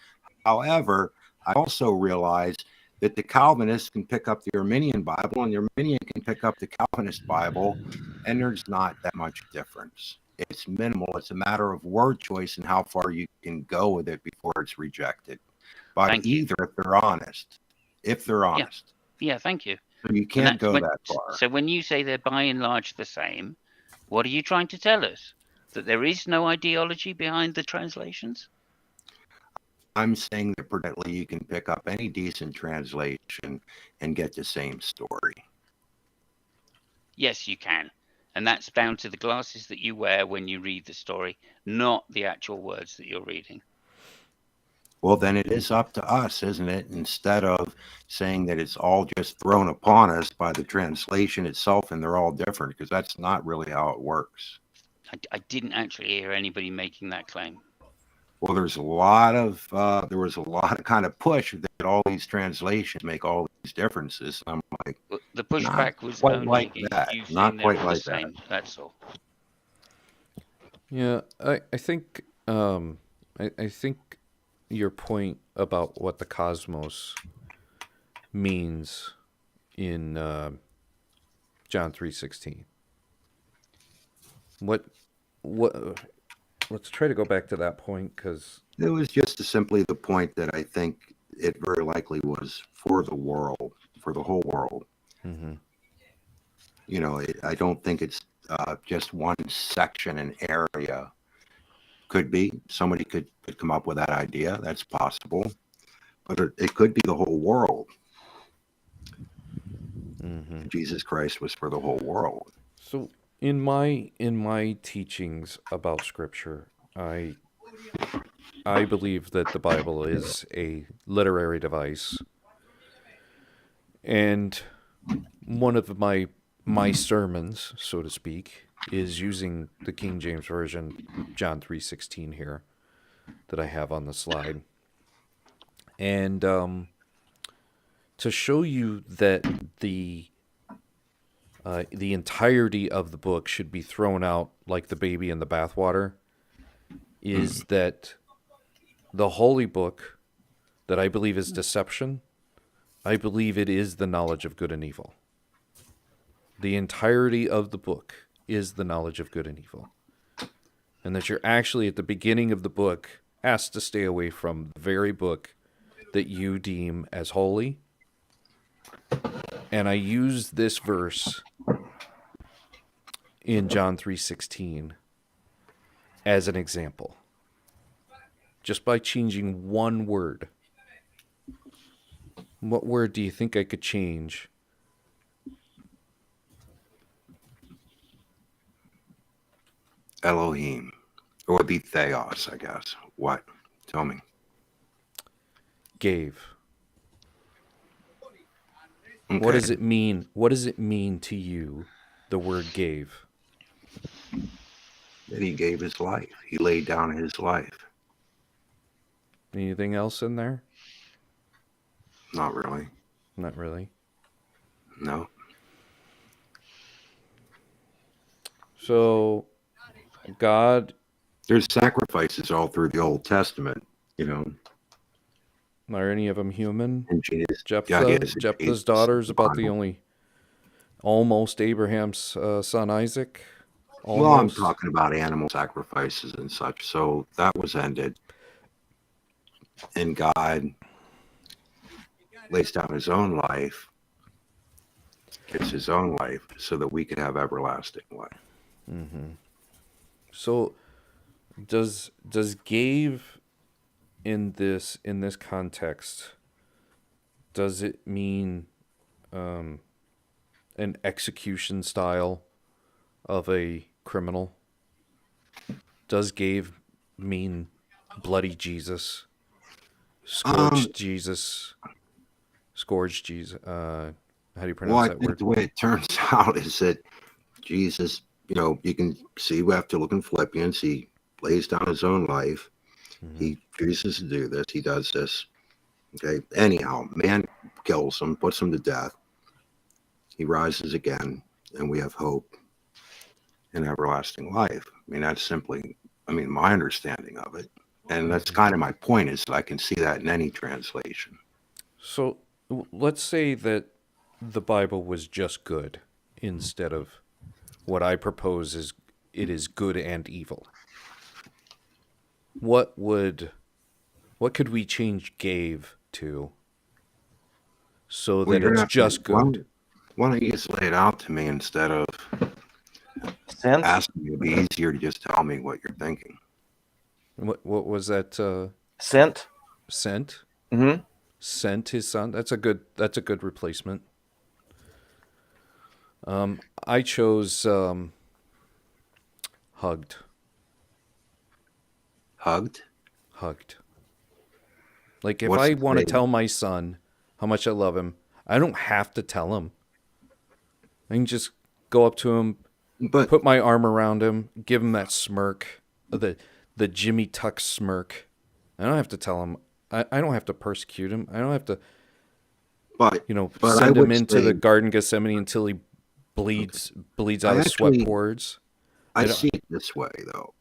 However, I also realize that the Calvinists can pick up the Arminian Bible and the Arminian can pick up the Calvinist Bible, and there's not that much difference. It's minimal. It's a matter of word choice and how far you can go with it before it's rejected by either, if they're honest. If they're honest. Yeah, thank you. So you can't go that far. So when you say they're by and large the same, what are you trying to tell us? That there is no ideology behind the translations? I'm saying that practically you can pick up any decent translation and get the same story. Yes, you can. And that's down to the glasses that you wear when you read the story, not the actual words that you're reading. Well, then it is up to us, isn't it? Instead of saying that it's all just thrown upon us by the translation itself and they're all different, because that's not really how it works. I didn't actually hear anybody making that claim. Well, there was a lot of kind of push that all these translations make all these differences. I'm like, the pushback was quite only like that. Not quite like that. That's all. Yeah, I think I think your point about what the cosmos means in John 3:16. What let's try to go back to that point, because it was just simply the point that I think it very likely was for the world, for the whole world. Mm-hmm. You know, I don't think it's just one section, an area. Could be somebody could come up with that idea. That's possible, but it could be the whole world. Mm-hmm. Jesus Christ was for the whole world. So in my teachings about Scripture, I believe that the Bible is a literary device, and one of my sermons, so to speak, is using the King James Version, John 3:16 here, that I have on the slide. And to show you that the entirety of the book should be thrown out like the baby in the bathwater is that the holy book that I believe is deception, I believe it is the knowledge of good and evil. The entirety of the book is the knowledge of good and evil. And that you're actually at the beginning of the book asked to stay away from the very book that you deem as holy. And I use this verse in John 3:16 as an example. Just by changing one word. What word do you think I could change? Elohim. Or would be Theos, I guess. What? Tell me. Gave. Okay. What does it mean? What does it mean to you, the word gave? That he gave his life. He laid down his life. Anything else in there? Not really. Not really. No. So, God... There's sacrifices all through the Old Testament, you know. Are any of them human? And Jesus, Jephthah's daughter's about the only... Almost Abraham's son Isaac. Almost. Well, I'm talking about animal sacrifices and such. So that was ended. And God lays down his own life, gives his own life so that we could have everlasting life. Mm-hmm. So does gave in this context, does it mean an execution style of a criminal? does Gave mean bloody Jesus? Scourged Jesus? Scourged Jesus? How do you pronounce that word? The way it turns out is that Jesus, you can see, we have to look in Philippians, he lays down his own life. Mm-hmm. He chooses to do this. He does this. Okay. Anyhow, man kills him, puts him to death. He rises again, and we have hope and everlasting life. I mean, that's simply, my understanding of it. And that's kind of my point, is that I can see that in any translation. So let's say that the Bible was just good instead of what I propose is it is good and evil. What could we change Gave to so that it's just good? Why don't you just lay it out to me instead of asking me? It'd be easier to just tell me what you're thinking. What was that? Sent. Sent? Mm-hmm. Sent his son. That's a good replacement. I chose hugged. Hugged? Hugged. Like, if I want to tell my son how much I love him, I don't have to tell him. I can just go up to him, put my arm around him, give him that smirk, the Jimmy Tuck smirk. I don't have to tell him. I don't have to persecute him. I don't have to, send him into the Garden of Gethsemane until he bleeds out of sweat pores. I see it this way, though,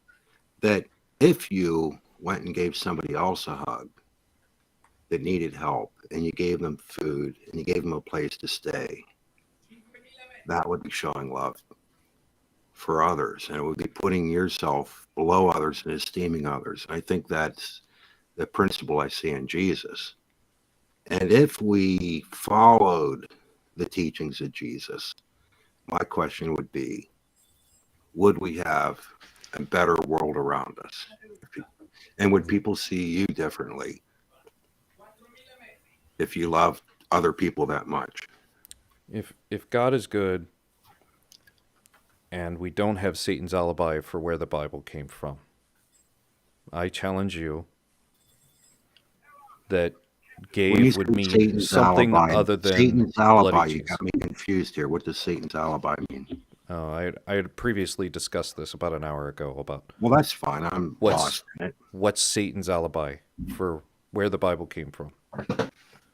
that if you went and gave somebody else a hug that needed help, and you gave them food, and you gave them a place to stay, that would be showing love for others, and it would be putting yourself below others and esteeming others. I think that's the principle I see in Jesus. And if we followed the teachings of Jesus, my question would be, would we have a better world around us? And would people see you differently if you love other people that much? If God is good and we don't have Satan's alibi for where the Bible came from, I challenge you that Gave would mean Satan's something alibi, other than Satan's alibi. Jesus. You got me confused here. What does Satan's alibi mean? Oh, I had previously discussed this about an hour ago about. Well, that's fine. I'm lost in it. What's Satan's alibi for where the Bible came from?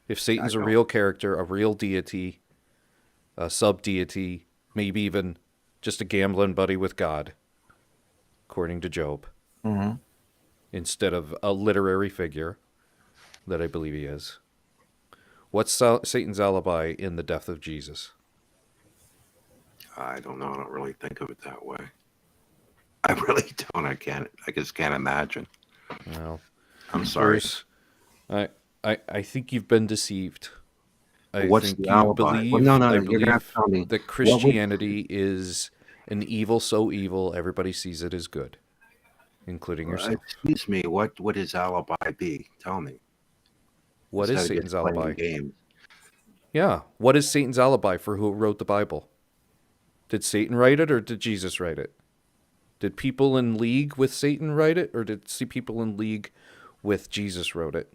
If Satan's a real character, a real deity, a sub-deity, maybe even just a gambling buddy with God, according to Job, instead of a literary figure that I believe he is. What's Satan's alibi in the death of Jesus? I don't know. I don't really think of it that way. I really don't. I just can't imagine. Well, I'm sorry. I think you've been deceived. What's the alibi? You're gonna have to tell me that Christianity is an evil so evil everybody sees it as good, including yourself. Excuse me. What would his alibi be? Tell me. What is Satan's alibi? Yeah. What is Satan's alibi for who wrote the Bible? Did Satan write it or did Jesus write it? Did people in league with Satan write it or did people in league with Jesus wrote it?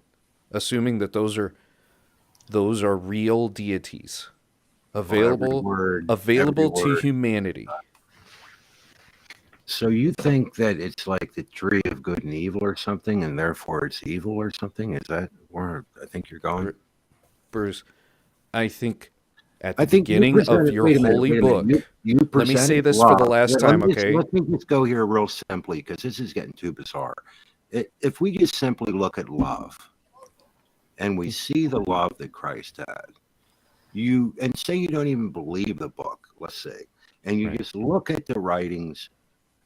Assuming that those are real deities available to humanity. So you think that it's like the tree of good and evil or something, and therefore it's evil or something? Is that where I think you're going? Bruce, I think at the beginning of your holy book, let me say this for the last time, okay? Let me just go here real simply, because this is getting too bizarre. If we just simply look at love, and we see the love that Christ had, and say you don't even believe the book, let's say, and you just look at the writings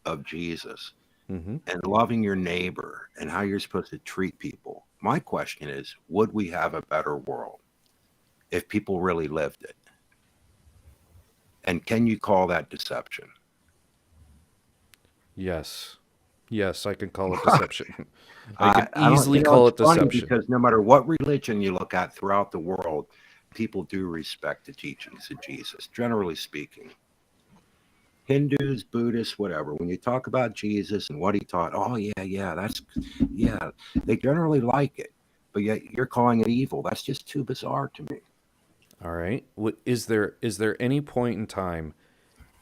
of Jesus and loving your neighbor and how you're supposed to treat people. My question is, would we have a better world if people really lived it? And can you call that deception? Yes, I can call it deception. I can easily call it deception. Because no matter what religion you look at throughout the world, people do respect the teachings of Jesus, generally speaking. Hindus, Buddhists, whatever, when you talk about Jesus and what he taught, oh yeah, they generally like it, but yet you're calling it evil. That's just too bizarre to me. All right. Is there any point in time,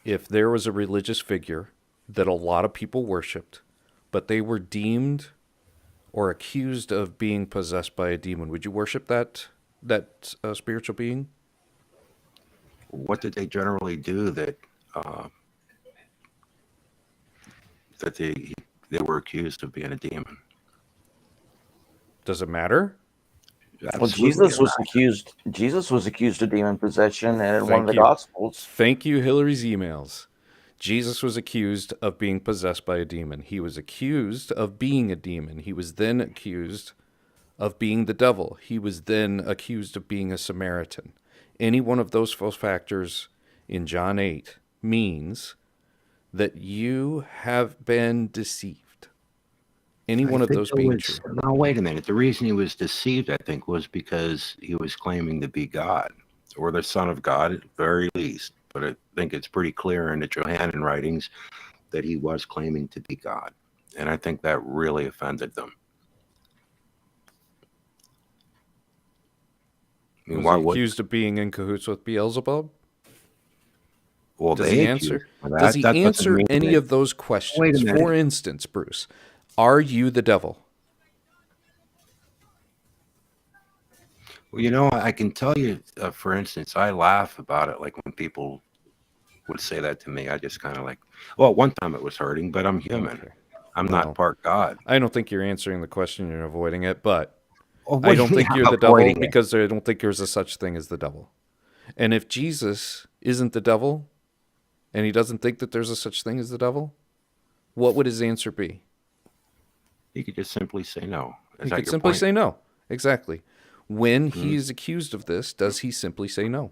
if there was a religious figure that a lot of people worshipped, but they were deemed or accused of being possessed by a demon, would you worship that spiritual being? What did they generally do that they were accused of being a demon? Does it matter? Well, Jesus was accused of demon possession, and in one of the Gospels. Thank you, Hillary's emails. Jesus was accused of being possessed by a demon. He was accused of being a demon. He was then accused of being the devil. He was then accused of being a Samaritan. Any one of those false factors in John 8 means that you have been deceived. Any one of those being true. No, wait a minute. The reason he was deceived, I think, was because he was claiming to be God or the Son of God at the very least. But I think it's pretty clear in the Johannine writings that he was claiming to be God. And I think that really offended them. I mean, was he accused of being in cahoots with Beelzebub? Well, does he answer any of those questions? For instance, Bruce, are you the devil? Well, you know, I can tell you, for instance, I laugh about it. Like when people would say that to me, I just kind of like, well, one time it was hurting, but I'm human. Okay. I'm not part God. I don't think you're answering the question. You're avoiding it, but I don't think you're the devil because I don't think there's a such thing as the devil. And if Jesus isn't the devil and he doesn't think that there's a such thing as the devil, what would his answer be? He could just simply say no. He could simply say no. Exactly. When he is accused of this, does he simply say no?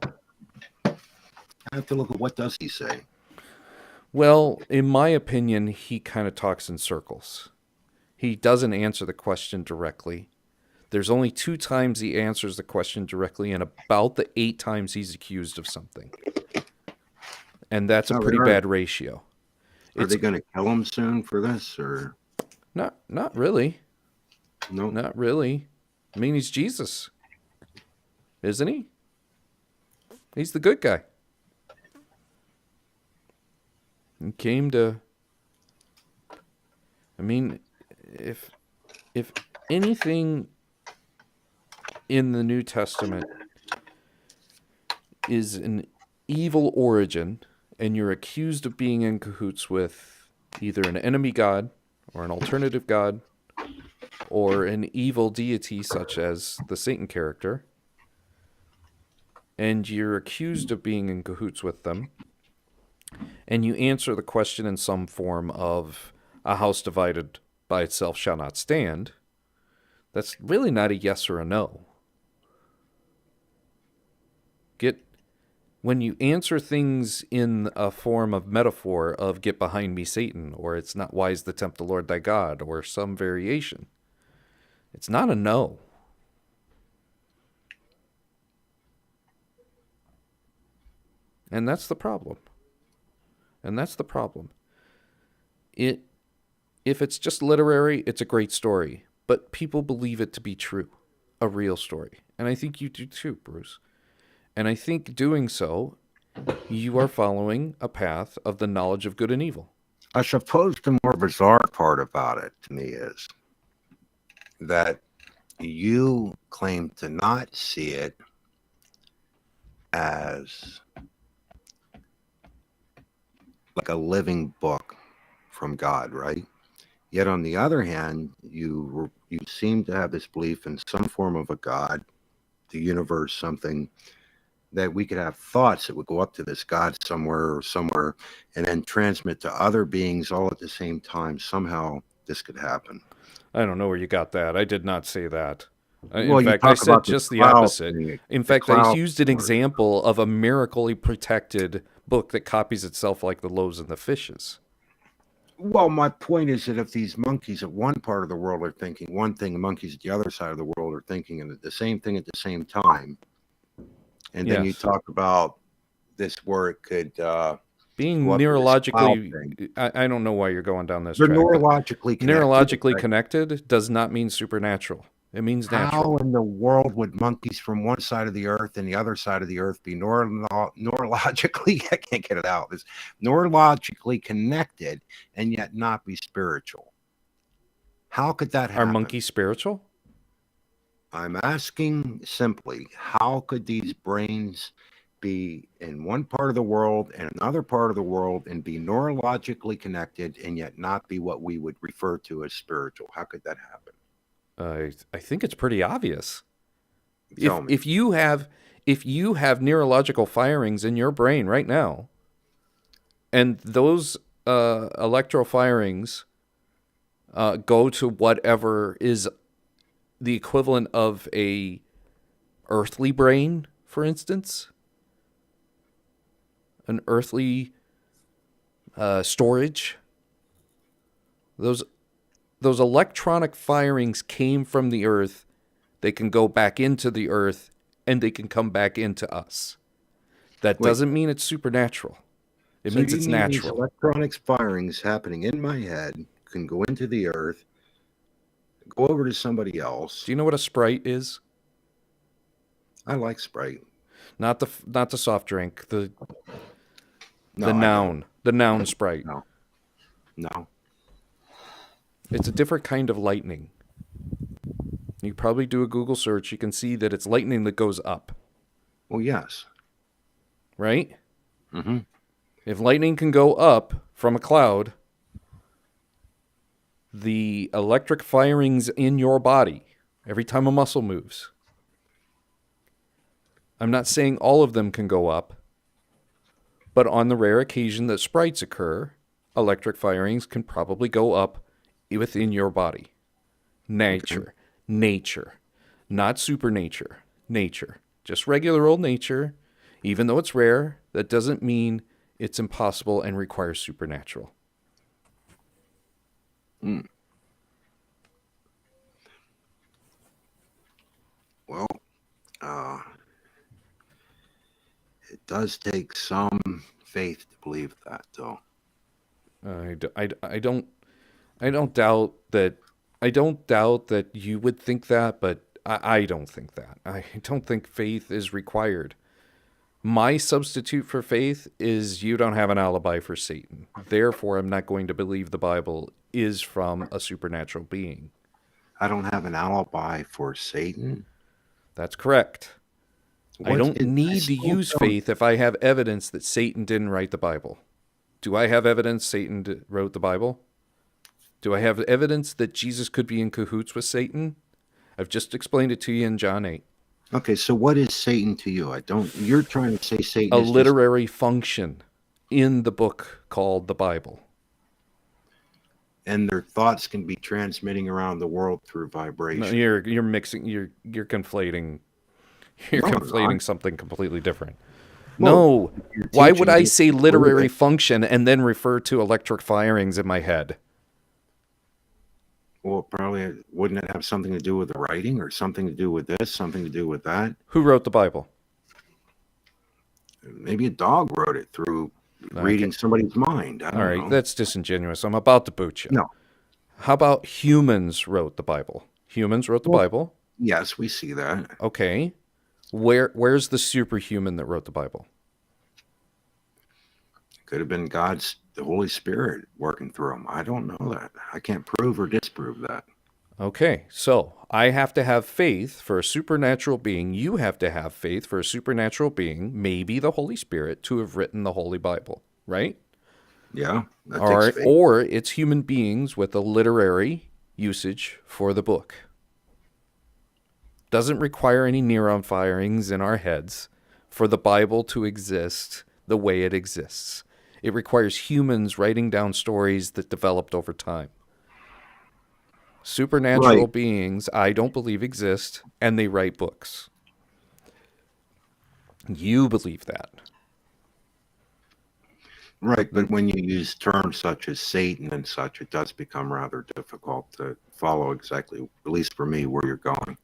I have to look at what does he say. Well, in my opinion, he kind of talks in circles. He doesn't answer the question directly. There's only 2 times he answers the question directly and about the 8 times he's accused of something. And that's a pretty bad ratio. Are they going to kill him soon for this, or? Not really. No. Not really. I mean, he's Jesus. Isn't he? He's the good guy. He came to... I mean, if anything in the New Testament is an evil origin, and you're accused of being in cahoots with either an enemy god or an alternative god or an evil deity such as the Satan character, and you're accused of being in cahoots with them, and you answer the question in some form of a house divided by itself shall not stand, that's really not a yes or a no. When you answer things in a form of metaphor of get behind me, Satan, or it's not wise to tempt the Lord thy God, or some variation, it's not a no. And that's the problem. If it's just literary, it's a great story, but people believe it to be true, a real story. And I think you do too, Bruce. And I think doing so, you are following a path of the knowledge of good and evil. I suppose the more bizarre part about it to me is that you claim to not see it as like a living book from God, right? Yet on the other hand, you seem to have this belief in some form of a God, the universe, something that we could have thoughts that would go up to this God somewhere, and then transmit to other beings all at the same time. Somehow this could happen. I don't know where you got that. I did not say that. In fact, I said just the opposite. In fact, I used an example of a miracly protected book that copies itself like the loaves and the fishes. Well, my point is that if these monkeys at one part of the world are thinking one thing, the monkeys at the other side of the world are thinking the same thing at the same time, and then you talk about this where it could Being go up to this cloud neurologically, thing. I don't know why you're going down this They're track. but neurologically connected. Neurologically connected does not mean supernatural. It means natural. How in the world would monkeys from one side of the earth and the other side of the earth be neurologically, I can't get it out, is neurologically connected and yet not be spiritual? How could that happen? Are monkeys spiritual? I'm asking simply, how could these brains be in one part of the world and another part of the world and be neurologically connected and yet not be what we would refer to as spiritual? How could that happen? I think it's pretty obvious. Tell me. If you have neurological firings in your brain right now, and those electro firings go to whatever is the equivalent of a earthly brain, for instance, an earthly storage, those electronic firings came from the earth. They can go back into the earth and they can come back into us. That doesn't mean it's supernatural. It means it's natural. These electronics firings happening in my head can go into the earth, go over to somebody else. Do you know what a Sprite is? I like Sprite. Not the soft drink. The noun Sprite. No. It's a different kind of lightning. You probably do a Google search. You can see that it's lightning that goes up. Well, yes. Right? Mm-hmm. If lightning can go up from a cloud, the electric firings in your body, every time a muscle moves, I'm not saying all of them can go up, but on the rare occasion that sprites occur, electric firings can probably go up within your body. Nature. Not supernature. Nature. Just regular old nature. Even though it's rare, that doesn't mean it's impossible and requires supernatural. Well, it does take some faith to believe that, though. I don't doubt that. I don't doubt that you would think that, but I don't think that. I don't think faith is required. My substitute for faith is you don't have an alibi for Satan. Therefore, I'm not going to believe the Bible is from a supernatural being. I don't have an alibi for Satan? That's correct. I don't need to use faith if I have evidence that Satan didn't write the Bible. Do I have evidence Satan wrote the Bible? Do I have evidence that Jesus could be in cahoots with Satan? I've just explained it to you in John 8. Okay, so what is Satan to you? You're trying to say Satan a is literary function in the book called the Bible. And their thoughts can be transmitting around the world through vibration. No, you're mixing, you're conflating. You're conflating something completely different. Well, no. Why would I say literary function and then refer to electric firings in my head? Well, probably wouldn't it have something to do with the writing or something to do with this, something to do with that? Who wrote the Bible? Maybe a dog wrote it through reading somebody's mind. I don't know. That's disingenuous. I'm about to boot you. No. How about humans wrote the Bible? Humans wrote the Bible? Yes, we see that. Okay. Where's the superhuman that wrote the Bible? Could have been the Holy Spirit working through them. I don't know that. I can't prove or disprove that. Okay, so I have to have faith for a supernatural being. You have to have faith for a supernatural being, maybe the Holy Spirit, to have written the Holy Bible, right? Yeah. All right. Or it's human beings with a literary usage for the book. Doesn't require any neuron firings in our heads for the Bible to exist the way it exists. It requires humans writing down stories that developed over time. Supernatural beings, I don't believe exist, and they write books. You believe that. Right, but when you use terms such as Satan and such, it does become rather difficult to follow exactly, at least for me, where you're going.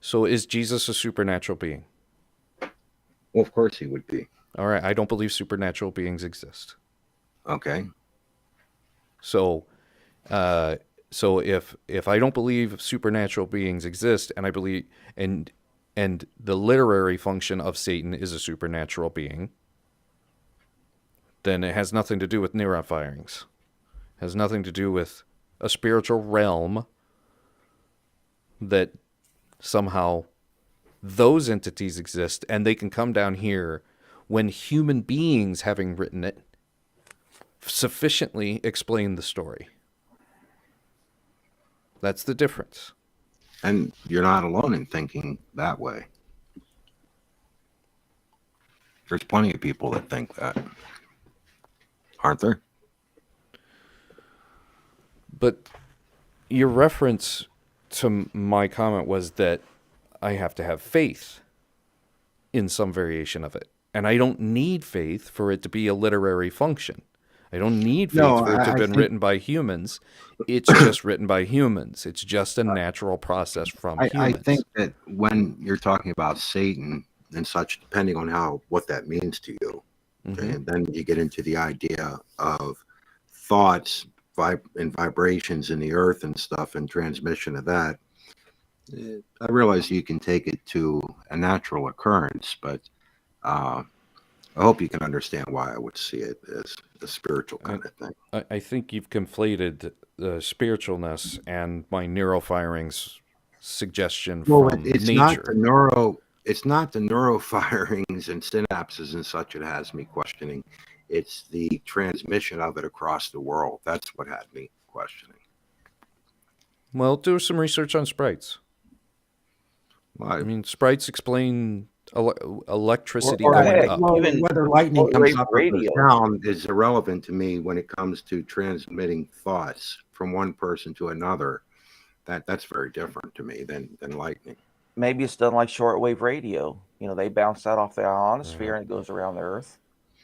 So is Jesus a supernatural being? Well, of course he would be. All right, I don't believe supernatural beings exist. Okay. So if I don't believe supernatural beings exist, and I believe and the literary function of Satan is a supernatural being, then it has nothing to do with neuron firings. It has nothing to do with a spiritual realm that somehow those entities exist and they can come down here when human beings, having written it, sufficiently explain the story. That's the difference. And you're not alone in thinking that way. There's plenty of people that think that, aren't there? But your reference to my comment was that I have to have faith in some variation of it. And I don't need faith for it to be a literary function. I don't need faith for it to have been written by humans. It's just written by humans. It's just a natural process from humans. I think that when you're talking about Satan and such, depending on what that means to you, okay, and then you get into the idea of thoughts and vibrations in the earth and stuff and transmission of that. I realize you can take it to a natural occurrence, but I hope you can understand why I would see it as a spiritual kind of thing. I think you've conflated the spiritualness and my neurofirings suggestion from nature. It's not the neurofirings and synapses and such that has me questioning. It's the transmission of it across the world. That's what had me questioning. Well, do some research on sprites. Well, I mean, sprites explain electricity going up. Well, whether lightning comes up or goes down is irrelevant to me when it comes to transmitting thoughts from one person to another. That's very different to me than lightning. Maybe it's done like shortwave radio. You know, they bounce that off the ionosphere and it goes around the Earth.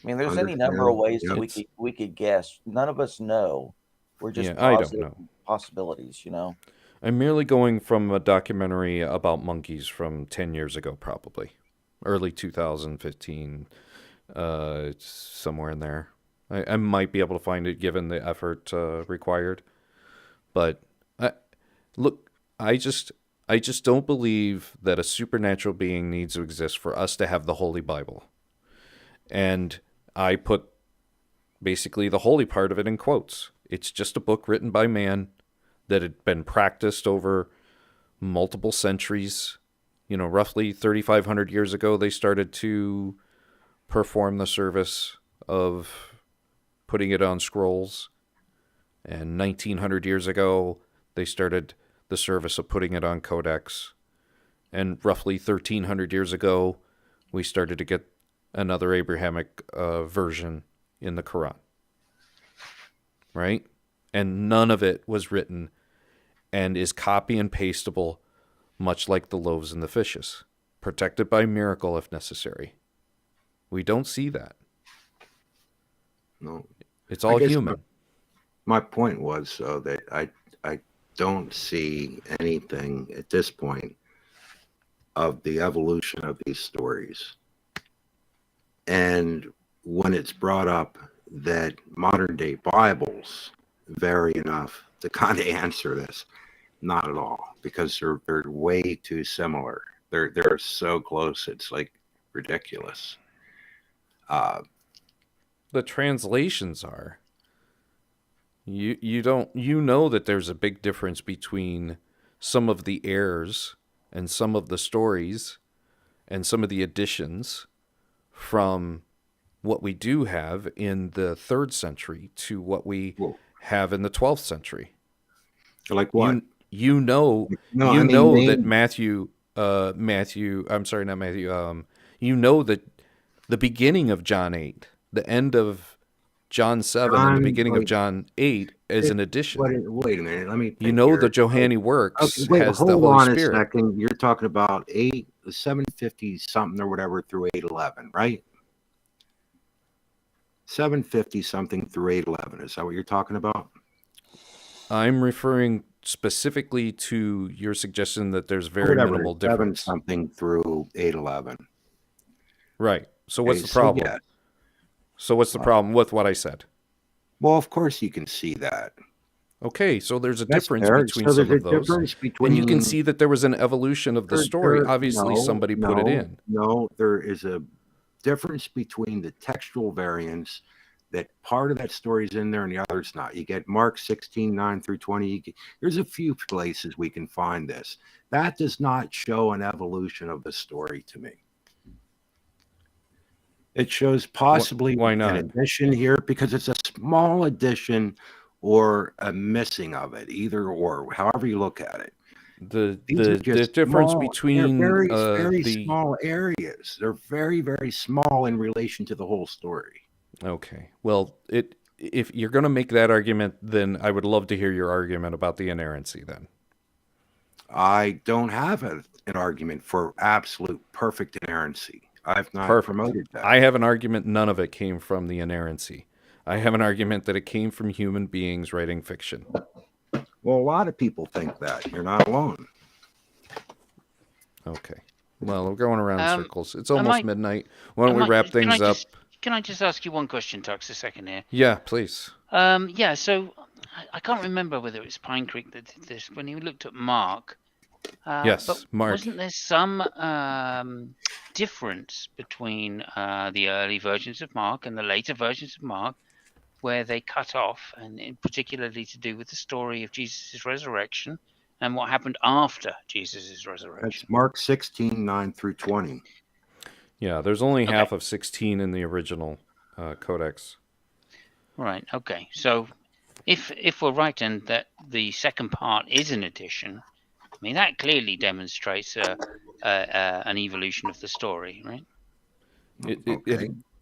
I mean, there's any number of ways that we could guess. None of us know. We're just I don't know. Possibilities, you know. I'm merely going from a documentary about monkeys from 10 years ago, probably. Early 2015, somewhere in there. I might be able to find it given the effort required. But, look, I just don't believe that a supernatural being needs to exist for us to have the Holy Bible. And I put basically the holy part of it in quotes. It's just a book written by man that had been practiced over multiple centuries. You know, roughly 3,500 years ago, they started to perform the service of putting it on scrolls. And 1,900 years ago, they started the service of putting it on codex. And roughly 1,300 years ago, we started to get another Abrahamic version in the Quran. Right? And none of it was written and is copy and pastable, much like the loaves and the fishes, protected by miracle if necessary. We don't see that. No. It's all human. My point was that I don't see anything at this point of the evolution of these stories. And when it's brought up that modern day Bibles vary enough to kind of answer this, not at all, because they're way too similar. They're so close, it's like ridiculous. The translations are. You know that there's a big difference between some of the errors and some of the stories and some of the additions from what we do have in the 3rd century to what we have in the 12th century. Like what? You know that Matthew, I'm sorry, not Matthew, you know that the beginning of John 8, the end of John 7, and the beginning of John 8 is an addition. Wait a minute, let me think. You know the Johannine works has the Holy Spirit. Hold on a second. You're talking about 750 something or whatever through 811, right? 750 something through 811. Is that what you're talking about? I'm referring specifically to your suggestion that there's very minimal difference. 7 something through 811. Right. So what's the So, problem? yeah. So what's the problem with what I said? Well, of course you can see that. Okay, so there's a That's difference fair. between So some there's of a those. difference And you can between see that there was an evolution of the story. Obviously, no, somebody put it in. No, there is a difference between the textual variants that part of that story is in there and the other's not. You get Mark 16, 9 through 20. There's a few places we can find this. That does not show an evolution of the story to me. It shows possibly Why not? an addition here because it's a small addition or a missing of it, either or, however you look at it. The just difference small, between very the small areas. They're very, very small in relation to the whole story. Okay. Well, if you're going to make that argument, then I would love to hear your argument about the inerrancy then. I don't have an argument for absolute perfect inerrancy. I've not promoted that. I have an argument none of it came from the inerrancy. I have an argument that it came from human beings writing fiction. Well, a lot of people think that. You're not alone. Okay. Well, we're going around in circles. It's almost midnight. Why don't we wrap things up? Can I just ask you one question, Tux, a second here? Yeah, please. Yeah, so I can't remember whether it was Pine Creek that did this. When you looked at Mark, yes, but Mark. Wasn't there some difference between the early versions of Mark and the later versions of Mark, where they cut off, and particularly to do with the story of Jesus' resurrection and what happened after Jesus' resurrection? That's Mark 16, 9 through 20. Yeah, there's only half of 16 in the original codex. Right. Okay. So, if we're right and that the second part is an addition, I mean that clearly demonstrates an evolution of the story, right?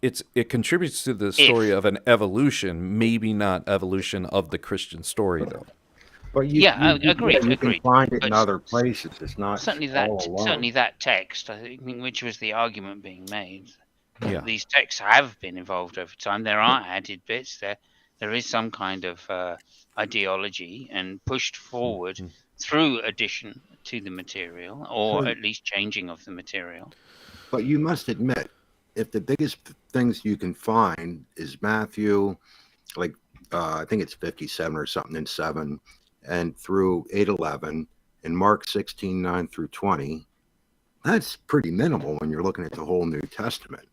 It contributes to the story of an evolution, maybe not evolution of the Christian story, though. But you agreed. You can find it in other places. It's not certainly that text, I think, which was the argument being made. Yeah. These texts have been evolved over time. There are added bits. There is some kind of ideology and pushed forward through addition to the material, or at least changing of the material. But you must admit, if the biggest things you can find is Matthew, like I think it's 57 or something in 7, and through 8:11, and Mark 16, 9 through 20, that's pretty minimal when you're looking at the whole New Testament.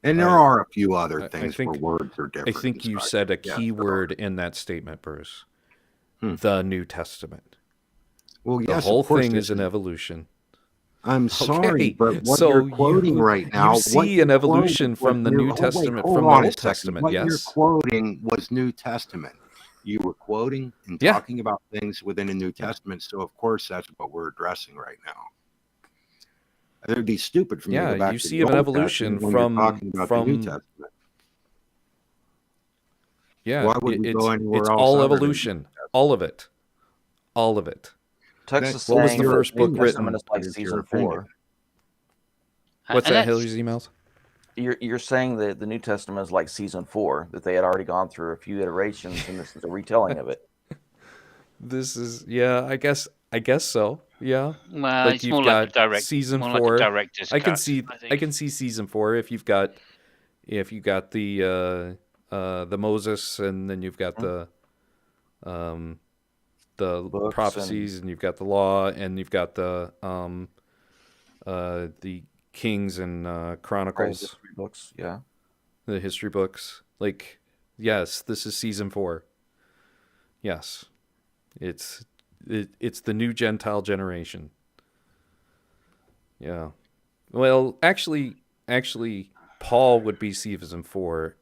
And there are a few other things where words are different. I think you said a key word in that statement, Bruce. The New Testament. Well, yes, the whole thing is an evolution. I'm sorry, but what you're quoting right now, you see an evolution from the New Testament from the Old Testament. What yes, you're quoting was New Testament. You were quoting and talking about things within the New Testament, so of course that's what we're addressing right now. It would be stupid for me to go back you to see the an Old evolution Testament from when you're talking about the New Testament. Yeah, why would we go anywhere it's else? All evolution, all of it, all of it. Texas what was the first book written? It's like season 4. What's that, Hillary's emails? You're saying that the New Testament is like season 4, that they had already gone through a few iterations, and this is a retelling of it. This is I guess so. Yeah. Well, it's more like a direct season 4. Like a director's I can cut, see I can see season 4 if you've got the Moses, and then you've got the Books prophecies, and you've got the law, and you've got the Kings and Chronicles history books, yeah, the history books. Like, yes, this is season 4. Yes, it's the new Gentile generation. Yeah, well, actually, Paul would be season 4,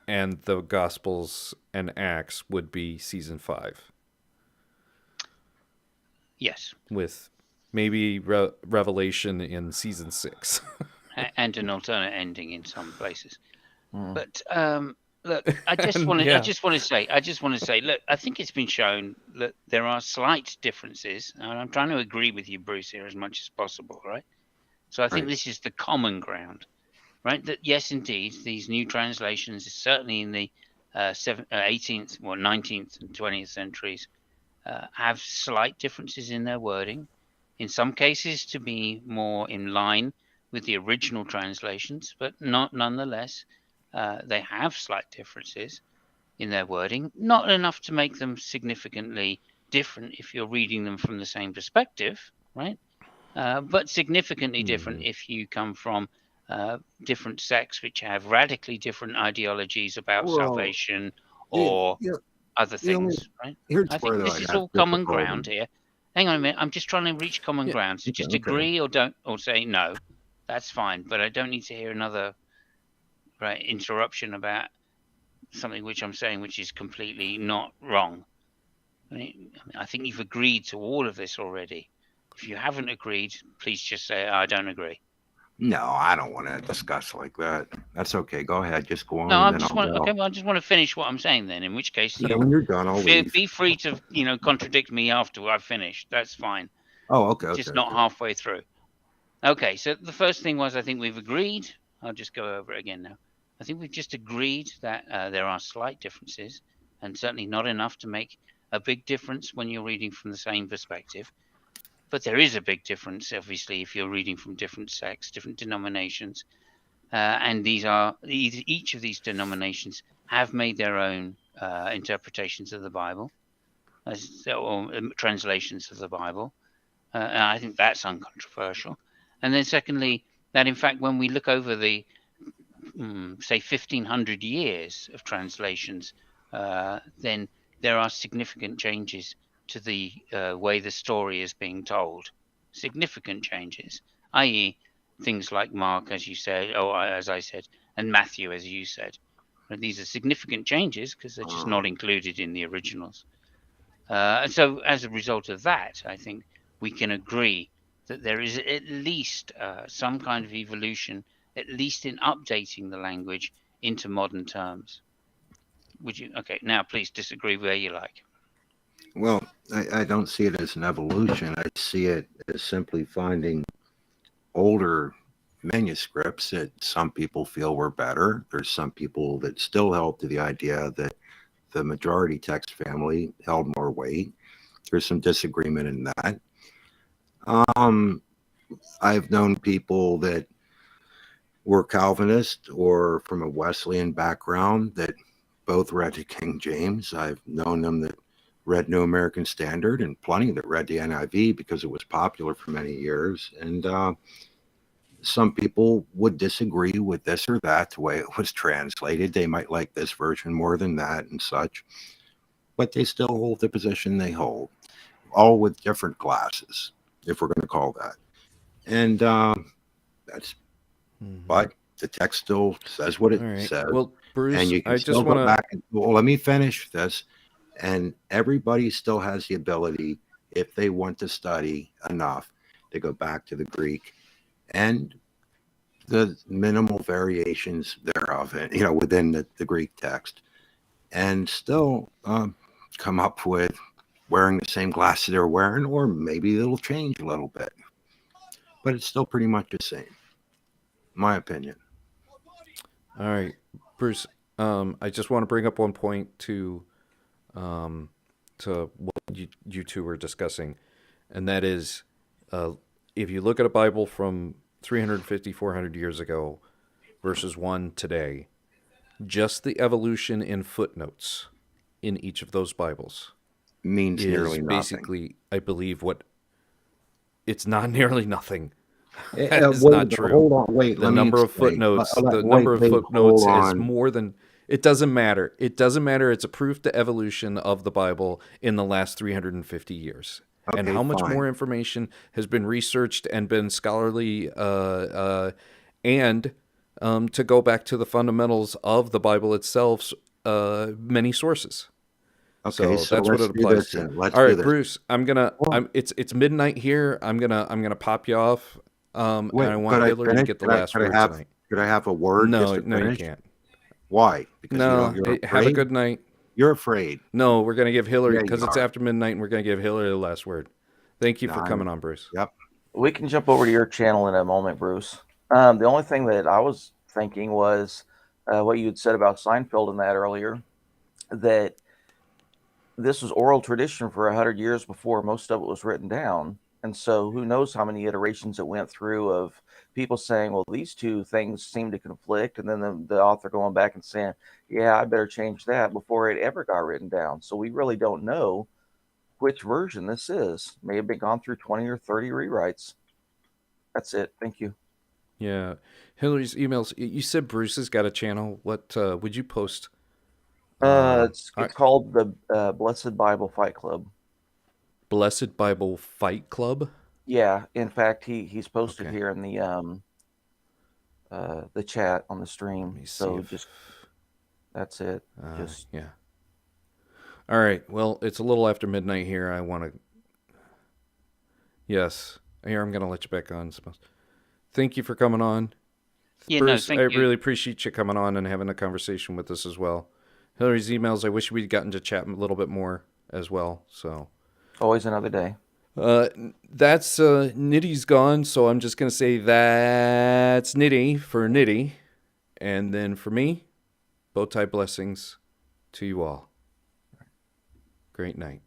and the Gospels and Acts would be season 5. Yes, with maybe Revelation in season 6, and an alternate ending in some places. But look, I just want to say, look, I think it's been shown that there are slight differences, and I'm trying to agree with you, Bruce, here as much as possible, right? So I think this is the common ground, right? That yes, indeed, these new translations, certainly in the 18th, 19th, and 20th centuries, have slight differences in their wording. In some cases, to be more in line with the original translations, but not nonetheless. They have slight differences in their wording, not enough to make them significantly different if you're reading them from the same perspective, right? But significantly different if you come from different sects which have radically different ideologies about salvation or other things, right? I think this is all common ground here. Hang on a minute, I'm just trying to reach common ground. So just agree or don't, or say no. That's fine, but I don't need to hear another interruption about something which I'm saying which is completely not wrong. I think you've agreed to all of this already. If you haven't agreed, please just say I don't agree. No, I don't want to discuss like that. That's okay. Go ahead. Just go on. No, and I then just I'll want. go. Okay, well, I just want to finish what I'm saying. Then, in which case, Yeah, when you're done, I'll leave. Be free to contradict me after I've finished. That's fine. Oh, okay. Just not halfway through. Okay, so the first thing was I think we've agreed. I'll just go over it again now. I think we've just agreed that there are slight differences, and certainly not enough to make a big difference when you're reading from the same perspective. But there is a big difference, obviously, if you're reading from different sects, different denominations, and each of these denominations have made their own interpretations of the Bible, or translations of the Bible. And I think that's uncontroversial. And then secondly, that in fact, when we look over the, say, 1,500 years of translations, then there are significant changes to the way the story is being told. Significant changes, i.e. things like Mark, as you said, or as I said, and Matthew, as you said. These are significant changes because they're just not included in the originals. So as a result of that, I think we can agree that there is at least some kind of evolution, at least in updating the language into modern terms. Would you? Okay, now please disagree where you like. Well, I don't see it as an evolution. I see it as simply finding older manuscripts that some people feel were better. There's some people that still held to the idea that the majority text family held more weight. There's some disagreement in that. I've known people that were Calvinist or from a Wesleyan background that both read the King James. I've known them that read New American Standard, and plenty that read the NIV because it was popular for many years. And some people would disagree with this or that, the way it was translated. They might like this version more than that and such, but they still hold the position they hold, all with different glasses, if we're going to call that. And that's, but the text still says what it says. Well, Bruce, and you can I still just go want back and, well, let me finish this. And everybody still has the ability, if they want to study enough, to go back to the Greek and the minimal variations thereof, within the Greek text, and still come up with wearing the same glasses they're wearing, or maybe it'll change a little bit, but it's still pretty much the same, in my opinion. All right, Bruce. I just want to bring up one point to what you two were discussing, and that is, if you look at a Bible from 350, 400 years ago versus one today, just the evolution in footnotes in each of those Bibles means nearly nothing. Basically, I believe it's not nearly nothing. That is not true. Hold on, wait. The number of footnotes, is more than. It doesn't matter. It doesn't matter. It's a proof to evolution of the Bible in the last 350 years. Okay, and how much more information has been researched and been scholarly, and to go back to the fundamentals of the Bible itself, many sources. Okay, so that's what it applies to. All right, Bruce, it's midnight here. I'm gonna pop you off. And I want Hillary to get the last word tonight. Could I have a word? No, you can't. Why? Because you're have a good night. You're afraid. No, we're going to give Hillary, because it's after midnight, and we're going to give Hillary the last word. Thank you for coming on, Bruce. Yep. We can jump over to your channel in a moment, Bruce. The only thing that I was thinking was what you had said about Seinfeld and that earlier, that this was oral tradition for 100 years before most of it was written down. And so who knows how many iterations it went through of people saying, well, these two things seem to conflict. And then the author going back and saying, yeah, I better change that before it ever got written down. So we really don't know which version this is. May have been gone through 20 or 30 rewrites. That's it. Thank you. Yeah. Hillary's emails. You said Bruce has got a channel. What would you post? It's called the Blessed Bible Fight Club. Blessed Bible Fight Club? Yeah. In fact, he's posted here in the chat on the stream. So just that's it. Yeah. All right. Well, it's a little after midnight here. I want to. Yes. Here, I'm going to let you back on. Thank you for coming on. Yeah, Bruce, no, I thank you. really appreciate you coming on and having a conversation with us as well. Hillary's emails, I wish we'd gotten to chat a little bit more as well. So always another day. That's Niddy's gone, so I'm just going to say that's Niddy for Niddy. And then for me, Bowtie blessings to you all. Great night.